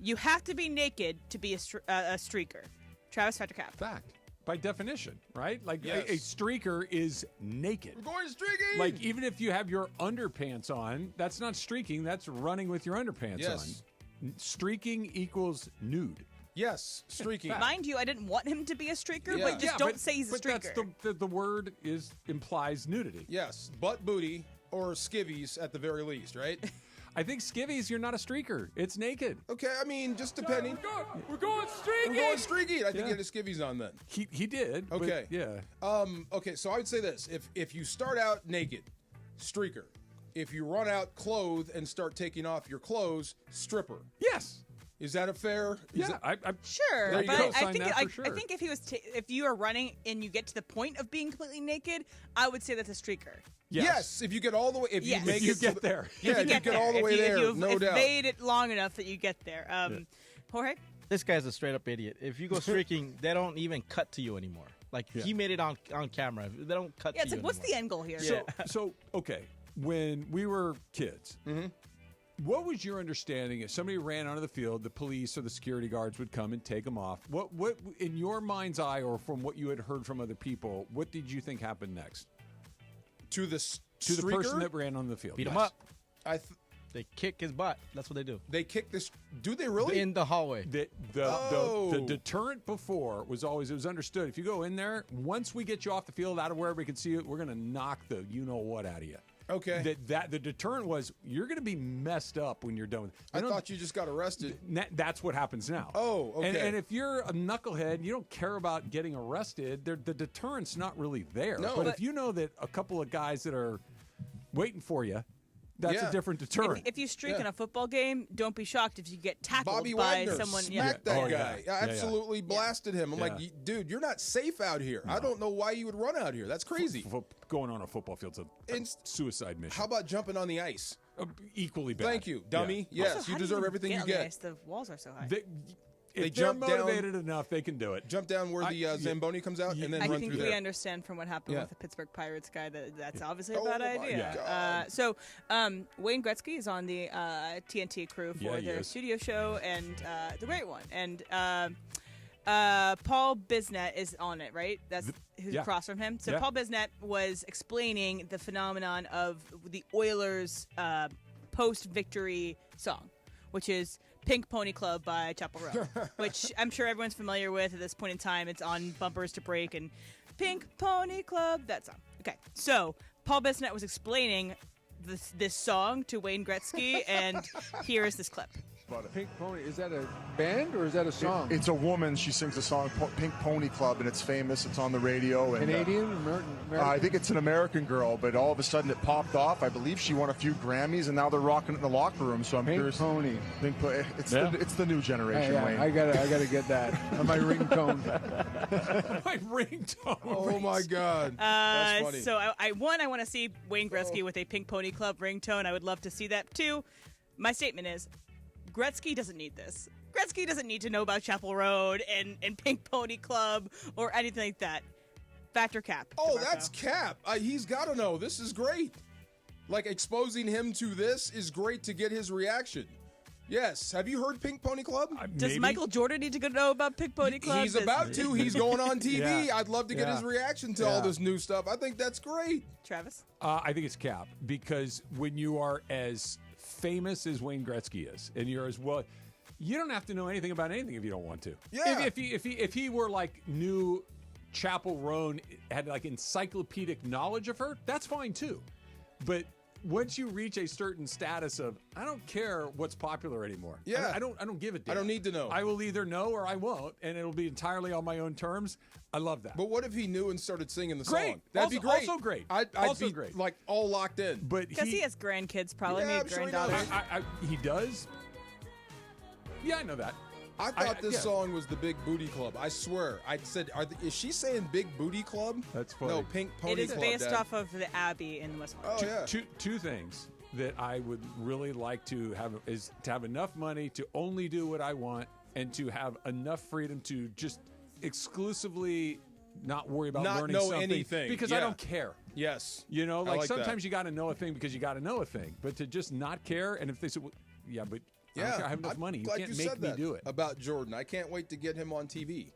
you have to be naked to be a streaker. Travis, Factor Cap. Fact. By definition, right? Like a streaker is naked. We're going streaking! Like even if you have your underpants on, that's not streaking, that's running with your underpants on. Streaking equals nude. Yes, streaking. Mind you, I didn't want him to be a streaker, but don't say he's a streaker. That's the word implies nudity. Yes, butt booty or skivvies at the very least, right? I think skivvies, you're not a streaker. It's naked. Okay, I mean, just depending. We're going streaking. We're going streaking. I think he had his skivvies on then. He did. Okay. Yeah. Okay, so I would say this: if you start out naked, streaker. If you run out clothed and start taking off your clothes, stripper. Yes. Is that a fair? I'm sure. There you But go. I think Sure. I think if he was if you are running and you get to the point of being completely naked, I would say that's a streaker. Yes. If you get all the way, if you make you it get there. Yeah, if you get all the way there, no doubt. Made it long enough that you get there. Jorge? This guy's a straight up idiot. If you go streaking, they don't even cut to you anymore. Like he made it on camera. They don't cut to you. Yeah, it's like, what's the end goal here? So okay, when we were kids, what was your understanding if somebody ran onto the field, the police or the security guards would come and take them off? What in your mind's eye, or from what you had heard from other people, what did you think happened next? To the person that ran on the field. Beat him up. They kick his butt. That's what they do. They kick this. Do they really? In the hallway. The deterrent before was always, it was understood. If you go in there, once we get you off the field, out of wherever we can see it, we're going to knock the you-know-what out of you. Okay. That the deterrent was you're going to be messed up when you're done. I thought you just got arrested. That's what happens now. Oh, okay. And if you're a knucklehead and you don't care about getting arrested, the deterrent's not really there. No. But if you know that a couple of guys that are waiting for you, that's a different deterrent. If you streak in a football game, don't be shocked if you get tackled Bobby by Wagner someone. smacked that yeah. guy. Absolutely blasted him. I'm like, dude, you're not safe out here. I don't know why you would run out here. That's crazy. Going on a football field's a suicide mission. How about jumping on the ice? Equally bad. Thank you, dummy. Also, Yes, you how do deserve even everything get you on the get. ice? The walls are so high. If They they're jump down- motivated enough, they can do it. Jump down where the Zamboni comes out and then I run think through we there. understand from what happened Yeah. with the Pittsburgh Pirates guy that's obviously a Oh bad my idea. God. So Wayne Gretzky is on the TNT crew for he their is. studio show and the Great One, and Paul Bisnet is on it, right? That's who's across from him. So Paul Bisnet was explaining the phenomenon of the Oilers' post-victory song, which is Pink Pony Club by Chapel Roan, which I'm sure everyone's familiar with at this point in time. It's on bumpers to break and Pink Pony Club, that song. Okay, so Paul Bisnet was explaining this song to Wayne Gretzky, and here is this clip. Pink Pony, is that a band or is that a song? It's a woman. She sings a song, Pink Pony Club, and it's famous. It's on the radio. And, Canadian? American? I think it's an American girl, but all of a sudden it popped off. I believe she won a few Grammys, and now they're rocking it in the locker room. So I'm curious. Pony. It's the new generation, Yeah, Wayne. I gotta get that on my ringtone. My ringtone. Oh my God, that's funny. So I want to see Wayne Gretzky with a Pink Pony Club ringtone. I would love to see that too. My statement is, Gretzky doesn't need this. Gretzky doesn't need to know about Chapel Road and Pink Pony Club or anything like that. Factor Cap. Oh, that's Cap. He's got to know. This is great. Like, exposing him to this is great to get his reaction. Yes. Have you heard Pink Pony Club? Does Michael Jordan need to know about Pink Pony Club? He's about to. He's going on TV. Yeah. I'd love to get his reaction to all this new stuff. I think that's great. Travis? I think it's Cap, because when you are as famous as Wayne Gretzky is, and you're as well, you don't have to know anything about anything if you don't want to. Yeah. If he were like new Chapel Roan, had like encyclopedic knowledge of her, that's fine too. But once you reach a certain status of, I don't care what's popular anymore. Yeah. I don't give a damn. I don't need to know. I will either know or I won't, and it'll be entirely on my own terms. I love that. But what if he knew and started singing the Great. song? That'd be great. Also great. I'd Also be great. like all locked in. But Because he has grandkids, probably. Yeah, maybe I'm sure he granddaughters. does. he does. Yeah, I know that. I thought this song was the Big Booty Club. I swear. I said, is she saying Big Booty Club? That's funny. No, Pink Pony It is Club. based Dad. off of the Abbey in West Point. Two things that I would really like to have is to have enough money to only do what I want, and to have enough freedom to just exclusively not worry about Not learning know something, anything. because Yeah. I don't care. Yes. You know, I like like sometimes that. you got to know a thing because you got to know a thing, but to just not care, and if they say, well, yeah, but I, don't care, I have enough I'm money, you glad can't you make said me that do it. about Jordan. I can't wait to get him on TV.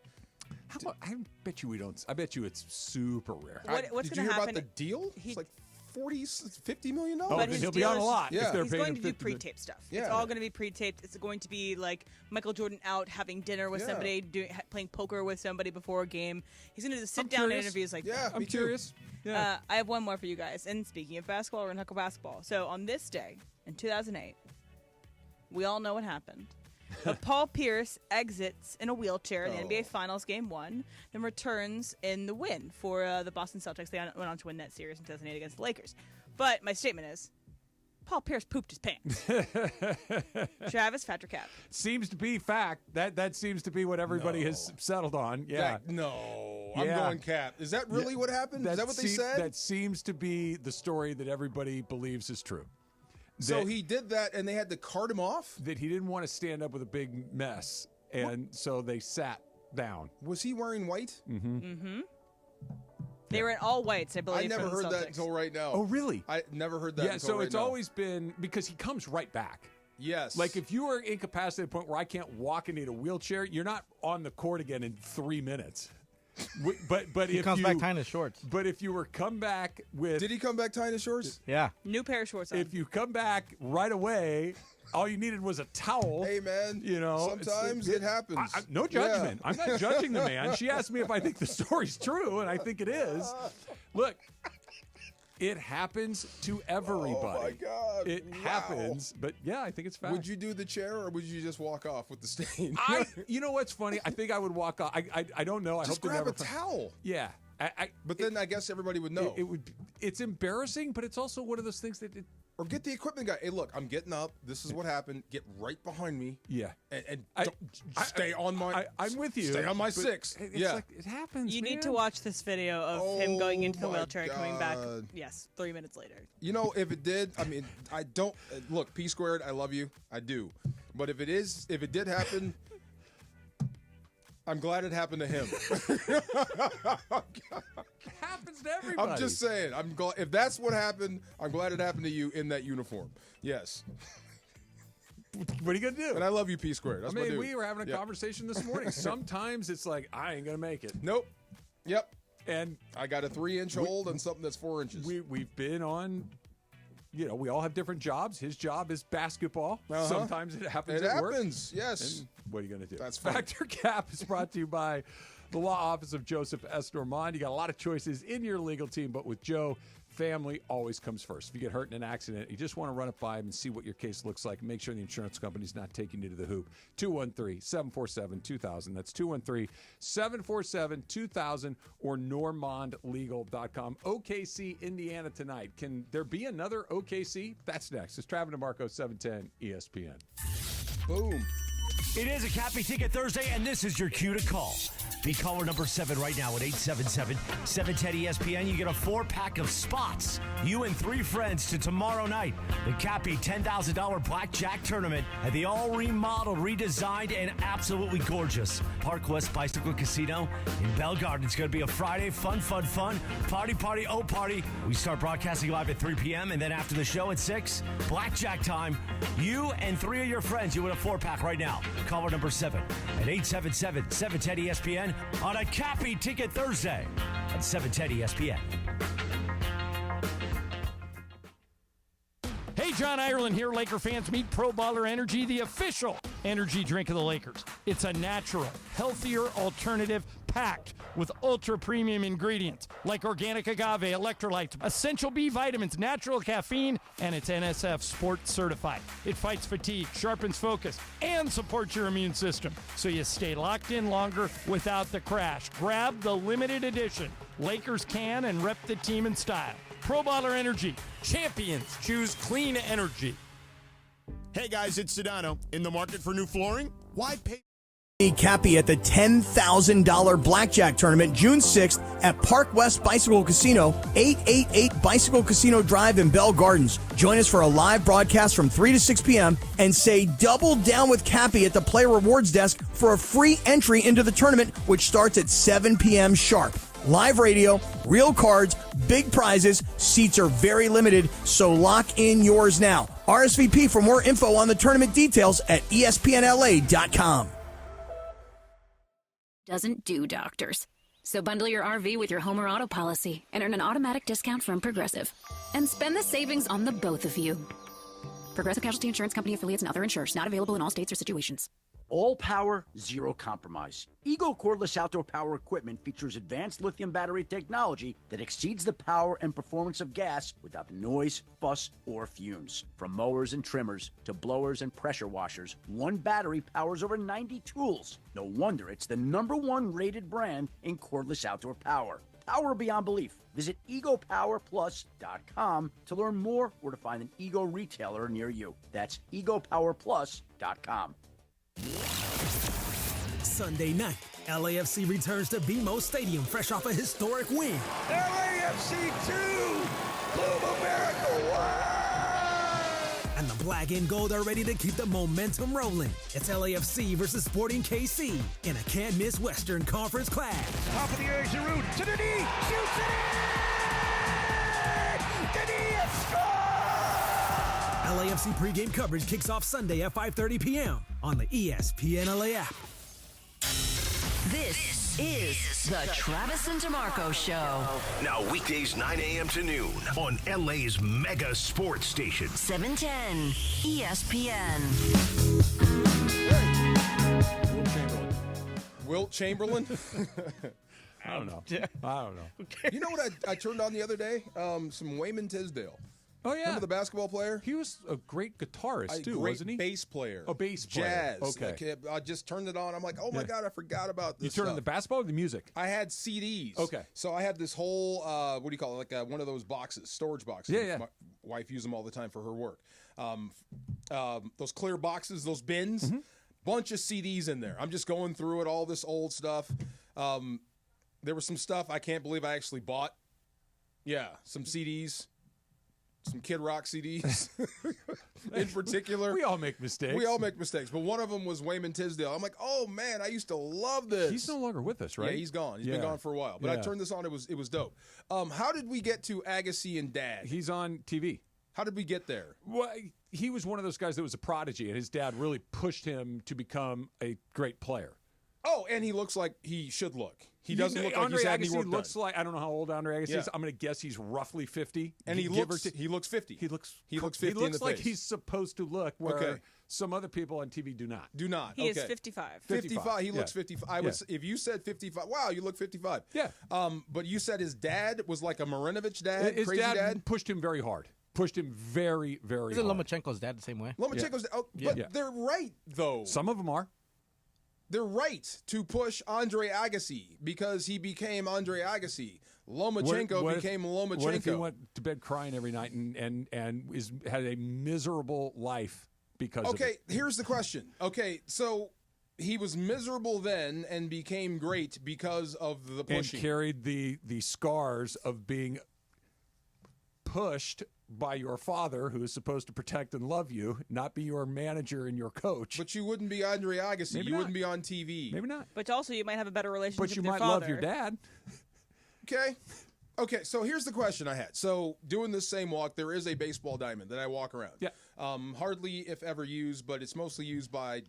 How about, I bet you we don't. I bet you it's super rare. What's Did going you to hear happen? about the deal? It's like $50 million. Oh, But then his he'll be deal on a is- lot. Yeah. If they're He's paying going him to do 50 pre-tape stuff. It's Yeah. all going to be pre-taped. It's going to be like Michael Jordan out having dinner with Yeah. somebody, playing poker with somebody before a game. He's going to do I'm sit-down curious. interviews like Yeah, that. I'm me too. curious. Yeah. I have one more for you guys. And speaking of basketball, we're going to talk about basketball. So on this day in 2008, we all know what happened. But Paul Pierce exits in a wheelchair in the NBA Finals Game 1, then returns in the win for the Boston Celtics. They went on to win that series in 2008 against the Lakers. But my statement is, Paul Pierce pooped his pants. Travis, Factor Cap. Seems to be fact. That seems to be what everybody has settled on. Yeah. I'm Yeah. going Cap. Is that really what happened? Is that what they said? That seems to be the story that everybody believes is true. So That- he did that, and they had to cart him off? that he didn't want to stand up with a big mess, and so they sat down. Was he wearing white? Mm-hmm. They were in all whites, I believe. I never for the heard that Celtics. until right now. Oh, really? I never heard that Yeah, until so right it's now. always been because he comes right back. Yes. Like if you are incapacitated to the point where I can't walk and need a wheelchair, you're not on the court again in 3 minutes. But He if comes you back tying his shorts. But if you were come back with Did he come back tying his shorts? Yeah. New pair of shorts on. if you come back right away, all you needed was a towel. Hey, man. You know, sometimes it happens. No judgment. Yeah. I'm not judging the man. She asked me if I think the story's true, and I think it is. Look, It happens to everybody. Oh my God! It happens, but yeah, I think it's fact. Would you do the chair, or would you just walk off with the stain? You know what's funny? I think I would walk off. I don't know. I Just hope to grab never a towel. Yeah. But then I guess everybody would know. It's embarrassing, but it's also one of those things that. Or get the equipment guy. Hey, look, I'm getting up. This is what happened. Get right behind me. Yeah. And stay on my. I'm with you. Stay on my 6. It's yeah. like, it happens. You man. need to watch this video of him going into the wheelchair and coming back. God. Yes, 3 minutes later. You know, if it did, I mean, I don't look P squared. I love you. I do. But if it did happen, I'm glad it happened to him. It happens to everybody. I'm just saying. I'm glad if that's what happened. I'm glad it happened to you in that uniform. Yes. What are you gonna do? And I love you, P squared. That's I mean, my dude. we were having a conversation this morning. Sometimes it's like I ain't gonna make it. Nope. Yep. And I got a 3-inch hold and something that's 4 inches. We've been on. You know, we all have different jobs. His job is basketball. Uh-huh. Sometimes it happens. It at work. happens. Yes. And what are you gonna do? That's fine. Factor Cap is brought to you by the law office of Joseph S. Normand. You got a lot of choices in your legal team, but with Joe, family always comes first. If you get hurt in an accident, you just want to run it by him and see what your case looks like. Make sure the insurance company's not taking you to the hoop. 213-747-2000. That's 213-747-2000 or normandlegal.com. OKC, Indiana tonight. Can there be another OKC? That's next. It's Travis DeMarco, 710 ESPN. Boom. It is a Cappy Ticket Thursday, and this is your cue to call. Be caller number 7 right now at 877-710-ESPN. You get a 4-pack of spots. You and 3 friends to tomorrow night. The Cappy $10,000 Blackjack Tournament at the all-remodeled, redesigned, and absolutely gorgeous Park West Bicycle Casino in Bell Garden. It's going to be a Friday. Fun. Party, oh party. We start broadcasting live at 3 p.m., and then after the show at 6, Blackjack time. You and 3 of your friends, you win a 4-pack right now. Caller number 7 at 877-710-ESPN on a Cappy Ticket Thursday at 710 ESPN. Hey, John Ireland here, Laker fans. Meet Pro Baller Energy, the official energy drink of the Lakers. It's a natural, healthier alternative packed with ultra-premium ingredients like organic agave, electrolytes, essential B vitamins, natural caffeine, and it's NSF Sports certified. It fights fatigue, sharpens focus, and supports your immune system so you stay locked in longer without the crash. Grab the limited edition Lakers can and rep the team in style. Pro Baller Energy. Champions choose clean energy. Hey guys, it's Sedano. In the market for new flooring? Why pay? Cappy at the $10,000 Blackjack Tournament June 6th at Park West Bicycle Casino, 888 Bicycle Casino Drive in Bell Gardens. Join us for a live broadcast from 3 to 6 p.m. and say double down with Cappy at the Player Rewards Desk for a free entry into the tournament, which starts at 7 p.m. sharp. Live radio, real cards, big prizes. Seats are very limited, so lock in yours now. RSVP for more info on the tournament details at ESPNLA.com. Doesn't do doctors. So bundle your RV with your home or auto policy and earn an automatic discount from Progressive. And spend the savings on the both of you. Progressive Casualty Insurance Company affiliates and other insurers. Not available in all states or situations. All power, zero compromise. Eagle cordless outdoor power equipment features advanced lithium battery technology that exceeds the power and performance of gas without the noise, fuss, or fumes. From mowers and trimmers to blowers and pressure washers, one battery powers over 90 tools. No wonder it's the #1 rated brand in cordless outdoor power. Power beyond belief. Visit egopowerplus.com to learn more or to find an Ego retailer near you. That's egopowerplus.com. Sunday night, LAFC returns to BMO Stadium fresh off a historic win. LAFC 2! Boom America 1! And the black and gold are ready to keep the momentum rolling. It's LAFC versus Sporting KC in a can't-miss Western Conference clash. Top of the air, Giroud to the knee, shoots it in! Denis scores! LAFC pregame coverage kicks off Sunday at 5:30 p.m. on the ESPN LA app. This is the Travis and DeMarco Show. Now weekdays 9 a.m. to noon on LA's mega sports station. 710 ESPN. Wilt Chamberlain? I don't know. I don't know. You know what I turned on the other day? Some Wayman Tisdale. Oh, yeah. Remember the basketball player? He was a great guitarist, too, great wasn't he? Bass player. A bass player. Jazz. Okay. Like, I just turned it on. I'm like, oh, my God, I forgot about this You turned on the basketball or the music? I had CDs. Okay. So I had this whole, what do you call it, like one of those boxes, storage boxes. Yeah. My wife used them all the time for her work. Those clear boxes, those bins, bunch of CDs in there. I'm just going through it, all this old stuff. There was some stuff I can't believe I actually bought. Yeah, some CDs. Some Kid Rock CDs in particular. We all make mistakes. We all make mistakes. But one of them was Wayman Tisdale. I'm like, oh, man, I used to love this. He's no longer with us, right? Yeah, he's gone. He's been gone for a while. But I turned this on. It was dope. How did we get to Agassi and Dad? He's on TV. How did we get there? Well, he was one of those guys that was a prodigy, and his dad really pushed him to become a great player. Oh, and he looks like he should look. He doesn't look like Andre he's had any Agassi work looks done. like, I don't know how old Andre Agassi Yeah. is. I'm going to guess he's roughly 50. And he looks 50. He looks 50 He looks 50 He in looks the like face. he's supposed to look, where Okay. some other people on TV do not. Do not. He okay. is 55. 55. He looks yeah. 55. I was. If you said 55, wow, you look 55. Yeah. But you said his dad was like a Marinovich dad, His crazy dad. pushed him very hard. Pushed him very, very Isn't hard. Lomachenko's dad the same way? Lomachenko's. Oh, but they're right though. Some of them are. They're right to push Andre Agassi because he became Andre Agassi. Lomachenko became Lomachenko. What if he went to bed crying every night and had a miserable life because of it? Okay, here's the question. Okay, so he was miserable then and became great because of the pushing. And carried the scars of being pushed by your father, who is supposed to protect and love you, not be your manager and your coach. But you wouldn't be Andre Agassi. Maybe You not. wouldn't be on TV. Maybe not. But also, you might have a better relationship But you with your might father. love your dad. Okay. Okay, so here's the question I had. So doing this same walk, there is a baseball diamond that I walk around. Yeah. Hardly, if ever, used, but it's mostly used by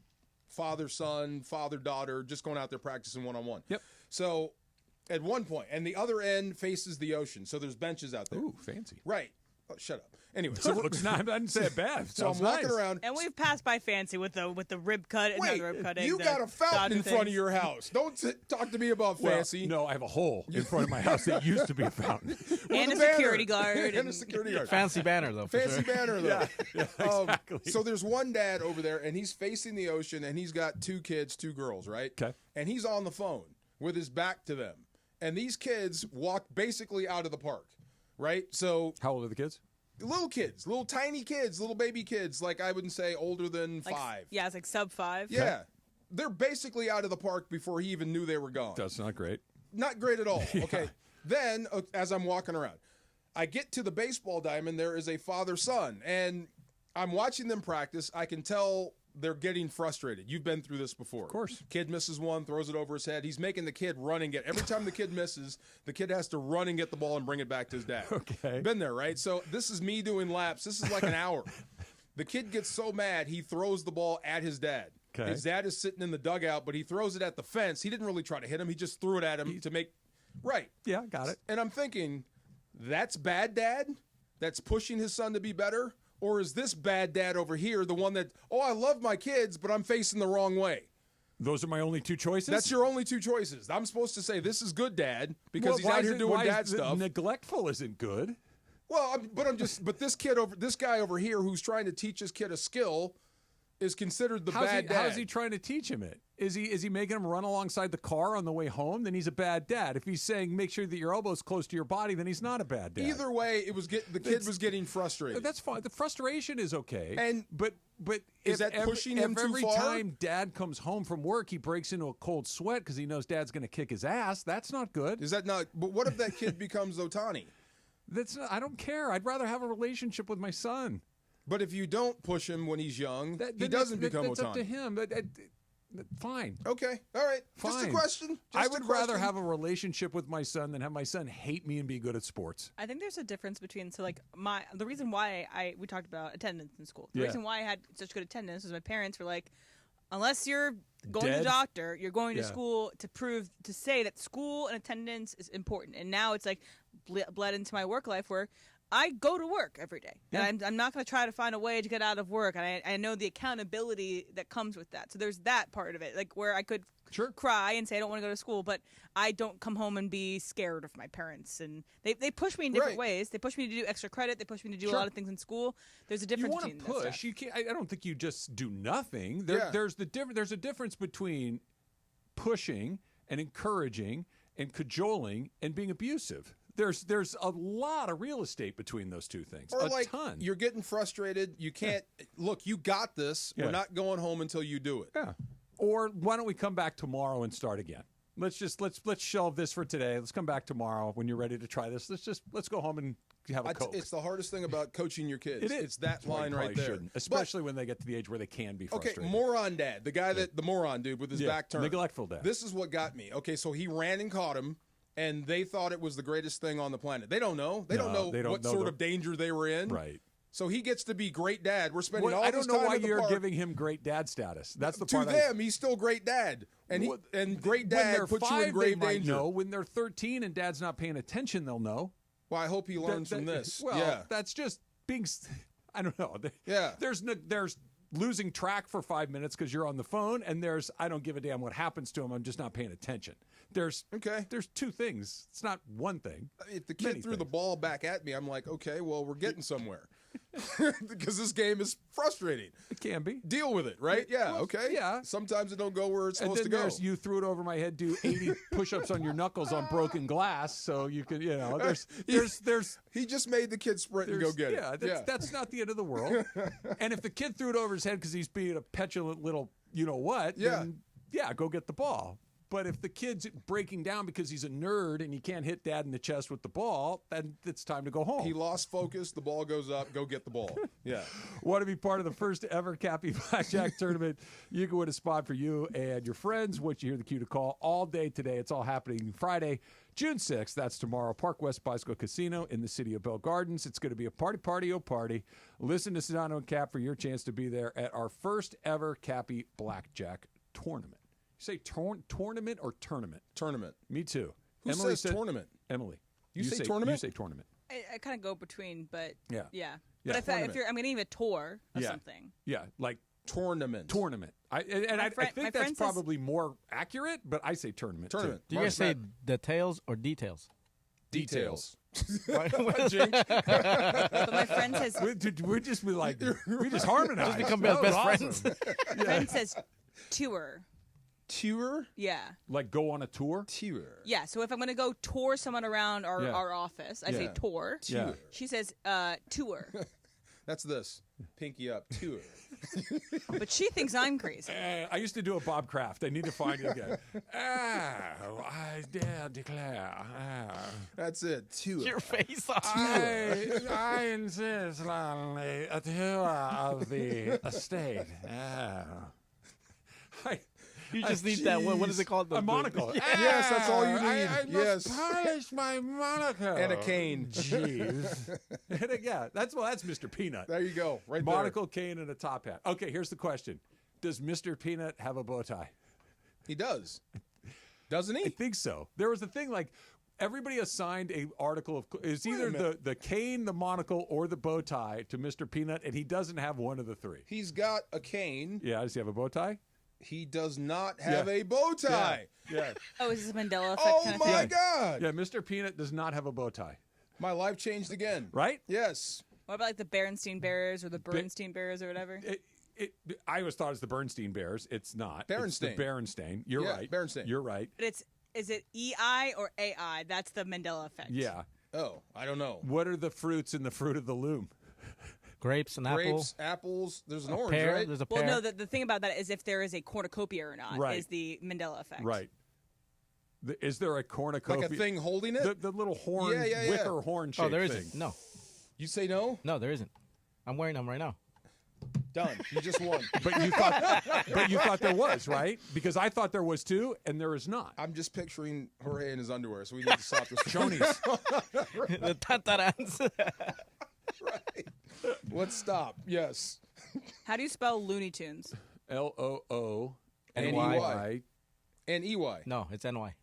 father-son, father-daughter, just going out there practicing one-on-one. Yep. So at one point, and the other end faces the ocean, so there's benches out there. Ooh, fancy. Right. Oh, shut up. Anyway, So it looks nice. I didn't say it bad. So I'm Sounds walking nice. around. And we've passed by fancy with the rib cut and Wait, the rib cutting. you the got a fountain Dodger in front of things. your house. Don't talk to me about Well, fancy. no, I have a hole in front of my house that used to be a fountain. And a banner. security guard. and a security guard. Fancy banner, though. For Fancy sure. banner, though. Yeah, exactly. So there's one dad over there, and he's facing the ocean, and he's got two kids, two girls, right? Okay. And he's on the phone with his back to them. And these kids walk basically out of the park, right? So How old are the kids? little kids, little tiny kids, little baby kids, like I wouldn't say older than Like, 5. Yeah, it's like sub 5. Yeah. They're basically out of the park before he even knew they were gone. That's not great. Not great at all. Okay. Then, as I'm walking around, I get to the baseball diamond. There is a father-son, and I'm watching them practice. I can tell they're getting frustrated. You've been through this before. Of course. Kid misses one, throws it over his head. He's making the kid run and get. Every time the kid misses, the kid has to run and get the ball and bring it back to his dad. Okay. Been there, right? So this is me doing laps. This is like an hour. The kid gets so mad, he throws the ball at his dad. Okay. His dad is sitting in the dugout, but he throws it at the fence. He didn't really try to hit him. He just threw it at him to make. Right. Yeah, got it. And I'm thinking, that's bad dad? That's pushing his son to be better? Or is this bad dad over here the one that, oh, I love my kids, but I'm facing the wrong way? Those are my only two choices? That's your only two choices. I'm supposed to say, this is good dad, because he's out here doing dad stuff. Neglectful isn't good. Well, but this guy over here who's trying to teach his kid a skill is considered the bad dad. How is he trying to teach him it? Is he making him run alongside the car on the way home? Then he's a bad dad. If he's saying make sure that your elbow's close to your body, then he's not a bad dad. Either way, the kid was getting frustrated. That's fine. The frustration is okay. And but is that pushing him too every far? time dad comes home from work, he breaks into a cold sweat because he knows dad's going to kick his ass? That's not good. Is that not? But what if that kid becomes Otani? I don't care. I'd rather have a relationship with my son. But if you don't push him when he's young, he doesn't become that's Otani. up to him. Fine. Okay. All right. Fine. Just a question. I would rather have a relationship with my son than have my son hate me and be good at sports. I think there's a difference between the reason why we talked about attendance in school. The Yeah. reason why I had such good attendance was my parents were like, unless you're going to Dead? the doctor, you're going to Yeah. school to say that school and attendance is important. And now it's like bled into my work life where I go to work every day. Yeah. And I'm not going to try to find a way to get out of work. And I know the accountability that comes with that. So there's that part of it, like where I could cry and say I don't want to go to school, but I don't come home and be scared of my parents. And they push me in different ways. They push me to do extra credit. They push me to do a lot of things in school. There's a difference between You want to push. You can't. I don't think you just do nothing. There's a difference between pushing and encouraging and cajoling and being abusive. There's a lot of real estate between those two things. Or a ton. You're getting frustrated. You can't look. You got this. We're not going home until you do it. Yeah. Or why don't we come back tomorrow and start again? Let's shelve this for today. Let's come back tomorrow when you're ready to try this. Let's go home and have a Coke. It's the hardest thing about coaching your kids. It is. It's that line right there. Especially when they get to the age where they can be frustrated. Okay, moron dad, the moron dude with his back turned. Neglectful dad. This is what got me. Okay, so he ran and caught him, and they thought it was the greatest thing on the planet. They don't know. They don't know what sort of danger they were in. Right. So he gets to be great dad. We're spending all I this don't know time why in the you're park. giving him great dad status. That's the to part. them, he's still great dad, and great dad puts you in grave danger. No, when they're 13 and dad's not paying attention, they'll know. Well, I hope he learns from this. Well, that's just being. I don't know. Yeah. There's losing track for 5 minutes because you're on the phone, and there's I don't give a damn what happens to him. I'm just not paying attention. There's two things. It's not one thing. If the kid threw the ball back at me, I'm like, okay, well, we're getting somewhere. Because this game is frustrating. It can be. Deal with it, right? Yeah, Well, okay. yeah. Sometimes it don't go where it's And supposed then to go. you threw it over my head, do 80 push-ups on your knuckles on broken glass, so you can, there's. He just made the kid sprint and go get it. That's not the end of the world. And if the kid threw it over his head because he's being a petulant little, then go get the ball. But if the kid's breaking down because he's a nerd and he can't hit dad in the chest with the ball, then it's time to go home. He lost focus. The ball goes up. Go get the ball. Yeah. Want to be part of the first ever Cappy Blackjack tournament? You can win a spot for you and your friends. Once you hear the cue to call all day today, it's all happening Friday, June 6th. That's tomorrow. Park West Bicycle Casino in the city of Bell Gardens. It's going to be a party. Listen to Sedano and Cap for your chance to be there at our first ever Cappy Blackjack tournament. You say tournament or tournament? Tournament. Me too. Who Emily says tournament? Emily. You say tournament? You say tournament. I kind of go between, but yeah. But if you're, I'm going to give a tour of something. Yeah, like tournament. I think that's probably more accurate, but I say tournament. Tournament. Do you guys say details or details? Details. But my friend says we just harmonize. Just become best friends. My friend says tour. Tour? Yeah. Like go on a tour? Tour. Yeah. So if I'm going to go tour someone around our office, I say tour. Yeah. She says tour. That's this. Pinky up. Tour. But she thinks I'm crazy. I used to do a Bob Kraft. I need to find it again. I dare declare. That's it. Tour. Your face on I insist on a tour of the estate. You just need that one. What is it called? A monocle. Yes, that's all you need. I must polish my monocle. And a cane. Jeez. That's Mr. Peanut. There you go. Right Monocle, cane, and a top hat. Okay, here's the question. Does Mr. Peanut have a bow tie? He does. Doesn't he? I think so. There was a thing like everybody assigned a article of it's either the cane, the monocle, or the bow tie to Mr. Peanut, and he doesn't have one of the three. He's got a cane. Yeah, does he have a bow tie? He does not have a bow tie. Yeah. Oh, is this a Mandela effect Oh, kind of my thing? God. Yeah, Mr. Peanut does not have a bow tie. My life changed again. Right? Yes. What about like the Berenstein Bears or the Bernstein Bears or whatever? I always thought it was the Bernstein Bears. It's not. Berenstain. It's the Berenstain. You're right. Berenstain. You're right. But is it EI or AI? That's the Mandela effect. Yeah. Oh, I don't know. What are the fruits in the fruit of the loom? Grapes and apples. There's an orange, pear, right? There's a pear. Well, no, the thing about that is if there is a cornucopia or not is the Mandela effect. Right. Is there a cornucopia? Like a thing holding it? The little horn, wicker horn shape. Oh, there isn't. Thing. No. You say no? No, there isn't. I'm wearing them right now. Done. You just won. But you thought there was, right? Because I thought there was too, and there is not. I'm just picturing Jorge in his underwear, so we need to stop this. Chonies. The tatarans. Right. Let's stop. Yes. How do you spell Looney Tunes? LOONEY. N-E-Y. No, it's NY.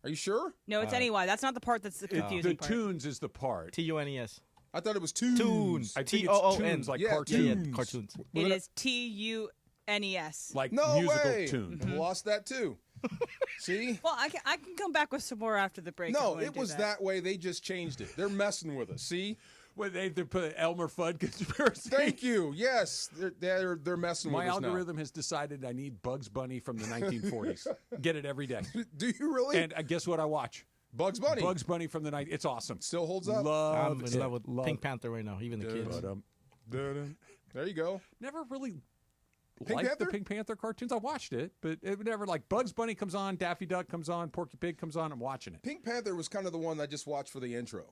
Are you sure? No, it's N-E-Y. That's not the part that's the confusing The part. tunes is the part. Tunes. I thought it was tunes. Tunes. I think T-O-O-N. it's tunes, like Yeah, cartoons. Yeah, cartoons. It is T-U. NES. Like No musical way. tune. Mm-hmm. Lost that too. See? Well, I can come back with some more after the break. No, it was that way. They just changed it. They're messing with us. See? Well, they put Elmer Fudd conspiracy. Thank you. Yes, they're messing with My us now. algorithm has decided I need Bugs Bunny from the 1940s. Get it every day. Do you really? And guess what I watch? Bugs Bunny. Bugs Bunny from the night. It's awesome. Still holds up. Love I'm in love with Pink Panther right now. Even the kids. There you go. Never really Pink liked Panther? the Pink Panther cartoons. I watched it, but it never like Bugs Bunny comes on, Daffy Duck comes on, Porky Pig comes on. I'm watching it. Pink Panther was kind of the one I just watched for the intro.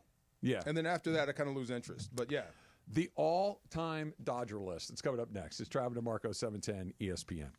Yeah. And then after that, I kind of lose interest. But yeah. The all-time Dodger list. It's coming up next. It's Travis DeMarco, 710 ESPN.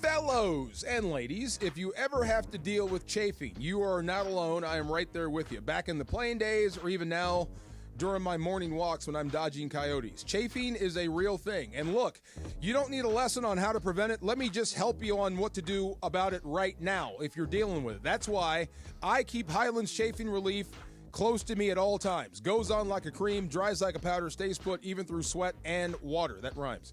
Fellows and ladies, if you ever have to deal with chafing, you are not alone. I am right there with you. Back in the playing days or even now during my morning walks when I'm dodging coyotes. Chafing is a real thing. And look, you don't need a lesson on how to prevent it. Let me just help you on what to do about it right now if you're dealing with it. That's why I keep Highlands Chafing Relief close to me at all times. Goes on like a cream, dries like a powder, stays put even through sweat and water. That rhymes.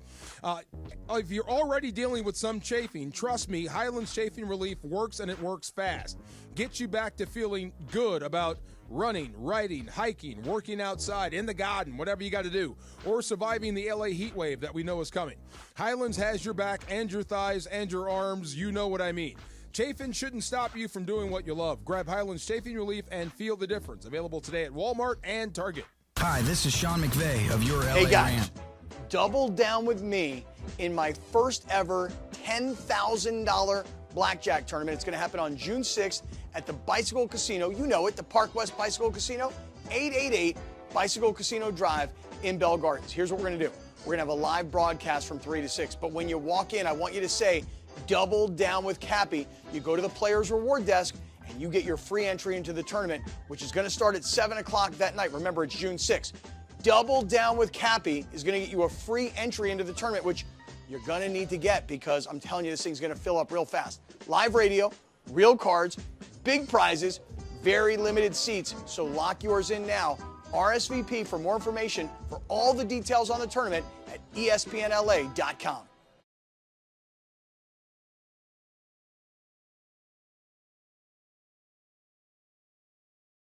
If you're already dealing with some chafing, trust me, Highlands Chafing Relief works and it works fast. Gets you back to feeling good about running, riding, hiking, working outside, in the garden, whatever you got to do, or surviving the LA heat wave that we know is coming. Highlands has your back and your thighs and your arms. You know what I mean. Chafing shouldn't stop you from doing what you love. Grab Highlands Chafing Relief and feel the difference. Available today at Walmart and Target. Hi, this is Sean McVay of Your LA Hey guys, Rant. double down with me in my first ever $10,000 Blackjack tournament. It's going to happen on June 6th at the Bicycle Casino. You know it, the Park West Bicycle Casino, 888 Bicycle Casino Drive in Bell Gardens. Here's what we're going to do. We're going to have a live broadcast from 3 to 6. But when you walk in, I want you to say, double down with Cappy. You go to the Players Reward Desk and you get your free entry into the tournament, which is going to start at 7 o'clock that night. Remember, it's June 6th. Double down with Cappy is going to get you a free entry into the tournament, which you're going to need to get because I'm telling you, this thing's going to fill up real fast. Live radio, real cards, big prizes, very limited seats. So lock yours in now. RSVP for more information for all the details on the tournament at ESPNLA.com.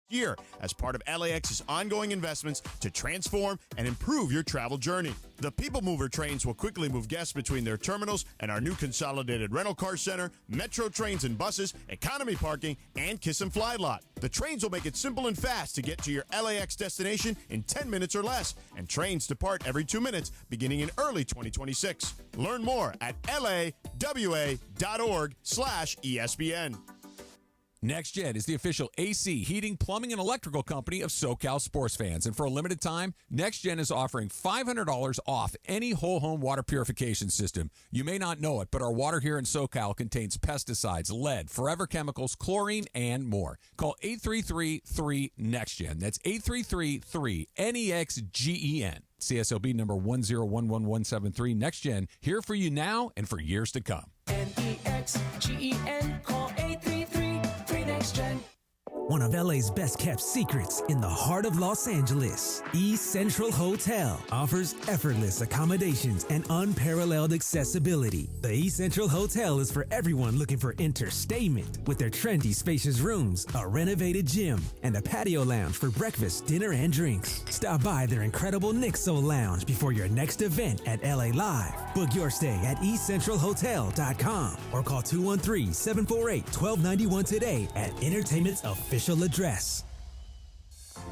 Year as part of LAX's ongoing investments to transform and improve your travel journey. The People Mover trains will quickly move guests between their terminals and our new consolidated rental car center, metro trains and buses, economy parking, and Kiss and Fly lot. The trains will make it simple and fast to get to your LAX destination in 10 minutes or less, and trains depart every 2 minutes beginning in early 2026. Learn more at lawa.org/ESPN. NextGen is the official AC, heating, plumbing, and electrical company of SoCal sports fans. And for a limited time, NextGen is offering $500 off any whole home water purification system. You may not know it, but our water here in SoCal contains pesticides, lead, forever chemicals, chlorine, and more. Call 833-3-NEXTGen. That's 833-3-NEXGEN. CSLB number 1011173. NextGen, here for you now and for years to come. NEXGEN, call 833-3-NEXTGen. One of LA's best kept secrets in the heart of Los Angeles, East Central Hotel offers effortless accommodations and unparalleled accessibility. The East Central Hotel is for everyone looking for entertainment with their trendy, spacious rooms, a renovated gym, and a patio lounge for breakfast, dinner, and drinks. Stop by their incredible Nixo Lounge before your next event at LA Live. Book your stay at eastcentralhotel.com or call 213-748-1291 today at Entertainment's official address.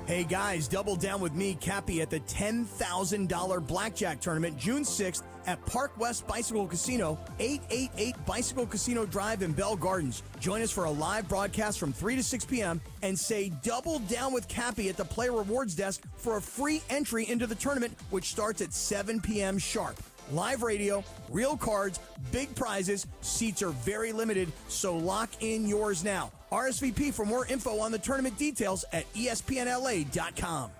Hey guys, double down with me, Cappy, at the $10,000 Blackjack tournament, June 6th at Park West Bicycle Casino, 888 Bicycle Casino Drive in Bell Gardens. Join us for a live broadcast from 3 to 6 p.m. and say double down with Cappy at the Player Rewards Desk for a free entry into the tournament, which starts at 7 p.m. sharp. Live radio, real cards, big prizes, seats are very limited, so lock in yours now. RSVP for more info on the tournament details at ESPNLA.com.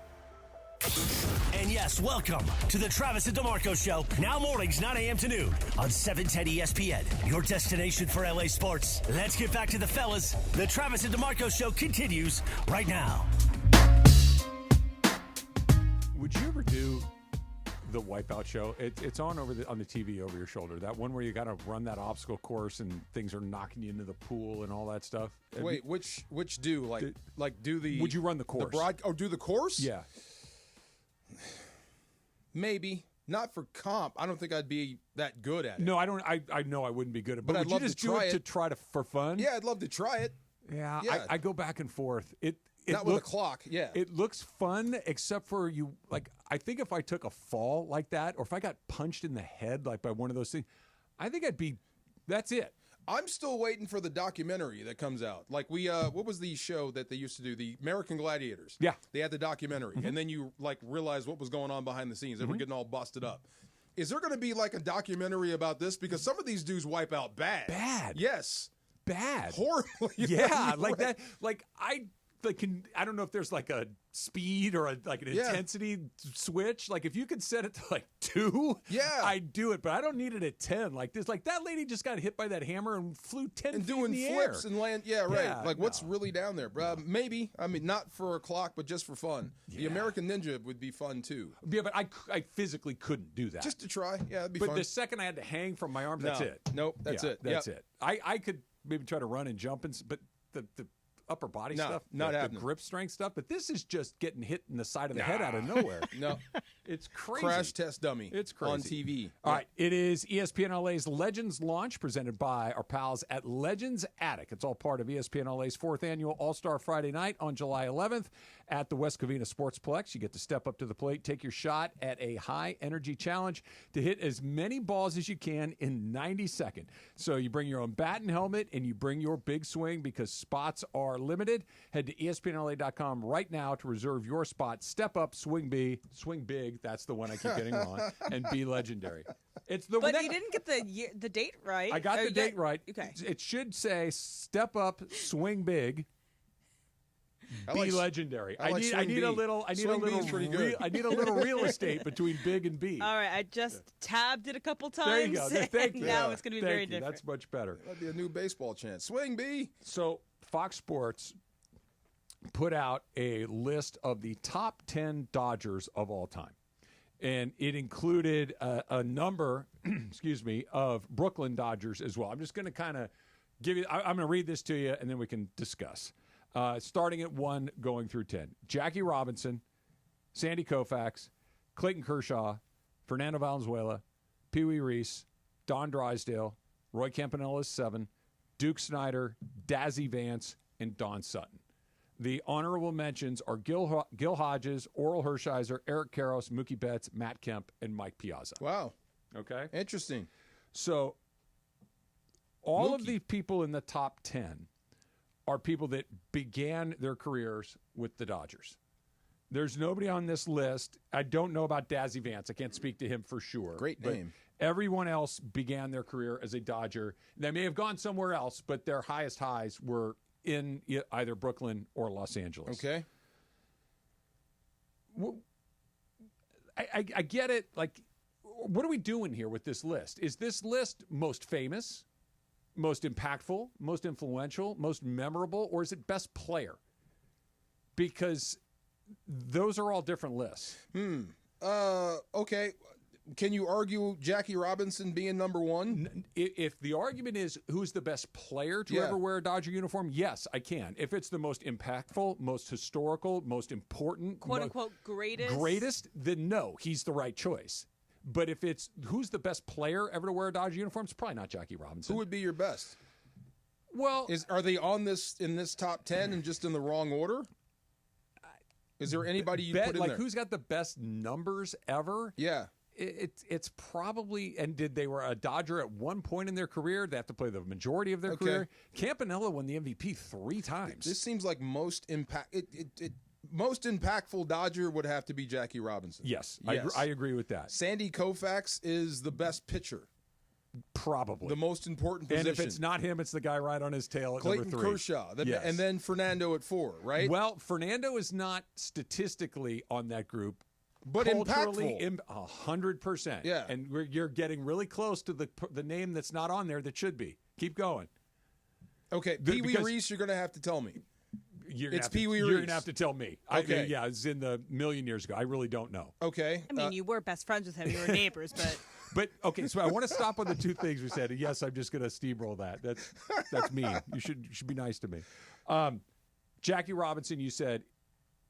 And yes, welcome to the Travis and DeMarco Show. Now mornings, 9 a.m. to noon on 710 ESPN, your destination for LA sports. Let's get back to the fellas. The Travis and DeMarco Show continues right now. Would you ever do the Wipeout show? It's on on the TV over your shoulder. That one where you got to run that obstacle course and things are knocking you into the pool and all that stuff. Wait, which do do the? Would you run the course? Do the course? Yeah. Maybe. Not for comp. I don't think I'd be that good at it. No, I don't. I know I wouldn't be good at it. But I'd would love you just to do try it it to try to for fun? Yeah, I'd love to try it. Yeah. I go back and forth. It Not with a clock, yeah. It looks fun, except for you. Like, I think if I took a fall like that, or if I got punched in the head like by one of those things, I think I'd be. That's it. I'm still waiting for the documentary that comes out. Like what was the show that they used to do? The American Gladiators. Yeah. They had the documentary, and then you realize what was going on behind the scenes. They were getting all busted up. Is there going to be like a documentary about this? Because some of these dudes wipe out bad. Bad. Yes. Bad. Horribly. Yeah, like that. Like I don't know if there's like a speed or an intensity switch. Like if you could set it to like 2, I'd do it. But I don't need it at 10. Like this, like that lady just got hit by that hammer and flew 10 and feet doing in the flips air. and land. Yeah, right. Yeah, like what's really down there, bro? Maybe. I mean, not for a clock, but just for fun. The American Ninja would be fun too. Yeah, but I physically couldn't do that. Just to try. Yeah, that'd be fun. But the second I had to hang from my arms, that's it. Nope, that's it. That's it. I could maybe try to run and jump, but the upper body stuff, not the happening. grip strength stuff. But this is just getting hit in the side of the head out of nowhere. No, it's crazy. Crash test dummy. It's crazy on TV. All right, it is ESPN LA's Legends launch presented by our pals at Legends Attic. It's all part of ESPN LA's 4th annual All-Star Friday night on July 11th at the West Covina Sportsplex. You get to step up to the plate, take your shot at a high-energy challenge to hit as many balls as you can in 90 seconds. So you bring your own bat and helmet, and you bring your big swing because spots are limited. Head to ESPNLA.com right now to reserve your spot. Step up, swing big. That's the one I keep getting wrong. And be legendary. It's the But you didn't get the date right. I got the date right. Okay. It should say step up, swing big. Be legendary. I need a little real estate between big and B. All right, I just tabbed it a couple times. There you go. Thank you. Now it's going to be very different. That's much better. That'd be a new baseball chant. Swing B. So Fox Sports put out a list of the top 10 Dodgers of all time. And it included a number, of Brooklyn Dodgers as well. I'm just going to kind of give you, I'm going to read this to you, and then we can discuss. Starting at 1, going through 10. Jackie Robinson, Sandy Koufax, Clayton Kershaw, Fernando Valenzuela, Pee Wee Reese, Don Drysdale, Roy Campanella is 7, Duke Snyder, Dazzy Vance, and Don Sutton. The honorable mentions are Gil Hodges, Oral Hershiser, Eric Karros, Mookie Betts, Matt Kemp, and Mike Piazza. Wow. Okay. Interesting. So all of the people in the top 10 are people that began their careers with the Dodgers. There's nobody on this list. I don't know about Dazzy Vance. I can't speak to him for sure. Great name. Everyone else began their career as a Dodger. They may have gone somewhere else, but their highest highs were in either Brooklyn or Los Angeles. Okay. I get it. Like, what are we doing here with this list? Is this list most famous, most impactful, most influential, most memorable, or is it best player? Because those are all different lists. Okay. Can you argue Jackie Robinson being number 1? If the argument is who's the best player to ever wear a Dodger uniform, yes, I can. If it's the most impactful, most historical, most important, quote-unquote greatest, then no, he's the right choice. But if it's who's the best player ever to wear a Dodger uniform, it's probably not Jackie Robinson. Who would be your best? Well, are they on in this top 10 and just in the wrong order? Is there anybody you put in there? Who's got the best numbers ever? Yeah. It's probably, and they were a Dodger at one point in their career? They have to play the majority of their career. Campanella won the MVP 3 times. This seems like most impactful Dodger would have to be Jackie Robinson. Yes. I agree with that. Sandy Koufax is the best pitcher. Probably. The most important position. And if it's not him, it's the guy right on his tail at Clayton number 3. Kershaw. And then Fernando at 4, right? Well, Fernando is not statistically on that group. But culturally, impactful. 100%. Yeah. And you're getting really close to the name that's not on there that should be. Keep going. Okay, Pee Wee Reese, you're going to have to tell me. It's Pee Wee Reese. You're going to have to tell me. Okay. Yeah, it's in the million years ago. I really don't know. Okay. I mean, you were best friends with him. You were neighbors, but. But, okay, so I want to stop on the two things we said. Yes, I'm just going to steamroll that. That's mean. You should be nice to me. Jackie Robinson, you said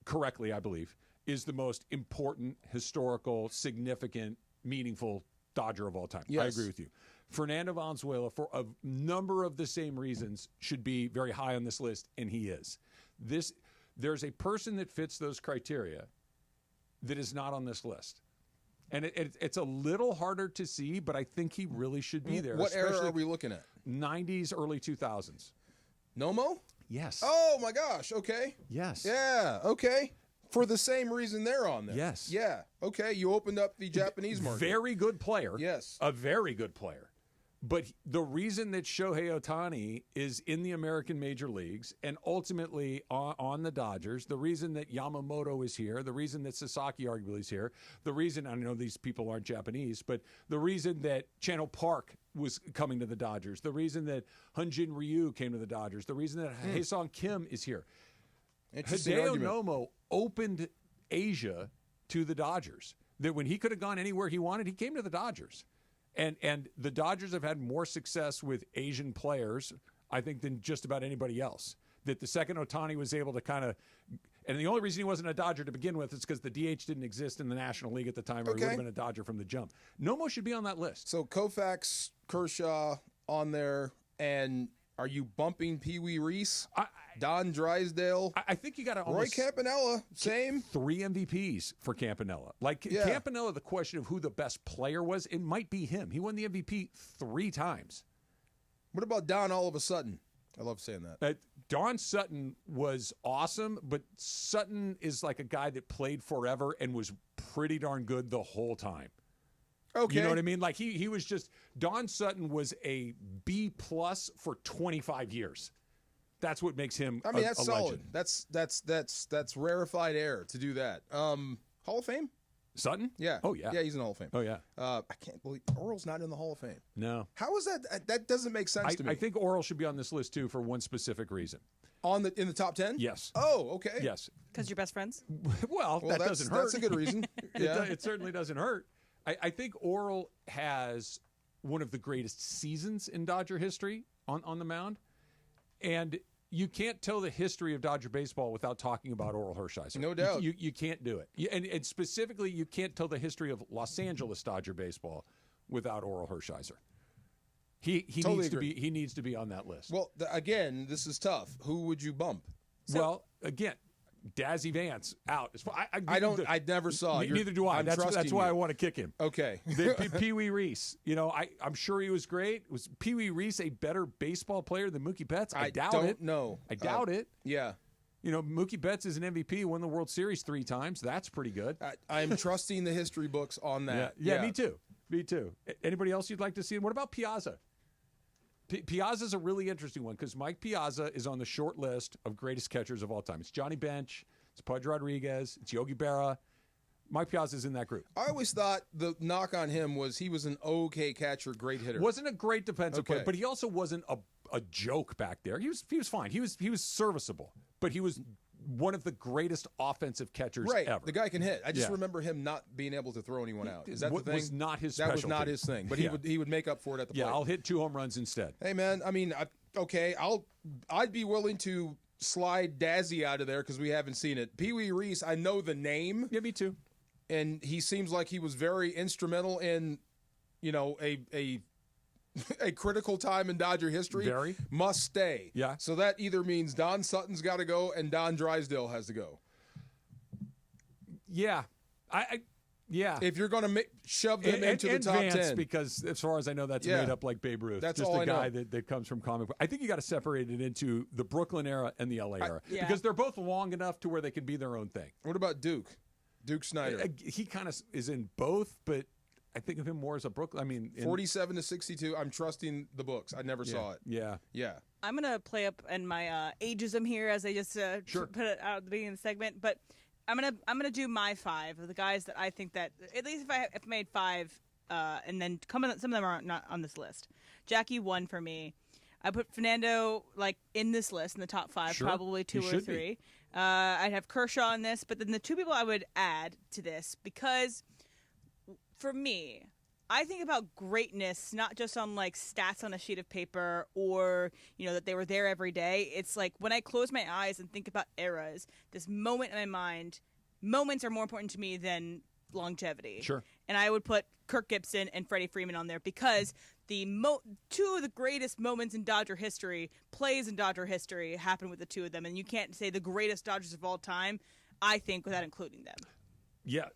correctly, I believe, is the most important, historical, significant, meaningful Dodger of all time. Yes. I agree with you. Fernando Valenzuela, for a number of the same reasons, should be very high on this list, and he is. There's a person that fits those criteria that is not on this list. And it's a little harder to see, but I think he really should be there. What era are we looking at? 90s, early 2000s. Nomo? Yes. Oh, my gosh. Okay. Yes. Yeah. Okay. For the same reason they're on there. Yes. Yeah. Okay. You opened up the Japanese market. Very good player. Yes. A very good player. But the reason that Shohei Otani is in the American major leagues and ultimately on the Dodgers, the reason that Yamamoto is here, the reason that Sasaki arguably is here, the reason, I know these people aren't Japanese, but the reason that Channel Park was coming to the Dodgers, the reason that Hyunjin Ryu came to the Dodgers, the reason that Haesung Kim is here. Hideo Nomo opened Asia to the Dodgers. That when he could have gone anywhere he wanted, he came to the Dodgers. And the Dodgers have had more success with Asian players, I think, than just about anybody else. That the second Otani was able to kind of, and the only reason he wasn't a Dodger to begin with is because the DH didn't exist in the National League at the time, or he would have been a Dodger from the jump. Nomo should be on that list. So Koufax, Kershaw on there, and are you bumping Pee Wee Reese? Don Drysdale? I think you got to Roy Campanella, same. 3 MVPs for Campanella. Campanella, the question of who the best player was, it might be him. He won the MVP 3 times. What about Don all of a sudden? I love saying that. Don Sutton was awesome, but Sutton is like a guy that played forever and was pretty darn good the whole time. Okay. You know what I mean? Like he was just, Don Sutton was a B+ for 25 years. That's what makes him I mean, that's a solid. legend. That's rarefied air to do that. Hall of Fame? Sutton? Yeah. Oh, yeah. Yeah, he's in the Hall of Fame. Oh, yeah. I can't believe Oral's not in the Hall of Fame. No. How is that? That doesn't make sense to me. I think Oral should be on this list, too, for one specific reason. In the top 10? Yes. Oh, okay. Yes. Because you're best friends? Well, that doesn't hurt. That's a good reason. Yeah. It certainly doesn't hurt. I think Oral has one of the greatest seasons in Dodger history on the mound. And you can't tell the history of Dodger baseball without talking about Oral Hershiser. No doubt. You can't do it. And specifically, you can't tell the history of Los Angeles Dodger baseball without Oral Hershiser. He totally needs to be on that list. Well, again, this is tough. Who would you bump? Well, again, Dazzy Vance out. I never saw. Neither do I. That's why I want to kick him. Okay. Pee Wee Reese. I'm sure he was great. Was Pee Wee Reese a better baseball player than Mookie Betts? I doubt it. I doubt it. Yeah. Mookie Betts is an MVP, won the World Series 3 times. That's pretty good. I'm trusting the history books on that. Yeah, me too. Me too. Anybody else you'd like to see? What about Piazza? Piazza's a really interesting one because Mike Piazza is on the short list of greatest catchers of all time. It's Johnny Bench, it's Pudge Rodriguez, it's Yogi Berra. Mike Piazza's in that group. I always thought the knock on him was he was an okay catcher, great hitter. Wasn't a great defensive player, but he also wasn't a joke back there. He was fine. He was serviceable, but he was one of the greatest offensive catchers ever. The guy can hit. I just remember him not being able to throw anyone out. Is that the thing? Was not his That specialty. was not his thing. But he would make up for it at the plate. Yeah, I'll hit 2 home runs instead. Hey man, I mean, I'd be willing to slide Dazzy out of there because we haven't seen it. Pee Wee Reese, I know the name. Yeah, me too. And he seems like he was very instrumental in, a critical time in Dodger history. Very. Must stay. Yeah. So that either means Don Sutton's got to go and Don Drysdale has to go. Yeah. Yeah. If you're going to shove them into the top Vance, 10. Because as far as I know, that's made up like Babe Ruth. That's just all a I guy know. that comes from comic book. I think you got to separate it into the Brooklyn era and the LA era. Yeah. Because they're both long enough to where they can be their own thing. What about Duke? Duke Snyder. He kind of is in both, but I think of him more as a Brooklyn. I mean, 47 to 62. I'm trusting the books. I never saw it. Yeah. Yeah. I'm going to play up in my ageism here as I just put it out at the beginning of the segment, but I'm gonna do my 5 of the guys that I think that at least if I made 5, and then some of them are not on this list. Jackie 1 for me. I put Fernando like in this list in the top 5, Sure. probably 2 or 3. I'd have Kershaw in this, but then the 2 people I would add to this, because for me, I think about greatness not just on like stats on a sheet of paper or, that they were there every day. It's like when I close my eyes and think about eras, this moment in my mind, moments are more important to me than longevity. Sure. And I would put Kirk Gibson and Freddie Freeman on there because the 2 of the greatest moments in Dodger history, plays in Dodger history, happened with the 2 of them. And you can't say the greatest Dodgers of all time, I think, without including them. Yeah,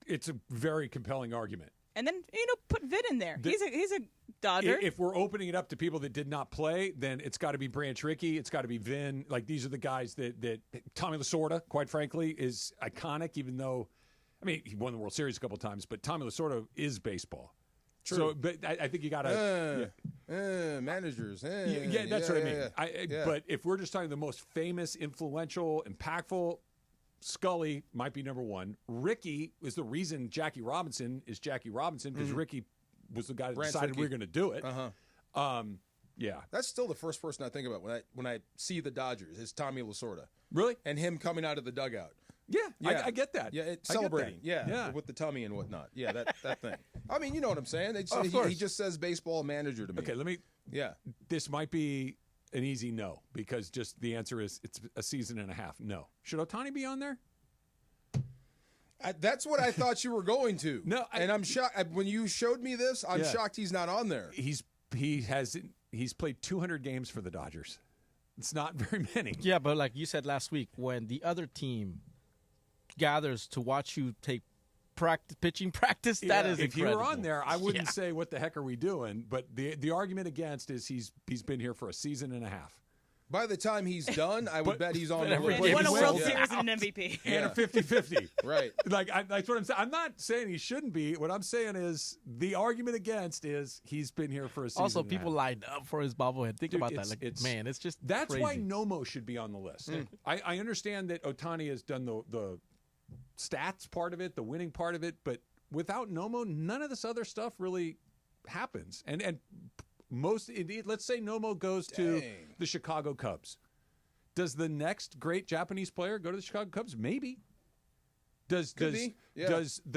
it's a very compelling argument. And then, put Vin in there. He's a Dodger. If we're opening it up to people that did not play, then it's got to be Branch Rickey. It's got to be Vin. Like, these are the guys that Tommy Lasorda, quite frankly, is iconic, even though, he won the World Series a couple times, but Tommy Lasorda is baseball. True. So, but I think you got to... managers. That's what I mean. But if we're just talking the most famous, influential, impactful... Scully might be number 1. Rickey is the reason Jackie Robinson is Jackie Robinson, because Rickey was the guy that decided we were going to do it. Yeah, that's still the first person I think about when I see the Dodgers is Tommy Lasorda. Really? And him coming out of the dugout. Yeah. I get that. Yeah, celebrating. Yeah, with the tummy and whatnot. Yeah, that thing. You know what I'm saying? He just says baseball manager to me. Okay, this might be an easy no, because just the answer is it's a season and a half. No. Should Otani be on there? That's what I thought you were going to. No, and I'm shocked when you showed me this. I'm shocked he's not on there. He's played 200 games for the Dodgers. It's not very many. Yeah, but like you said last week, when the other team gathers to watch you take pitching practice, that is if incredible. you were on there, I wouldn't say what the heck are we doing, but the argument against is he's been here for a season and a half. By the time he's done, I would bet he's on the list. He won a World Series and an MVP. And a 50-50. Right. That's what I'm saying. I'm not saying he shouldn't be. What I'm saying is the argument against is he's been here for a season. Also, people lined up for his bobblehead. Think about that. It's just that's crazy. why Nomo should be on the list. I understand that Otani has done the stats part of it, the winning part of it, but without Nomo, none of this other stuff really happens. And most, indeed, let's say Nomo goes to the Chicago Cubs. Does the next great Japanese player go to the Chicago Cubs? Maybe. Does the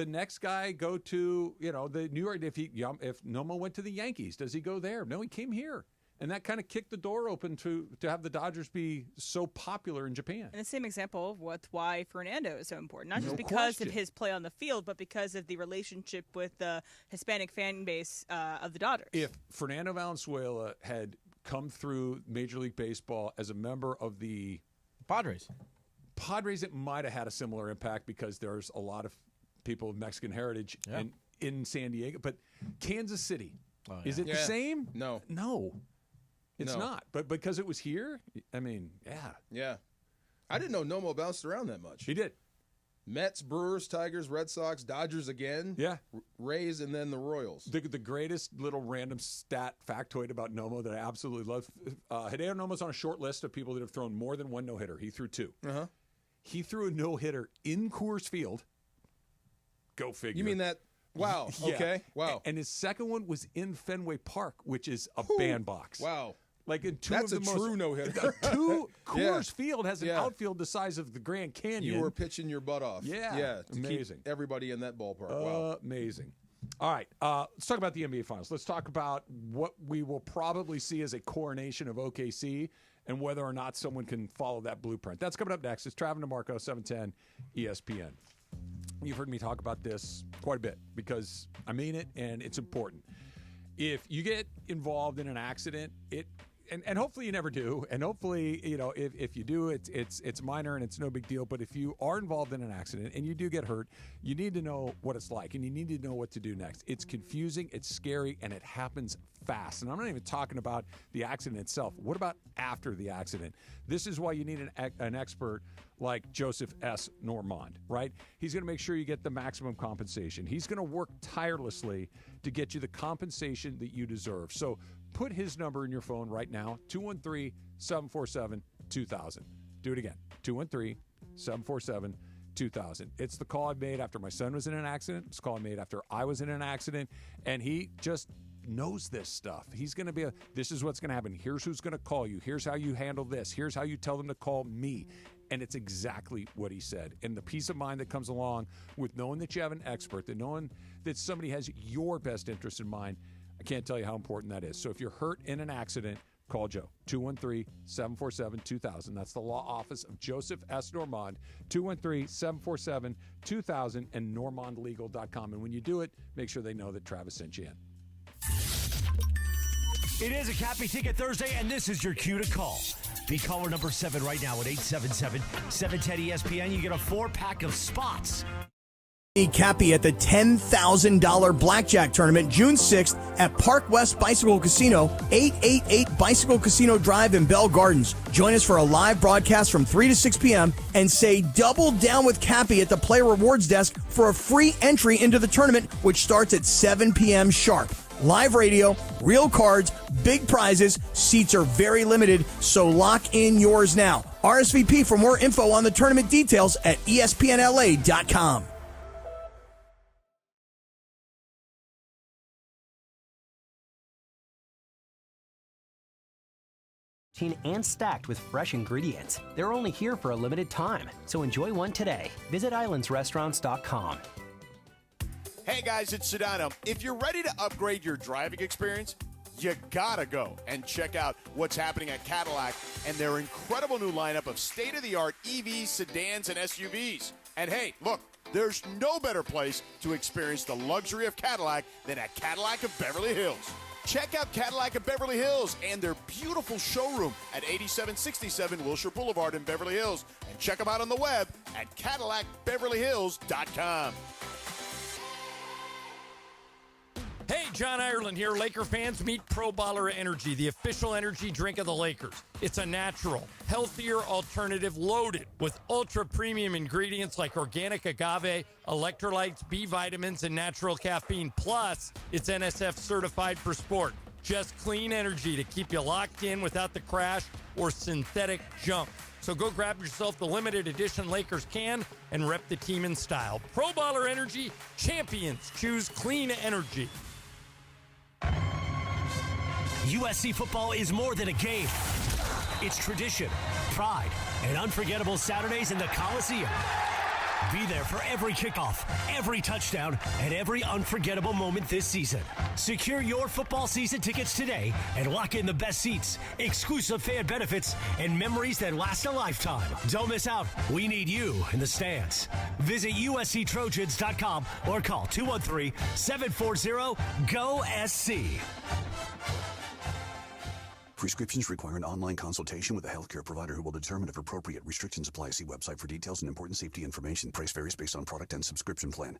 next guy go to the New York? If Nomo went to the Yankees, does he go there? No, he came here. And that kind of kicked the door open to have the Dodgers be so popular in Japan. And the same example of why Fernando is so important. Not just because of his play on the field, but because of the relationship with the Hispanic fan base of the Dodgers. If Fernando Valenzuela had come through Major League Baseball as a member of the Padres, it might have had a similar impact because there's a lot of people of Mexican heritage in San Diego. But Kansas City, is it the same? No. It's not, but because it was here, Yeah. I didn't know Nomo bounced around that much. He did. Mets, Brewers, Tigers, Red Sox, Dodgers again. Yeah. Rays, and then the Royals. The greatest little random stat factoid about Nomo that I absolutely love. Hideo Nomo's on a short list of people that have thrown more than one no-hitter. He threw 2. He threw a no-hitter in Coors Field. Go figure. You mean that? Wow. Yeah. Okay. Wow. And his second one was in Fenway Park, which is a bandbox. Wow. Like in That's a true no-hitter. Coors Field has an outfield the size of the Grand Canyon. You were pitching your butt off. Yeah. To amazing. Keep everybody in that ballpark. Wow. Amazing. All right. Let's talk about the NBA Finals. Let's talk about what we will probably see as a coronation of OKC and whether or not someone can follow that blueprint. That's coming up next. It's Travis DeMarco, 710 ESPN. You've heard me talk about this quite a bit because I mean it and it's important. If you get involved in an accident, and hopefully you never do, and hopefully if you do, it's minor and it's no big deal. But if you are involved in an accident and you do get hurt, you need to know what it's like and you need to know what to do next. It's confusing, it's scary, and it happens fast. And I'm not even talking about the accident itself. What about after the accident? This is why you need an expert like Joseph S. Normand, right? He's going to make sure you get the maximum compensation. He's going to work tirelessly to get you the compensation that you deserve. So put his number in your phone right now, 213-747-2000. Do it again, 213-747-2000. It's the call I made after my son was in an accident. It's the call I made after I was in an accident. And he just knows this stuff. He's going to be this is what's going to happen. Here's who's going to call you. Here's how you handle this. Here's how you tell them to call me. And it's exactly what he said. And the peace of mind that comes along with knowing that you have an expert, that knowing that somebody has your best interest in mind, I can't tell you how important that is. So if you're hurt in an accident, call Joe, 213-747-2000. That's the law office of Joseph S. Normand, 213-747-2000 and normandlegal.com. And when you do it, make sure they know that Travis sent you in. It is a Cappy Ticket Thursday, and this is your cue to call. Be caller number 7 right now at 877-710-ESPN. You get a 4-pack of spots. Cappy at the $10,000 Blackjack Tournament June 6th at Park West Bicycle Casino, 888 Bicycle Casino Drive in Bell Gardens. Join us for a live broadcast from 3 to 6 p.m. and say double down with Cappy at the Player Rewards Desk for a free entry into the tournament, which starts at 7 p.m. sharp. Live radio, real cards, big prizes. Seats are very limited, so lock in yours now. RSVP for more info on the tournament details at ESPNLA.com. And stacked with fresh ingredients. They're only here for a limited time, so enjoy one today. Visit islandsrestaurants.com. Hey guys, it's Sedano. If you're ready to upgrade your driving experience, you gotta go and check out what's happening at Cadillac and their incredible new lineup of state-of-the-art EVs, sedans, and SUVs. And hey, look, there's no better place to experience the luxury of Cadillac than at Cadillac of Beverly Hills. Check out Cadillac of Beverly Hills and their beautiful showroom at 8767 Wilshire Boulevard in Beverly Hills. And check them out on the web at CadillacBeverlyHills.com. Hey, John Ireland here. Laker fans, meet Pro Baller Energy, the official energy drink of the Lakers. It's a natural, healthier alternative loaded with ultra-premium ingredients like organic agave, electrolytes, B vitamins, and natural caffeine. Plus, it's NSF certified for sport. Just clean energy to keep you locked in without the crash or synthetic junk. So go grab yourself the limited edition Lakers can and rep the team in style. Pro Baller Energy, champions choose clean energy. USC football is more than a game. It's tradition, pride, and unforgettable Saturdays in the Coliseum. Be there for every kickoff, every touchdown, and every unforgettable moment this season. Secure your football season tickets today and lock in the best seats, exclusive fan benefits, and memories that last a lifetime. Don't miss out. We need you in the stands. Visit USCTrojans.com or call 213-740-GO-SC. Prescriptions require an online consultation with a healthcare provider who will determine if appropriate. Restrictions apply. See website for details and important safety information. Price varies based on product and subscription plan.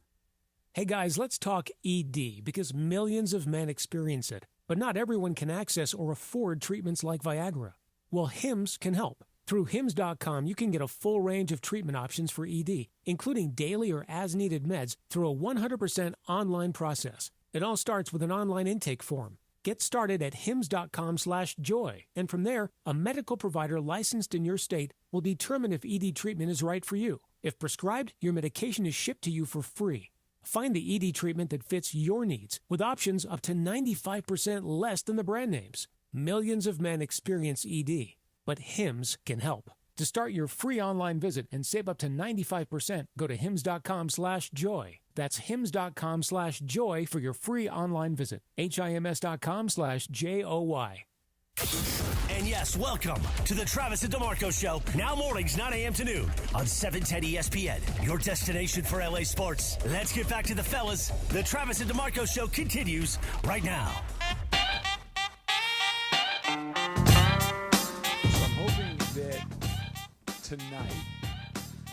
Hey guys, let's talk ED because millions of men experience it, but not everyone can access or afford treatments like Viagra. Well, Hims can help. Through Hims.com, you can get a full range of treatment options for ED, including daily or as-needed meds through a 100% online process. It all starts with an online intake form. Get started at hims.com/joy, and from there, a medical provider licensed in your state will determine if ED treatment is right for you. If prescribed, your medication is shipped to you for free. Find the ED treatment that fits your needs with options up to 95% less than the brand names. Millions of men experience ED, but Hims can help. To start your free online visit and save up to 95%, go to hims.com/joy. That's hims.com/joy for your free online visit. HIMS.com/JOY. And yes, welcome to the Travis and DeMarco Show. Now mornings, 9 a.m. to noon on 710 ESPN, your destination for LA sports. Let's get back to the fellas. The Travis and DeMarco Show continues right now. So I'm hoping that tonight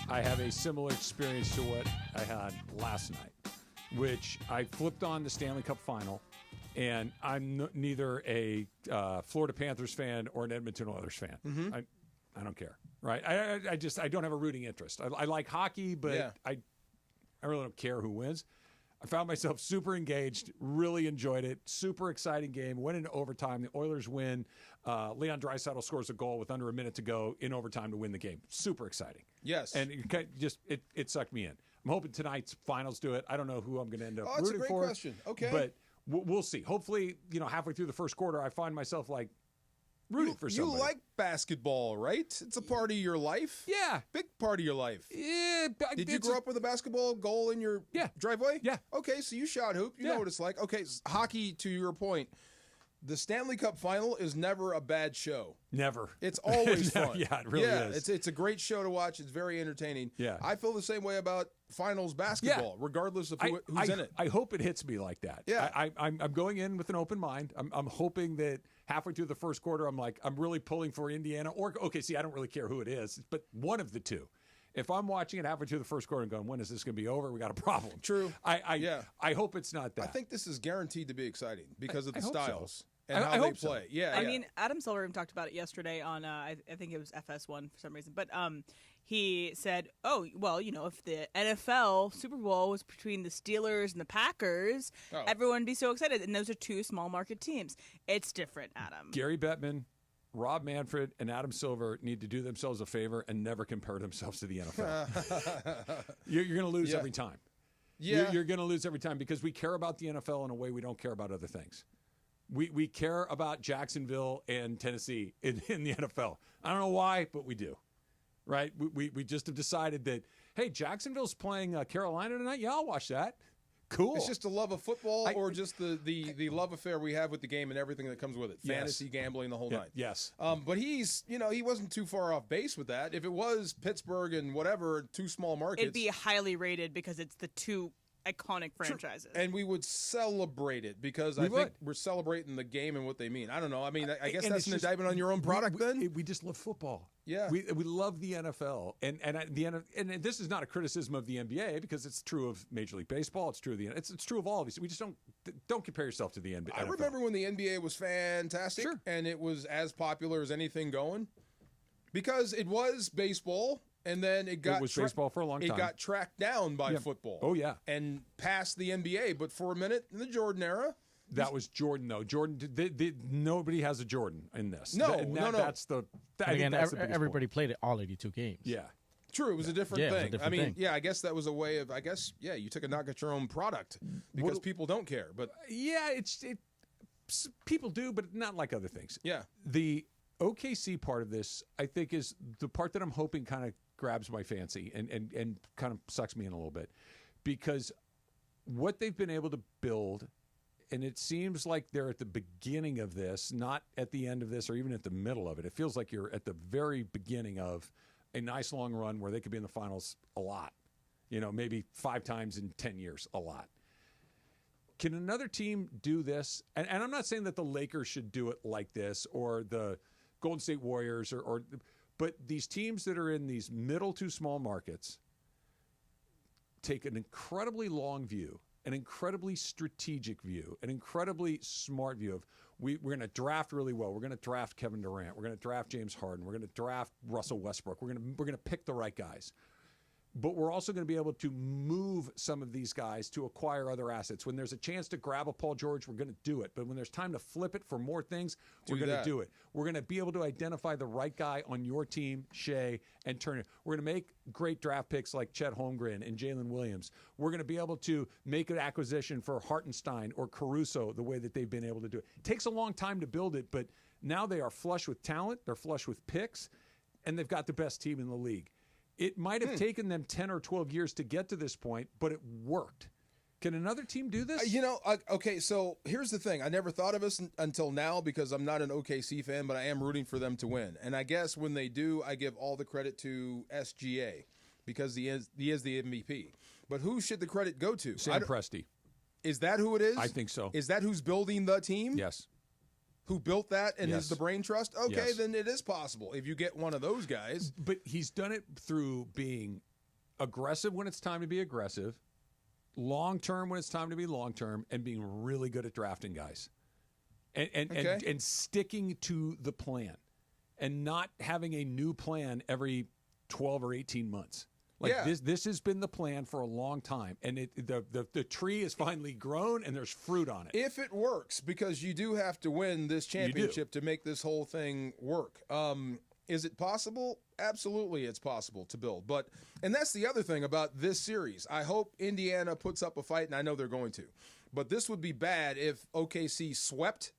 I have a similar experience to what I had last night, which I flipped on the Stanley Cup final, and I'm neither a Florida Panthers fan or an Edmonton Oilers fan. Mm-hmm. I don't care, right? I don't have a rooting interest. I like hockey, but I really don't care who wins. I found myself super engaged, really enjoyed it. Super exciting game. Went into overtime. The Oilers win. Leon Draisaitl scores a goal with under a minute to go in overtime to win the game. Super exciting. Yes. And it sucked me in. I'm hoping tonight's finals do it. I don't know who I'm going to end up rooting for. That's a great question. Okay. But we'll see. Hopefully, halfway through the first quarter, I find myself like rooting for somebody. You like basketball, right? It's a part of your life. Yeah. Big part of your life. Yeah. Did you grow up with a basketball goal in your driveway? Yeah. Okay, so you shot hoop. You know what it's like. Okay, hockey, to your point, the Stanley Cup Final is never a bad show. Never. It's always fun. Yeah, it really is. It's a great show to watch. It's very entertaining. Yeah. I feel the same way about finals basketball, regardless of who's in it. I hope it hits me like that. Yeah. I'm going in with an open mind. I'm hoping that halfway through the first quarter, I'm really pulling for Indiana. Or, okay, see, I don't really care who it is, but one of the two. If I'm watching it halfway through the first quarter and going, when is this going to be over? We got a problem. True. I hope it's not that. I think this is guaranteed to be exciting because of the I hope styles. so. And how they play. So. Yeah. I mean, Adam Silver talked about it yesterday on, I think it was FS1 for some reason. But he said, oh, well, if the NFL Super Bowl was between the Steelers and the Packers, everyone would be so excited. And those are two small market teams. It's different, Adam. Gary Bettman, Rob Manfred, and Adam Silver need to do themselves a favor and never compare themselves to the NFL. You're going to lose every time. Yeah. You're going to lose every time because we care about the NFL in a way we don't care about other things. We care about Jacksonville and Tennessee in the NFL. I don't know why, but we do. Right? We just have decided that, hey, Jacksonville's playing Carolina tonight. Yeah, I'll watch that. Cool. It's just a love of football or just the love affair we have with the game and everything that comes with it. Fantasy, gambling, the whole nine. Yes. But he's, he wasn't too far off base with that. If it was Pittsburgh and whatever, two small markets. It'd be highly rated because it's the two iconic franchises. And we would celebrate it because I think we're celebrating the game and what they mean. I don't know. I mean, I guess that's an indictment on your own product then? We just love football. Yeah. We love the NFL. And this is not a criticism of the NBA because it's true of Major League Baseball. It's true of it's true of all of these. We just don't compare yourself to the NBA. I remember when the NBA was fantastic and it was as popular as anything going because it was baseball. And then it was baseball for a long time. It got tracked down by football. Oh, yeah. And past the NBA. But for a minute in the Jordan era. That was Jordan, though. Jordan, nobody has a Jordan in this. No. That's the everybody played it all 82 games. Yeah. True, it was a different thing. It was a different thing. I guess that was a way of, you took a knock at your own product because people don't care. But yeah, people do, but not like other things. Yeah. The OKC part of this, I think, is the part that I'm hoping kind of grabs my fancy and kind of sucks me in a little bit because what they've been able to build, and it seems like they're at the beginning of this, not at the end of this or even at the middle of it. It feels like you're at the very beginning of a nice long run where they could be in the finals a lot, maybe 5 times in 10 years, a lot. Can another team do this? And I'm not saying that the Lakers should do it like this or the Golden State Warriors but these teams that are in these middle to small markets take an incredibly long view, an incredibly strategic view, an incredibly smart view of we're going to draft really well. We're going to draft Kevin Durant. We're going to draft James Harden. We're going to draft Russell Westbrook. We're going to pick the right guys. But we're also going to be able to move some of these guys to acquire other assets. When there's a chance to grab a Paul George, we're going to do it. But when there's time to flip it for more things, we're going to do it. We're going to be able to identify the right guy on your team, Shea, and turn it. We're going to make great draft picks like Chet Holmgren and Jalen Williams. We're going to be able to make an acquisition for Hartenstein or Caruso the way that they've been able to do it. It takes a long time to build it, but now they are flush with talent. They're flush with picks, and they've got the best team in the league. It might have taken them 10 or 12 years to get to this point, but it worked. Can another team do this? Okay, so here's the thing. I never thought of this until now because I'm not an OKC fan, but I am rooting for them to win. And I guess when they do, I give all the credit to SGA because he is the MVP. But who should the credit go to? Sam Presti. Is that who it is? I think so. Is that who's building the team? Yes. Who built that and is the brain trust? Okay, then it is possible if you get one of those guys. But he's done it through being aggressive when it's time to be aggressive, long-term when it's time to be long-term, and being really good at drafting guys. And sticking to the plan and not having a new plan every 12 or 18 months. This has been the plan for a long time, and the tree is finally grown, and there's fruit on it. If it works, because you do have to win this championship to make this whole thing work. Is it possible? Absolutely, it's possible to build. And that's the other thing about this series. I hope Indiana puts up a fight, and I know they're going to. But this would be bad if OKC swept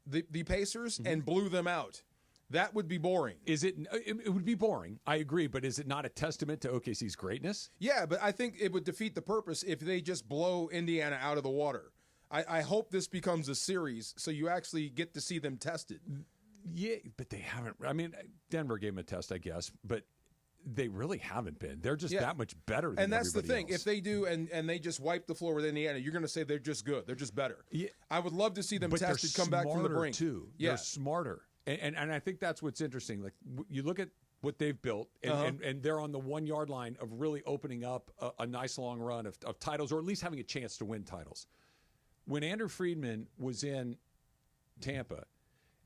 the Pacers and blew them out. That would be boring. It would be boring. I agree, but is it not a testament to OKC's greatness? Yeah, but I think it would defeat the purpose if they just blow Indiana out of the water. I hope this becomes a series so you actually get to see them tested. Yeah, but they haven't. I mean, Denver gave them a test, I guess, but they really haven't been. They're just that much better than And that's the thing. else. If they do and they just wipe the floor with Indiana, you're going to say they're just good. They're just better. Yeah. I would love to see them but tested, come back from the brink. Too. Yeah. They're smarter. And I think that's what's interesting. Like you look at what they've built, and they're on the 1 yard line of really opening up a nice long run of titles, or at least having a chance to win titles. When Andrew Friedman was in Tampa,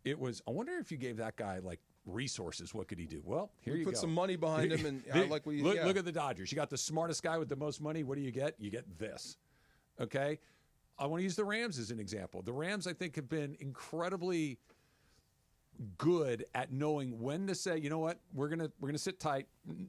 it was, I wonder if you gave that guy like resources, what could he do? Well, here you go. Put some money behind him, and I like what you look at the Dodgers. You got the smartest guy with the most money. What do you get? You get this. Okay, I want to use the Rams as an example. The Rams, I think, have been incredibly good at knowing when to say, you know what, we're gonna sit tight,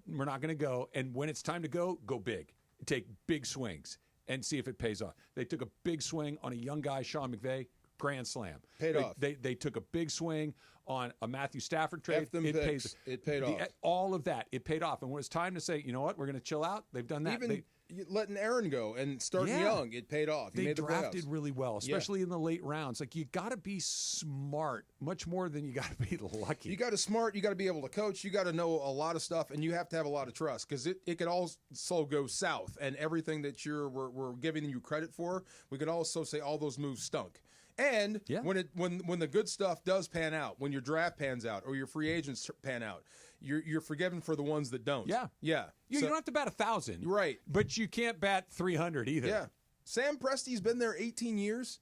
we're not gonna go, and when it's time to go big, take big swings and see if it pays off. They took a big swing on a young guy, Sean McVay, grand slam. Paid off. They took a big swing on a Matthew Stafford trade. It paid off. All of that, it paid off. And when it's time to say, you know what, we're gonna chill out, they've done that. Even letting Aaron go and starting young, it paid off. They made the drafted playoffs. really well, especially in the late rounds. Like, you got to be smart, much more than you got to be lucky. You got to smart. You got to be able to coach. You got to know a lot of stuff, and you have to have a lot of trust, because it could also go south. And everything that we're giving you credit for, we could also say all those moves stunk. And when the good stuff does pan out, when your draft pans out or your free agents pan out, you're forgiven for the ones that don't. Yeah. You don't have to bat 1,000, right? But you can't bat 300 either. Yeah. Sam Presti's been there 18 years.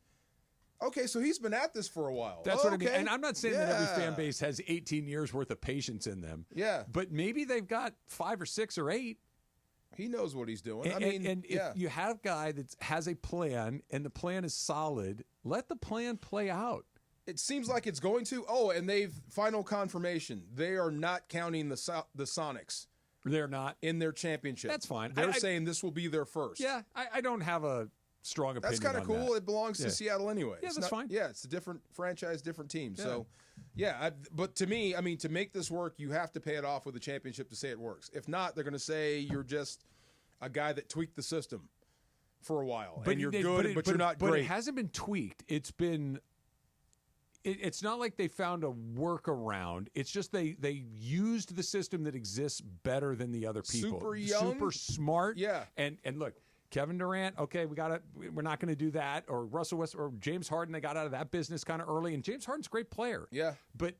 Okay, so he's been at this for a while. That's what I mean. And I'm not saying that every fan base has 18 years worth of patience in them. Yeah. But maybe they've got 5 or 6 or 8. He knows what he's doing. And if you have a guy that has a plan and the plan is solid, let the plan play out. It seems like it's going to. Oh, and they've final confirmation. They are not counting the Sonics. They're not in their championship. That's fine. They're saying this will be their first. Yeah, I don't have a strong opinion. That's kind of cool. That. It belongs to Seattle anyway. Yeah, that's fine. Yeah, it's a different franchise, different team. Yeah. So, but to me, I mean, to make this work, you have to pay it off with a championship to say it works. If not, they're going to say you're just a guy that tweaked the system for a while, and you're good, but you're not great. But it hasn't been tweaked. It's been. It's not like they found a workaround. It's just they used the system that exists better than the other people. Super young, super smart. Yeah. And look, Kevin Durant. Okay, we're not going to do that. Or Russell Westbrook or James Harden. They got out of that business kind of early. And James Harden's a great player. Yeah. But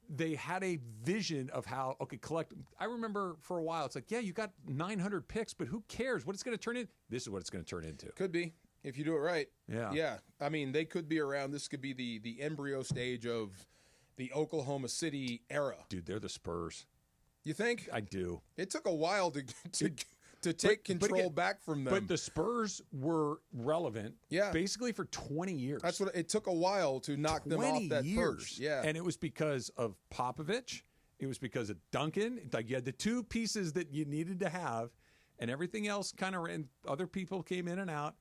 they had a vision of how collect. I remember for a while it's like, yeah, you got 900 picks, but who cares what it's going to turn into? This is what it's going to turn into. Could be. If you do it right. Yeah. I mean, they could be around. This could be the embryo stage of the Oklahoma City era. Dude, they're the Spurs. You think? I do. It took a while to take control back from them. But the Spurs were relevant basically for 20 years. That's what it took a while to knock them off that perch. Yeah. And it was because of Popovich. It was because of Duncan. Like, you had the two pieces that you needed to have, and everything else kind of ran. Other people came in and out.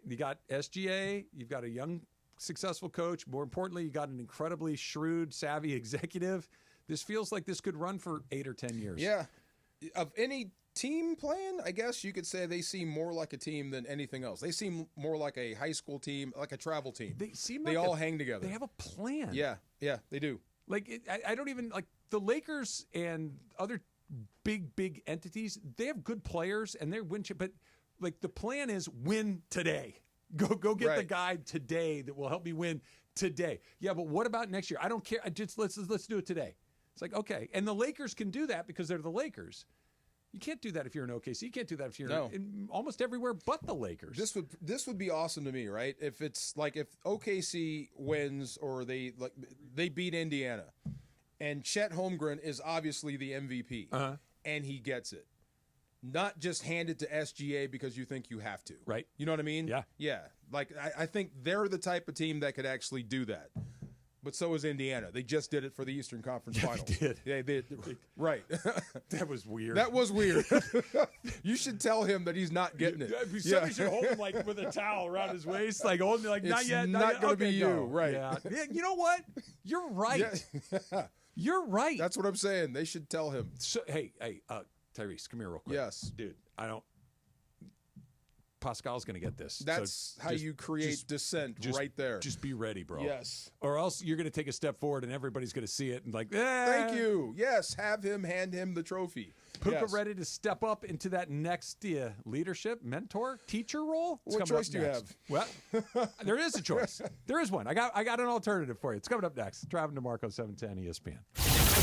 You got SGA, you've got a young, successful coach. More importantly, you got an incredibly shrewd, savvy executive. This feels like this could run for 8 or 10 years. Yeah. Of any team plan, I guess you could say they seem more like a team than anything else. They seem more like a high school team, like a travel team. They all hang together. They have a plan. Yeah, they do. Like, I don't even, like, the Lakers and other big entities, they have good players and they're win, but like, the plan is win today. Go get the guy today that will help me win today. Yeah, but what about next year? I don't care. Let's do it today. It's like, okay. And the Lakers can do that because they're the Lakers. You can't do that if you're in OKC. You can't do that if you're in almost everywhere but the Lakers. This would be awesome to me, right? If it's like if OKC wins or they beat Indiana, and Chet Holmgren is obviously the MVP, and he gets it. Not just hand it to SGA because you think you have to. Right. You know what I mean? Yeah. Yeah. Like, I think they're the type of team that could actually do that. But so is Indiana. They just did it for the Eastern Conference Finals. They did. Right. That was weird. That was weird. You should tell him that he's not getting it. Somebody should hold him like with a towel around his waist, like holding like not It's yet. not going to be you, no. right? Yeah. You know what? You're right. Yeah. You're right. That's what I'm saying. They should tell him. So, hey, Tyrese, come here real quick. Yes, dude. Pascal's going to get this. That's how you create dissent right there. Just be ready, bro. Yes. Or else you're going to take a step forward and everybody's going to see it and like, Thank you. Yes, hand him the trophy. Puka ready to step up into that next leadership, mentor, teacher role? It's what choice do you have? Well, there is a choice. There is one. I got an alternative for you. It's coming up next. Travis DeMarco, 710 ESPN.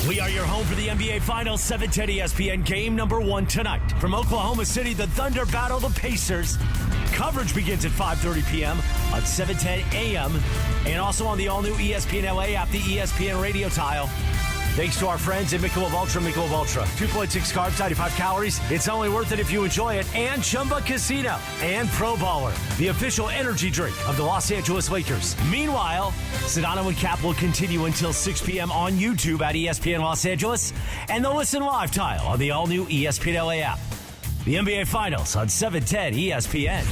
We are your home for the NBA Finals, 710 ESPN, game number 1 tonight. From Oklahoma City, the Thunder battle the Pacers. Coverage begins at 5:30 p.m. on 710 a.m. and also on the all-new ESPN LA app, the ESPN radio tile. Thanks to our friends at Michelob Ultra. 2.6 carbs, 95 calories. It's only worth it if you enjoy it. And Chumba Casino and Pro Baller, the official energy drink of the Los Angeles Lakers. Meanwhile, Sedano and Cap will continue until 6 p.m. on YouTube at ESPN Los Angeles and the Listen Live tile on the all-new ESPN LA app. The NBA Finals on 710 ESPN.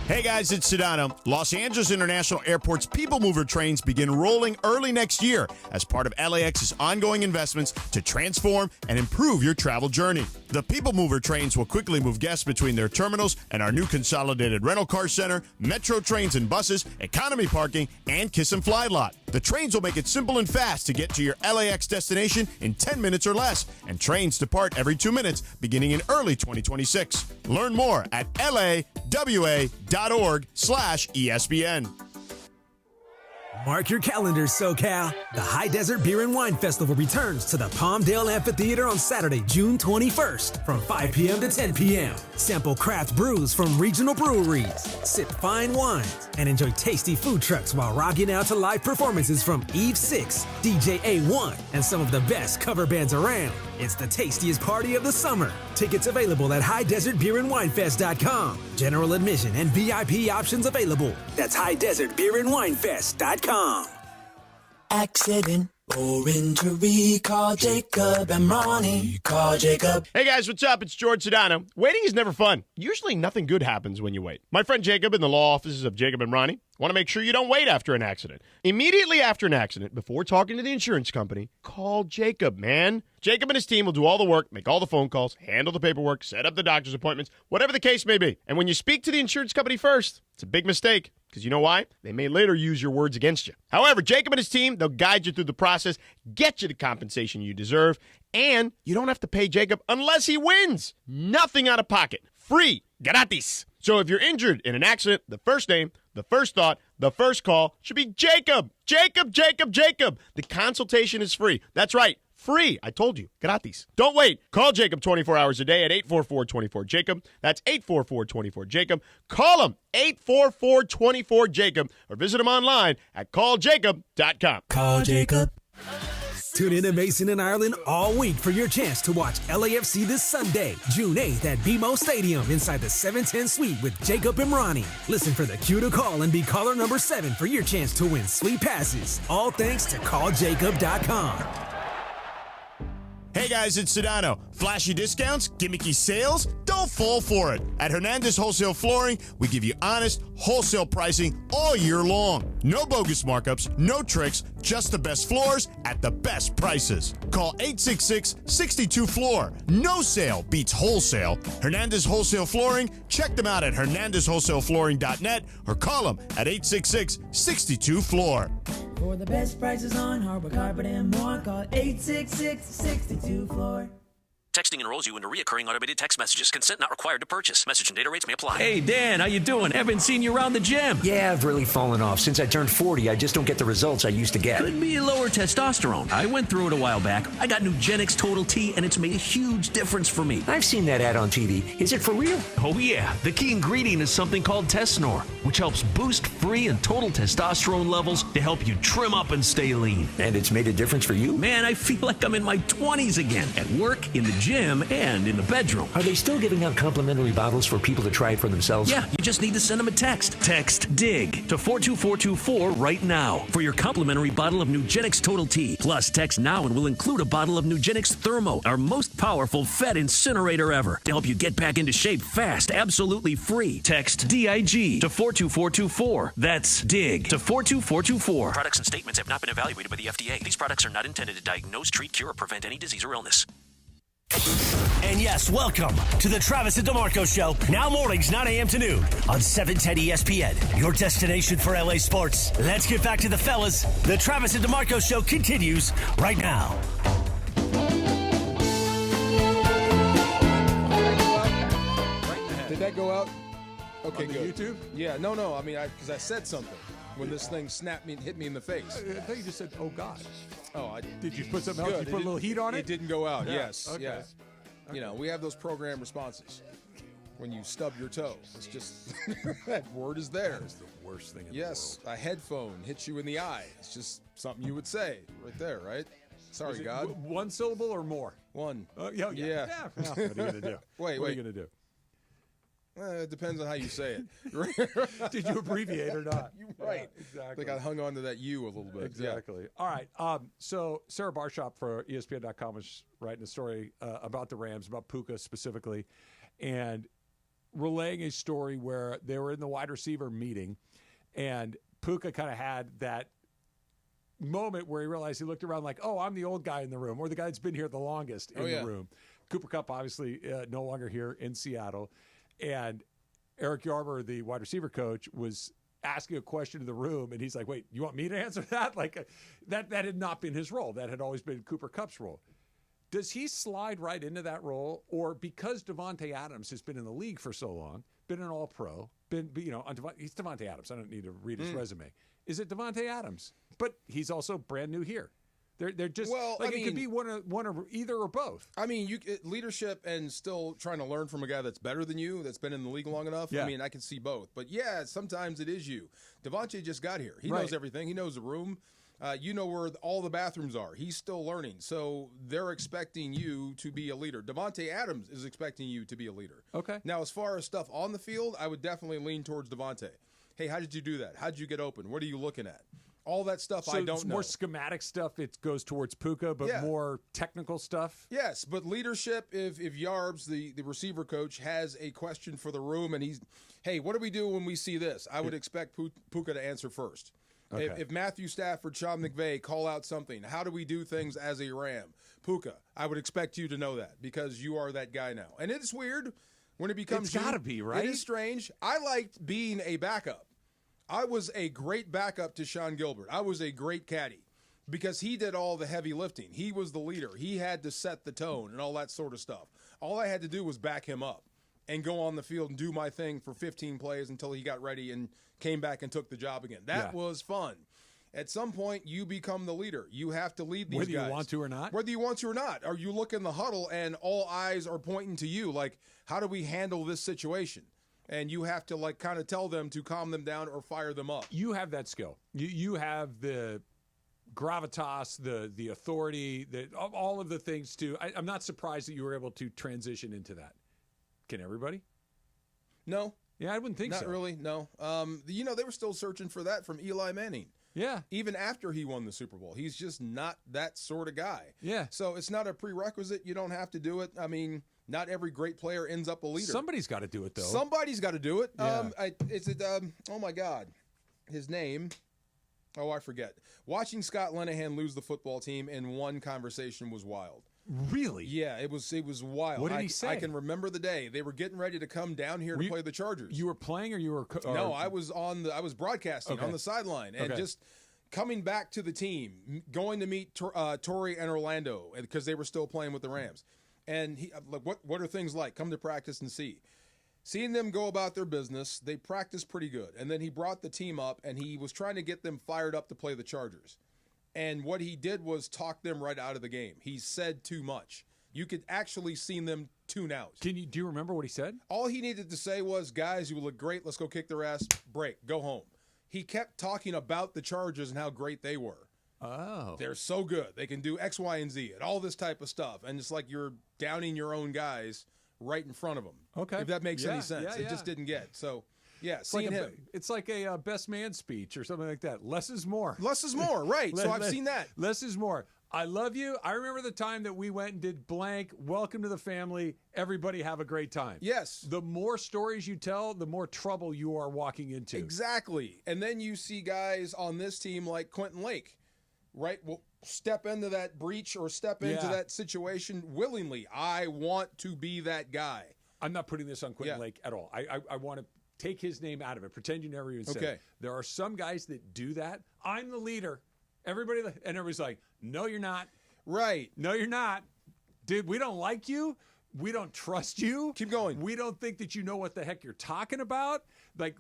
Hey guys, it's Sedano. Los Angeles International Airport's People Mover trains begin rolling early next year as part of LAX's ongoing investments to transform and improve your travel journey. The People Mover trains will quickly move guests between their terminals and our new consolidated rental car center, metro trains and buses, economy parking, and Kiss and Fly lot. The trains will make it simple and fast to get to your LAX destination in 10 minutes or less, and trains depart every 2 minutes beginning in early 2026. Learn more at lawa.org/ESPN. Mark your calendars, SoCal. The High Desert Beer and Wine Festival returns to the Palmdale Amphitheater on Saturday, June 21st from 5 p.m. to 10 p.m. Sample craft brews from regional breweries, sip fine wines, and enjoy tasty food trucks while rocking out to live performances from Eve 6, DJ A1, and some of the best cover bands around. It's the tastiest party of the summer. Tickets available at highdesertbeerandwinefest.com. General admission and VIP options available. That's highdesertbeerandwinefest.com. Accident or injury, call Jacob and Ronnie. Call Jacob. Hey guys, what's up? It's George Sedano. Waiting is never fun. Usually nothing good happens when you wait. My friend Jacob in the law offices of Jacob and Ronnie want to make sure you don't wait after an accident. Immediately after an accident, before talking to the insurance company, call Jacob, man. Jacob and his team will do all the work, make all the phone calls, handle the paperwork, set up the doctor's appointments, whatever the case may be. And when you speak to the insurance company first, it's a big mistake. Because you know why? They may later use your words against you. However, Jacob and his team, they'll guide you through the process, get you the compensation you deserve, and you don't have to pay Jacob unless he wins. Nothing out of pocket. Free. Gratis. So if you're injured in an accident, the first name, the first thought, the first call should be Jacob. Jacob, Jacob, Jacob. The consultation is free. That's right. Free. I told you. Gratis. Don't wait. Call Jacob 24 hours a day at 844-24-JACOB. That's 844-24-JACOB. Call him 844-24-JACOB or visit him online at calljacob.com. Call Jacob. Tune in to Mason in Ireland all week for your chance to watch LAFC this Sunday, June 8th at BMO Stadium inside the 710 Suite with Jacob and Ronnie. Listen for the cue to call and be caller number 7 for your chance to win sweet passes. All thanks to calljacob.com. Hey guys, it's Sedano. Flashy discounts? Gimmicky sales? Don't fall for it. At Hernandez Wholesale Flooring, we give you honest, wholesale pricing all year long. No bogus markups, no tricks, just the best floors at the best prices. Call 866-62-FLOOR. No sale beats wholesale. Hernandez Wholesale Flooring, check them out at hernandezwholesaleflooring.net or call them at 866-62-FLOOR. For the best prices on hardwood, carpet, and more, call 866-62-FLOOR. Texting enrolls you into recurring automated text messages. Consent not required to purchase. Message and data rates may apply. Hey, Dan, how you doing? Haven't seen you around the gym. Yeah, I've really fallen off. Since I turned 40, I just don't get the results I used to get. Could be lower testosterone. I went through it a while back. I got Nugenix Total T, and it's made a huge difference for me. I've seen that ad on TV. Is it for real? Oh, yeah. The key ingredient is something called Tesnor, which helps boost free and total testosterone levels to help you trim up and stay lean. And it's made a difference for you? Man, I feel like I'm in my 20s again. At work, in the gym, gym, and in the bedroom. Are they still giving out complimentary bottles for people to try it for themselves? Yeah, you just need to send them a text. Text DIG to 42424 right now for your complimentary bottle of Nugenix Total T. Plus, text now and we'll include a bottle of Nugenix Thermo, our most powerful fat incinerator ever, to help you get back into shape fast, absolutely free. Text DIG to 42424. That's DIG to 42424. Products and statements have not been evaluated by the FDA. These products are not intended to diagnose, treat, cure, or prevent any disease or illness. And yes, welcome to the Travis and DeMarco Show. Now mornings, 9 a.m. to noon on 710 ESPN. Your destination for LA sports. Let's get back to the fellas. The Travis and DeMarco Show continues right now. Did that go out? Okay, on the good. YouTube? Yeah, no. I mean, because I said something when this thing snapped me and hit me in the face. I thought you just said, "Oh God." Oh, Did you put something else? Good. Did you put a little heat on it? It didn't go out. Yeah. Yes. Okay. Yeah. You know, we have those program responses. When you stub your toe, it's just that word is there. That's the worst thing in yes, the world. a headphone hits you in the eye. It's just something you would say right there, right? Sorry, God. One syllable or more? One. Yeah. Yeah. What are you gonna do? Wait. What are you gonna do? It depends on how you say it. Did you abbreviate or not? Right. Yeah, exactly. Like I hung on to that U a little bit. Exactly. Yeah. All right. So Sarah Barshop for ESPN.com was writing a story about the Rams, about Puka specifically, and relaying a story where they were in the wide receiver meeting, and Puka kind of had that moment where he realized, he looked around like, oh, I'm the old guy in the room, or the guy that's been here the longest in the room. Cooper Kupp obviously no longer here in Seattle. And Eric Yarber, the wide receiver coach, was asking a question in the room, and he's like, wait, you want me to answer that? Like, that had not been his role. That had always been Cooper Kupp's role. Does he slide right into that role? Or because Davante Adams has been in the league for so long, been an all-pro, he's Davante Adams. I don't need to read his resume. Is it Davante Adams? But he's also brand new here. They're just it could be one or either or both. I mean, leadership and still trying to learn from a guy that's better than you, that's been in the league long enough. Yeah. I mean, I can see both. But yeah, sometimes it is you. Davante just got here. He knows everything. He knows the room. You know where all the bathrooms are. He's still learning. So they're expecting you to be a leader. Davante Adams is expecting you to be a leader. Okay. Now, as far as stuff on the field, I would definitely lean towards Davante. Hey, how did you do that? How did you get open? What are you looking at? All that stuff I don't know. More schematic stuff, it goes towards Puka, but more technical stuff? Yes, but leadership, if Yarbs, the receiver coach, has a question for the room and he's, hey, what do we do when we see this? I would expect Puka to answer first. Okay. If Matthew Stafford, Sean McVay call out something, how do we do things as a Ram? Puka, I would expect you to know that because you are that guy now. And it's weird when it becomes It's got to be, right? It is strange. I liked being a backup. I was a great backup to Sean Gilbert. I was a great caddy because he did all the heavy lifting. He was the leader. He had to set the tone and all that sort of stuff. All I had to do was back him up and go on the field and do my thing for 15 plays until he got ready and came back and took the job again. That was fun. At some point, you become the leader. You have to lead these guys. Whether you want to or not? Whether you want to or not. Or you look in the huddle and all eyes are pointing to you like, how do we handle this situation? And you have to kind of tell them to calm them down or fire them up. You have that skill. You have the gravitas, the authority, all of the things I'm not surprised that you were able to transition into that. Can everybody? No. Yeah, I wouldn't think so. Not really, no. They were still searching for that from Eli Manning. Yeah. Even after he won the Super Bowl. He's just not that sort of guy. Yeah. So it's not a prerequisite. You don't have to do it. I mean, not every great player ends up a leader. Somebody's got to do it, though. Somebody's got to do it. Yeah. Oh, my God. His name. Oh, I forget. Watching Scott Linehan lose the football team in one conversation was wild. Really? Yeah, it was wild. What did he say? I can remember the day. They were getting ready to come down here to play the Chargers. You were playing or you were No, I was broadcasting on the sideline and just coming back to the team, going to meet Torrey and Orlando because they were still playing with the Rams. And he, like, what are things like? Come to practice and see. Seeing them go about their business, they practiced pretty good. And then he brought the team up, and he was trying to get them fired up to play the Chargers. And what he did was talk them right out of the game. He said too much. You could actually see them tune out. Do you remember what he said? All he needed to say was, guys, you look great. Let's go kick their ass. Break. Go home. He kept talking about the Chargers and how great they were. Oh. They're so good. They can do X, Y, and Z and all this type of stuff. And it's like you're downing your own guys right in front of them. Okay. If that makes any sense. Yeah, It just didn't get. So, yeah, It's seeing him. It's like a best man speech or something like that. Less is more. Less is more, right. So I've seen that. Less is more. I love you. I remember the time that we went and did blank. Welcome to the family. Everybody have a great time. Yes. The more stories you tell, the more trouble you are walking into. Exactly. And then you see guys on this team like Quentin Lake, right? Will step into that breach or step into that situation willingly. I want to be that guy. I'm not putting this on Quentin Lake at all. I want to take his name out of it. Pretend you never even said it. There are some guys that do that. I'm the leader. Everybody's like, no, you're not. Right. No, you're not. Dude, we don't like you. We don't trust you. Keep going. We don't think that you know what the heck you're talking about. Like,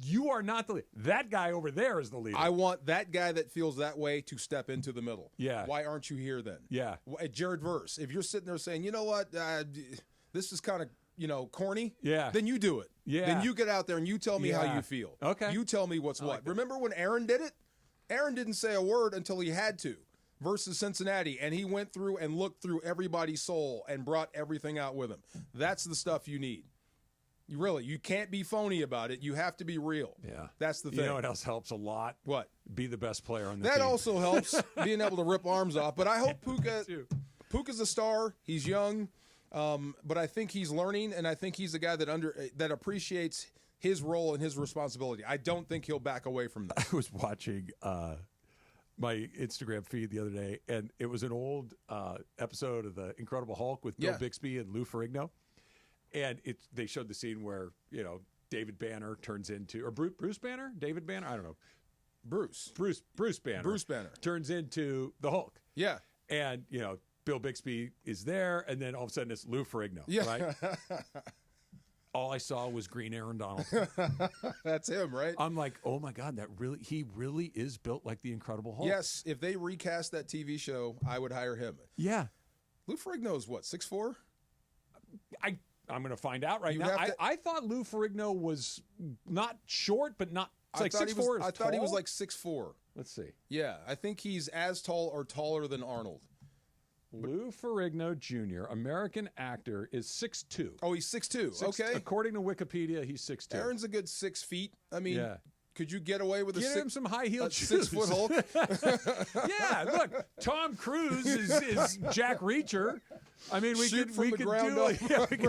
you are not the leader. That guy over there is the leader. I want that guy that feels that way to step into the middle. Yeah. Why aren't you here then? Yeah. Jared Verse, if you're sitting there saying, you know what, this is kind of, corny, then you do it. Yeah. Then you get out there and you tell me how you feel. Okay. You tell me what's what. Remember when Aaron did it? Aaron didn't say a word until he had to versus Cincinnati, and he went through and looked through everybody's soul and brought everything out with him. That's the stuff you need. You can't be phony about it. You have to be real. Yeah. That's the thing. You know what else helps a lot? What? Be the best player on the That team. also helps, being able to rip arms off. But I hope Puka's a star. He's young, but I think he's learning, and I think he's a guy that appreciates his role and his responsibility. I don't think he'll back away from that. I was watching my Instagram feed the other day, and it was an old episode of The Incredible Hulk with Bill Bixby and Lou Ferrigno. And they showed the scene where, David Banner turns into, or Bruce Banner? David Banner? I don't know. Bruce Banner. Bruce Banner. Turns into the Hulk. Yeah. And, Bill Bixby is there, and then all of a sudden it's Lou Ferrigno, right? All I saw was Green Aaron Donald. That's him, right? I'm like, oh my God, he really is built like the Incredible Hulk. Yes, if they recast that TV show, I would hire him. Yeah. Lou Ferrigno is what, 6'4"? I'm going to find out right now. I thought Lou Ferrigno was not short, but not. It's like 6'4". I thought he was like 6'4". Let's see. Yeah, I think he's as tall or taller than Arnold. Lou Ferrigno Jr., American actor, is 6'2". Oh, he's 6'2". Okay. According to Wikipedia, he's 6'2". Aaron's a good 6 feet. I mean, could you get away with him some high-heeled shoes? 6-foot Hulk? Yeah, look, Tom Cruise is Jack Reacher. I mean, we could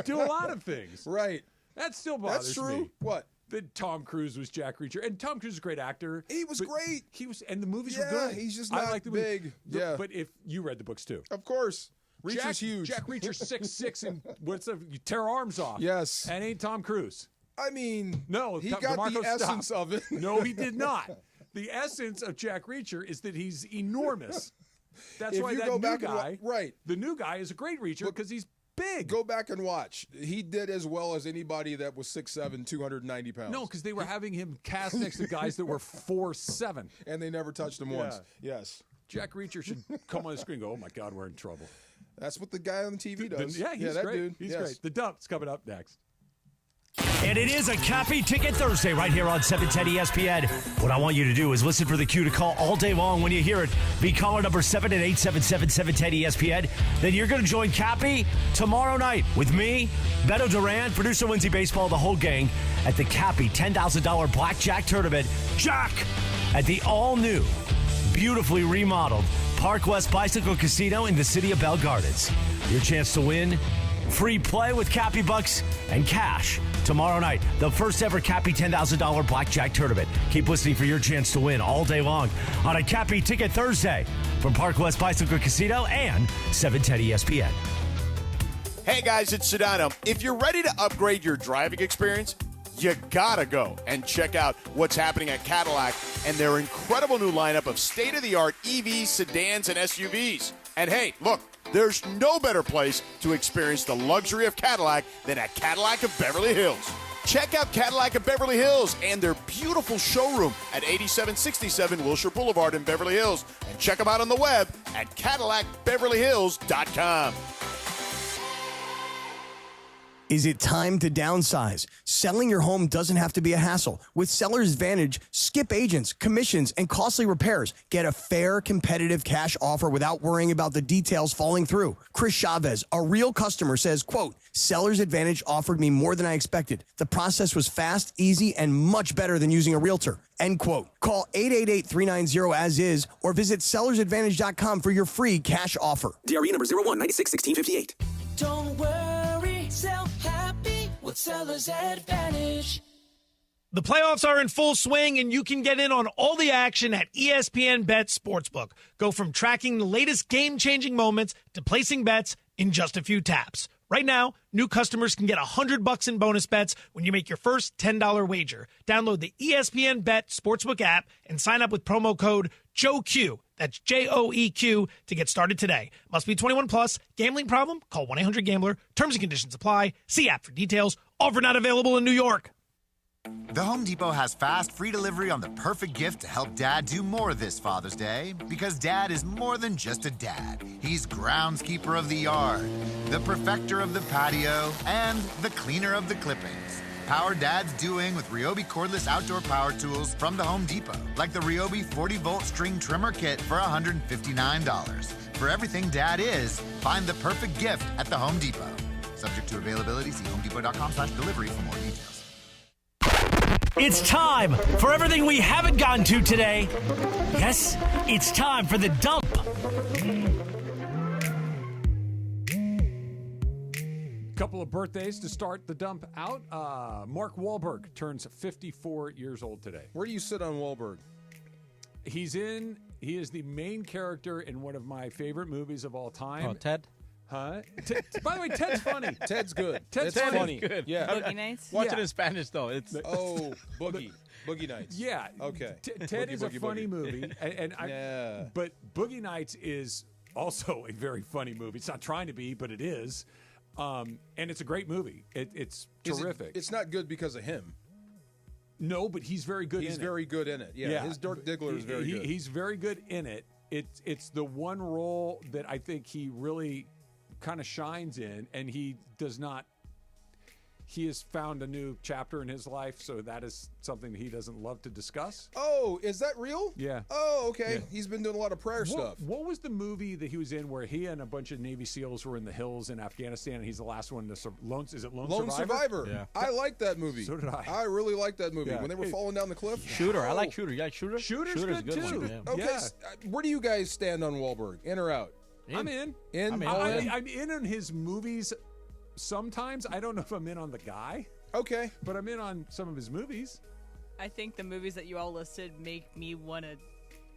do a lot of things. Right. That still bothers me. That's true. Me. What? That Tom Cruise was Jack Reacher, and Tom Cruise is a great actor. He was great. And the movies were good. He's just not big. Yeah, but if you read the books too, of course. Reacher's huge. Jack Reacher's 6'6", and you tear arms off. Yes, and ain't Tom Cruise. I mean, no, he got the essence of it. No, he did not. The essence of Jack Reacher is that he's enormous. That's why that new guy, the new guy, is a great Reacher because he's big. Go back and watch. He did as well as anybody that was 6'7", 290 pounds. No, because they were having him cast next to guys that were 4'7", and they never touched him once. Yes, Jack Reacher should come on the screen and go, "Oh my God, we're in trouble." That's what the guy on the TV does. He's that great. Dude. He's great. The Dump's coming up next. And it is a Cappy Ticket Thursday right here on 710 ESPN. What I want you to do is listen for the cue to call all day long when you hear it. Be caller number 7 at 877-710-ESPN. Then you're going to join Cappy tomorrow night with me, Beto Duran, producer Lindsay Baseball, the whole gang at the Cappy $10,000 Blackjack Tournament. Jack! At the all-new, beautifully remodeled Park West Bicycle Casino in the city of Bell Gardens. Your chance to win free play with Cappy Bucks and cash tomorrow night. The first ever Cappy $10,000 Blackjack Tournament. Keep listening for your chance to win all day long on a Cappy Ticket Thursday from Park West Bicycle Casino and 710 ESPN. Hey guys, it's Sedano. If you're ready to upgrade your driving experience, you gotta go and check out what's happening at Cadillac and their incredible new lineup of state-of-the-art EVs, sedans, and SUVs. And hey, look, there's no better place to experience the luxury of Cadillac than at Cadillac of Beverly Hills. Check out Cadillac of Beverly Hills and their beautiful showroom at 8767 Wilshire Boulevard in Beverly Hills. And check them out on the web at CadillacBeverlyHills.com. Is it time to downsize? Selling your home doesn't have to be a hassle. With Seller's Advantage, skip agents, commissions, and costly repairs. Get a fair, competitive cash offer without worrying about the details falling through. Chris Chavez, a real customer, says, quote, Seller's Advantage offered me more than I expected. The process was fast, easy, and much better than using a realtor. End quote. Call 888-390-AS-IS or visit sellersadvantage.com for your free cash offer. DRE number 01961658. Don't worry, sell happy with Seller's Advantage. The playoffs are in full swing, and you can get in on all the action at ESPN Bet Sportsbook. Go from tracking the latest game-changing moments to placing bets in just a few taps. Right now, new customers can get $100 in bonus bets when you make your first $10 wager. Download the ESPN Bet Sportsbook app and sign up with promo code JOEQ. That's JOEQ to get started today. Must be 21 plus. Gambling problem? Call 1-800-GAMBLER. Terms and conditions apply. See app for details. Offer not available in New York. The Home Depot has fast, free delivery on the perfect gift to help Dad do more this Father's Day. Because Dad is more than just a dad. He's groundskeeper of the yard, the perfecter of the patio, and the cleaner of the clippings. Power Dad's doing with Ryobi cordless outdoor power tools from the Home Depot. Like the Ryobi 40-volt string trimmer kit for $159. For everything Dad is, find the perfect gift at the Home Depot. Subject to availability, see homedepot.com/delivery for more details. It's time for everything we haven't gotten to today. Yes, it's time for the dump. Couple of birthdays to start the dump out. Mark Wahlberg turns 54 years old today. Where do you sit on Wahlberg? He is the main character in one of my favorite movies of all time. Oh, Ted? Huh? By the way, Ted's funny. Ted's good. Ted's It's funny. Good. Yeah. Boogie Nights? Watch it in Spanish, though. It's Boogie Nights. Yeah. Okay. Ted is a Boogie, funny Boogie. movie, Yeah. But Boogie Nights is also a very funny movie. It's not trying to be, but it is. And it's a great movie. It's terrific. It's not good because of him. No, but he's very good in it. He's very good in it. Yeah. His Dirk Diggler is very good. He's very good in it. It's the one role that I think he really kind of shines in, and he has found a new chapter in his life, so that is something that he doesn't love to discuss. Oh, is that real? Yeah. Oh, okay. Yeah. He's been doing a lot of prayer stuff. What was the movie that he was in where he and a bunch of Navy SEALs were in the hills in Afghanistan, and he's the last one to Lone Survivor? Yeah. I like that movie. So did I. I really like that movie. Yeah. When they were falling down the cliff. Shooter. I like Shooter. You like Shooter? Shooter's good too. One, yeah. Okay. Yeah. Where do you guys stand on Wahlberg? In or out? I'm in. In? I'm in on his movies sometimes. I don't know if I'm in on the guy. Okay. But I'm in on some of his movies. I think the movies that you all listed make me want to.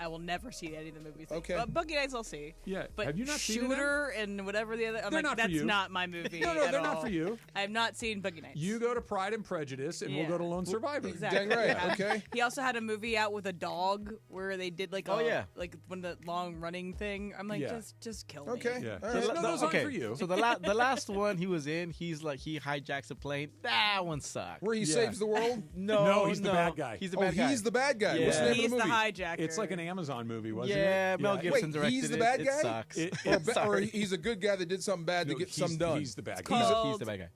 I will never see any of the movies. Okay. Boogie Nights I'll see. Yeah. But have you not seen Shooter and whatever the other. I'm They're like, not for that's you. not my movie. No, at they're all. not for you. I have not seen Boogie Nights. You go to Pride and Prejudice, and we'll go to Lone Survivor. Exactly. Dang right. Yeah. Okay. He also had a movie out with a dog where they did like like when the long running thing. I'm like, just kill me. Okay. Yeah. All right. Those aren't for you. So the last one he was in, he's like he hijacks a plane. That one sucked. Where he saves the world? No, he's the bad guy. He's the bad guy. He's the bad guy. Yeah. What's the name He's of the the movie? hijacker. It's like an Amazon movie, wasn't it? Yeah, Mel Gibson directed he's the it. bad It guy? sucks. Or he's a good guy that did something bad to get something done. He's the bad guy. He's the bad guy.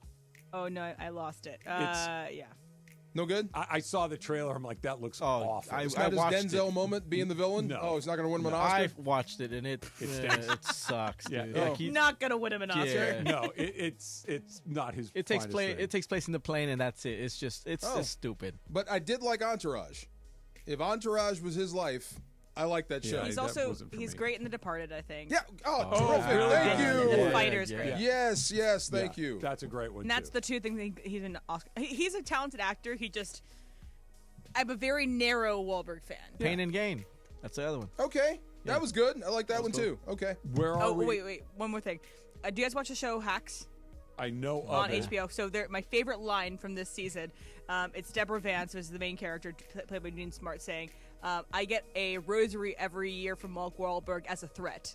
Oh no, I lost it. It's- Yeah. No good? I saw the trailer. I'm like, that looks awful. It's not his Denzel moment being the villain? No. Oh, he's not going to win him an I Oscar? watched it and it sucks. Yeah. Dude. Oh. Like, Not gonna win him an Oscar. Yeah. No, it's not his. It takes finest place. thing. It takes place in the plane, and that's it. It's just it's stupid. But I did like Entourage. If Entourage was his life, I like that show. He's that also wasn't for me. great in The Departed, I think. Yeah. Oh, terrific. really? Thank you. The Fighter's great. Yes, thank you. That's a great one. And that's too. the two things he's an Oscar. He's a talented actor. I'm a very narrow Wahlberg fan. Pain and Gain. That's the other one. Okay. That was good. I like that one too. Okay. Where are we? Wait. One more thing. Do you guys watch the show Hacks? I know of On it. HBO. So my favorite line from this season, it's Deborah Vance, who's the main character, played by Jean Smart, saying, I get a rosary every year from Mark Wahlberg as a threat.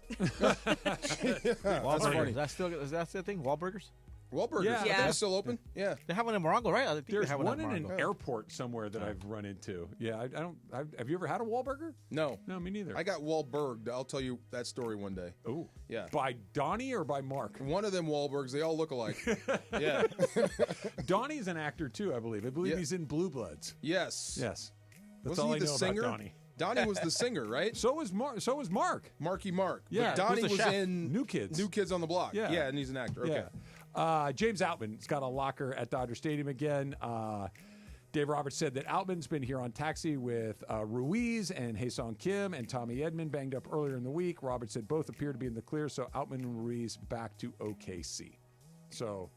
Wahlburgers. Is that still the thing? Wahlburgers? Wahlburgers. Yeah. I think it's still open. Yeah. They have one in Morongo, right? I think There's they have one in in Morongo. an airport somewhere that I've run into. Yeah, I don't. Have you ever had a Wahlburger? No. No, me neither. I got Wahlberged. I'll tell you that story one day. Oh. Yeah. By Donnie or by Mark? One of them Wahlbergs. They all look alike. Yeah. Donnie's an actor too, I believe. I believe he's in Blue Bloods. Yes. Yes. That's Wasn't all he I the know singer? about Donnie. Donnie was the singer, right? So was Mark. Marky Mark. Yeah. But Donnie Who's the was chef? in New Kids. New Kids on the Block. Yeah. Yeah, and he's an actor. Okay. Yeah. James Outman's got a locker at Dodger Stadium again. Dave Roberts said that Outman's been here on taxi with Ruiz and Haesung Kim and Tommy Edman banged up earlier in the week. Roberts said both appear to be in the clear, so Outman and Ruiz back to OKC. So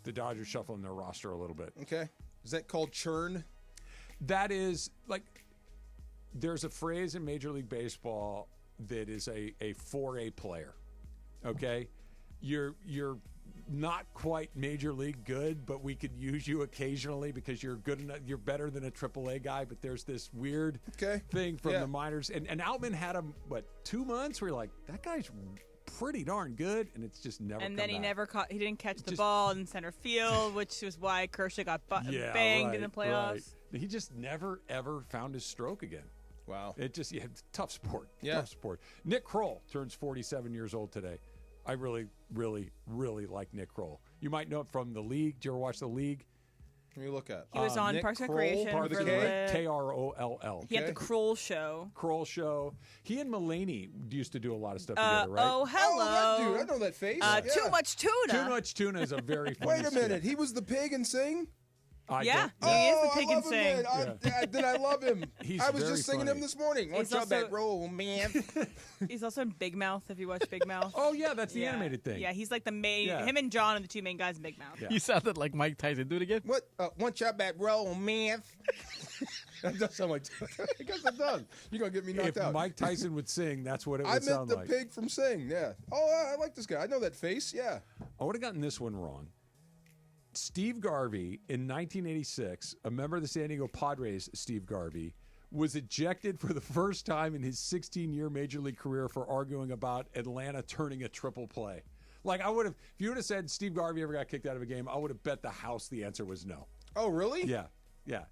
the Dodgers shuffling their roster a little bit. Okay. Is that called churn? That is like there's a phrase in Major League Baseball that is a 4A player. Okay? You're not quite major league good, but we could use you occasionally because you're good enough. You're better than a AAA guy, but there's this weird thing from the minors. And Outman had him, 2 months where you're like, that guy's pretty darn good, and it's just never. And then he back. never caught. He didn't catch the ball in center field, which was why Kershaw got banged in the playoffs. Right. He just never ever found his stroke again. Wow. It just tough sport. Yeah. Tough sport. Nick Kroll turns 47 years old today. I really, really, really like Nick Kroll. You might know him from The League. Did you ever watch The League? Let me look at. He was on Nick Parks and Kroll, Recreation. Parks for and a Rec. bit. K-R-O-L-L. He had the Kroll Show. Kroll Show. He and Mulaney used to do a lot of stuff together, right? Oh, hello. Oh, that dude. I know that face. Yeah. Too Much Tuna. Too Much Tuna is a very funny Wait a minute. He was the pig and Sing? Yeah, don't- he is the I pig love and him, sing. man. Then I love him. He's I was very just singing funny. him this morning. He's One also- back roll, man. He's also in Big Mouth, if you watch Big Mouth. Oh, yeah, that's the animated thing. Yeah, he's like the main. Yeah. Him and John are the two main guys in Big Mouth. You sounded like Mike Tyson. Do it again. What? One shot back roll, man. That does sound like. I guess it does. You're gonna get me knocked If out. Mike Tyson would sing, that's what it would I meant sound the like. pig from Sing. Yeah. Oh, I like this guy. I know that face. Yeah. I would have gotten this one wrong. Steve Garvey in 1986, a member of the San Diego Padres, Steve Garvey, was ejected for the first time in his 16-year Major League career for arguing about Atlanta turning a triple play. Like, I would have, if you would have said Steve Garvey ever got kicked out of a game, I would have bet the house the answer was no. Oh, really? Yeah, yeah.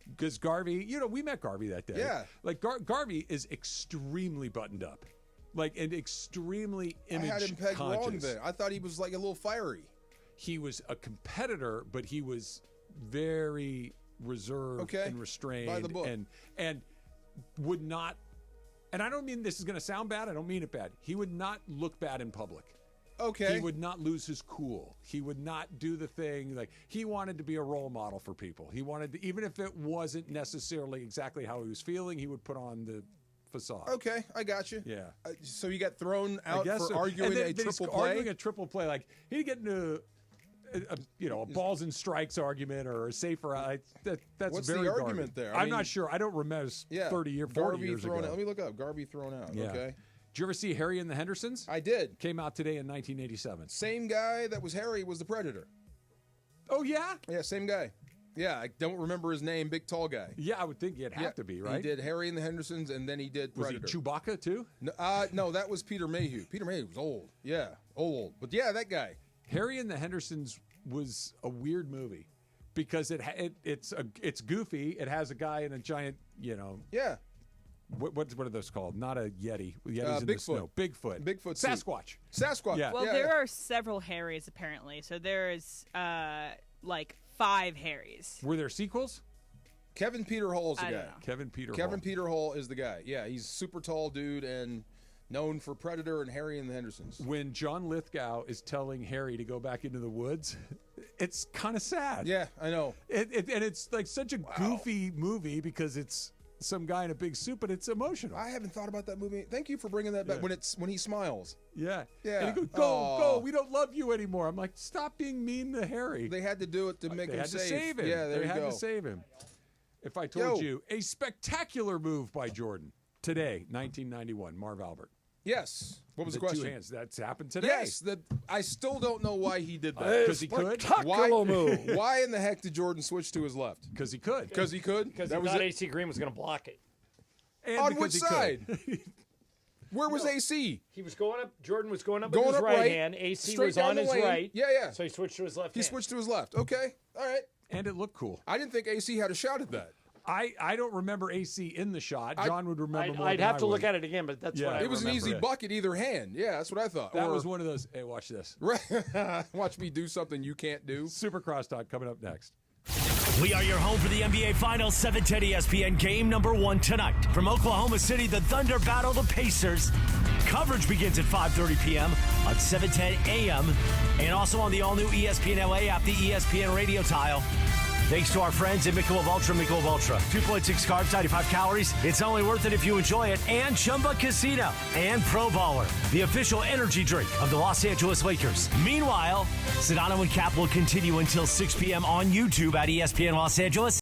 Because Garvey, we met Garvey that day. Yeah. Like, Garvey is extremely buttoned up. Like, and extremely image I had him pegged wrong conscious. there. I thought he was like a little fiery. He was a competitor, but he was very reserved and restrained, By the book. and would not. And I don't mean this is going to sound bad. I don't mean it bad. He would not look bad in public. Okay. He would not lose his cool. He would not do the thing like he wanted to be a role model for people. He wanted to, even if it wasn't necessarily exactly how he was feeling, he would put on the facade. Okay, I got you. Yeah. So you got thrown out for so. arguing And then a he's triple play? Arguing a triple play, like he'd get into a balls and strikes argument or a safer. That's What's very the argument Garvey. there? I'm not sure. I don't remember. It's 40 years, 40 Garvey years thrown ago. out. Let me look up. Garvey thrown out. Yeah. Okay. Did you ever see Harry and the Hendersons? I did. Came out today in 1987. Same guy that was Harry was the Predator. Oh, yeah? Yeah, same guy. Yeah, I don't remember his name. Big, tall guy. Yeah, I would think it'd have to be, right? He did Harry and the Hendersons, and then he did Was Predator. he Chewbacca, too? No, that was Peter Mayhew. Peter Mayhew was old. Yeah, old. But yeah, that guy. Harry and the Hendersons was a weird movie because it's goofy. It has a guy in a giant, Yeah. What are those called? Not a Yeti. Yeti's in the Bigfoot. snow. Bigfoot. Bigfoot suit. Sasquatch. Sasquatch. Yeah. Well, there are several Harrys apparently. So there's like 5 Harrys. Were there sequels? Kevin Peter Hall is the I guy. don't know. Kevin Peter Hall is the guy. Yeah, he's super tall dude and known for Predator and Harry and the Hendersons. When John Lithgow is telling Harry to go back into the woods, it's kind of sad. Yeah, I know. And it's like such a goofy movie because it's some guy in a big suit, but it's emotional. I haven't thought about that movie. Thank you for bringing that back. Yeah. When he smiles. Yeah. Yeah. And he goes, go, we don't love you anymore. I'm like, stop being mean to Harry. They had to do it to make They him had safe. to save him. Yeah, there they you had go. to save him. If I told you, a spectacular move by Jordan today, 1991, Marv Albert. Yes. What was the question? 2 hands. That's happened today. Yes. I still don't know why he did that. Because he could. Why in the heck did Jordan switch to his left? Because he could. Because he could? Because That he was thought it? AC Green was going to block it. And On because which he side? could. Where was AC? He was going up. Jordan was going up Going with his up right hand. AC was on his right. Yeah. So he switched to his left. He switched to his left. Okay. All right. And it looked cool. I didn't think AC had a shot at that. I don't remember AC in the shot. John would remember more. I'd have to look at it again, but that's what I It was remember. an easy bucket either hand. Yeah, that's what I thought. That was one of those. Hey, watch this. Watch me do something you can't do. Super Crosstalk coming up next. We are your home for the NBA Finals, 710 ESPN game number 1 tonight. From Oklahoma City, the Thunder battle the Pacers. Coverage begins at 5:30 p.m. on 710 a.m. and also on the all-new ESPN LA app, the ESPN radio tile. Thanks to our friends at Michelob Ultra. 2.6 carbs, 95 calories. It's only worth it if you enjoy it. And Chumba Casino and Pro Baller, the official energy drink of the Los Angeles Lakers. Meanwhile, Sedano and Cap will continue until 6 p.m. on YouTube at ESPN Los Angeles.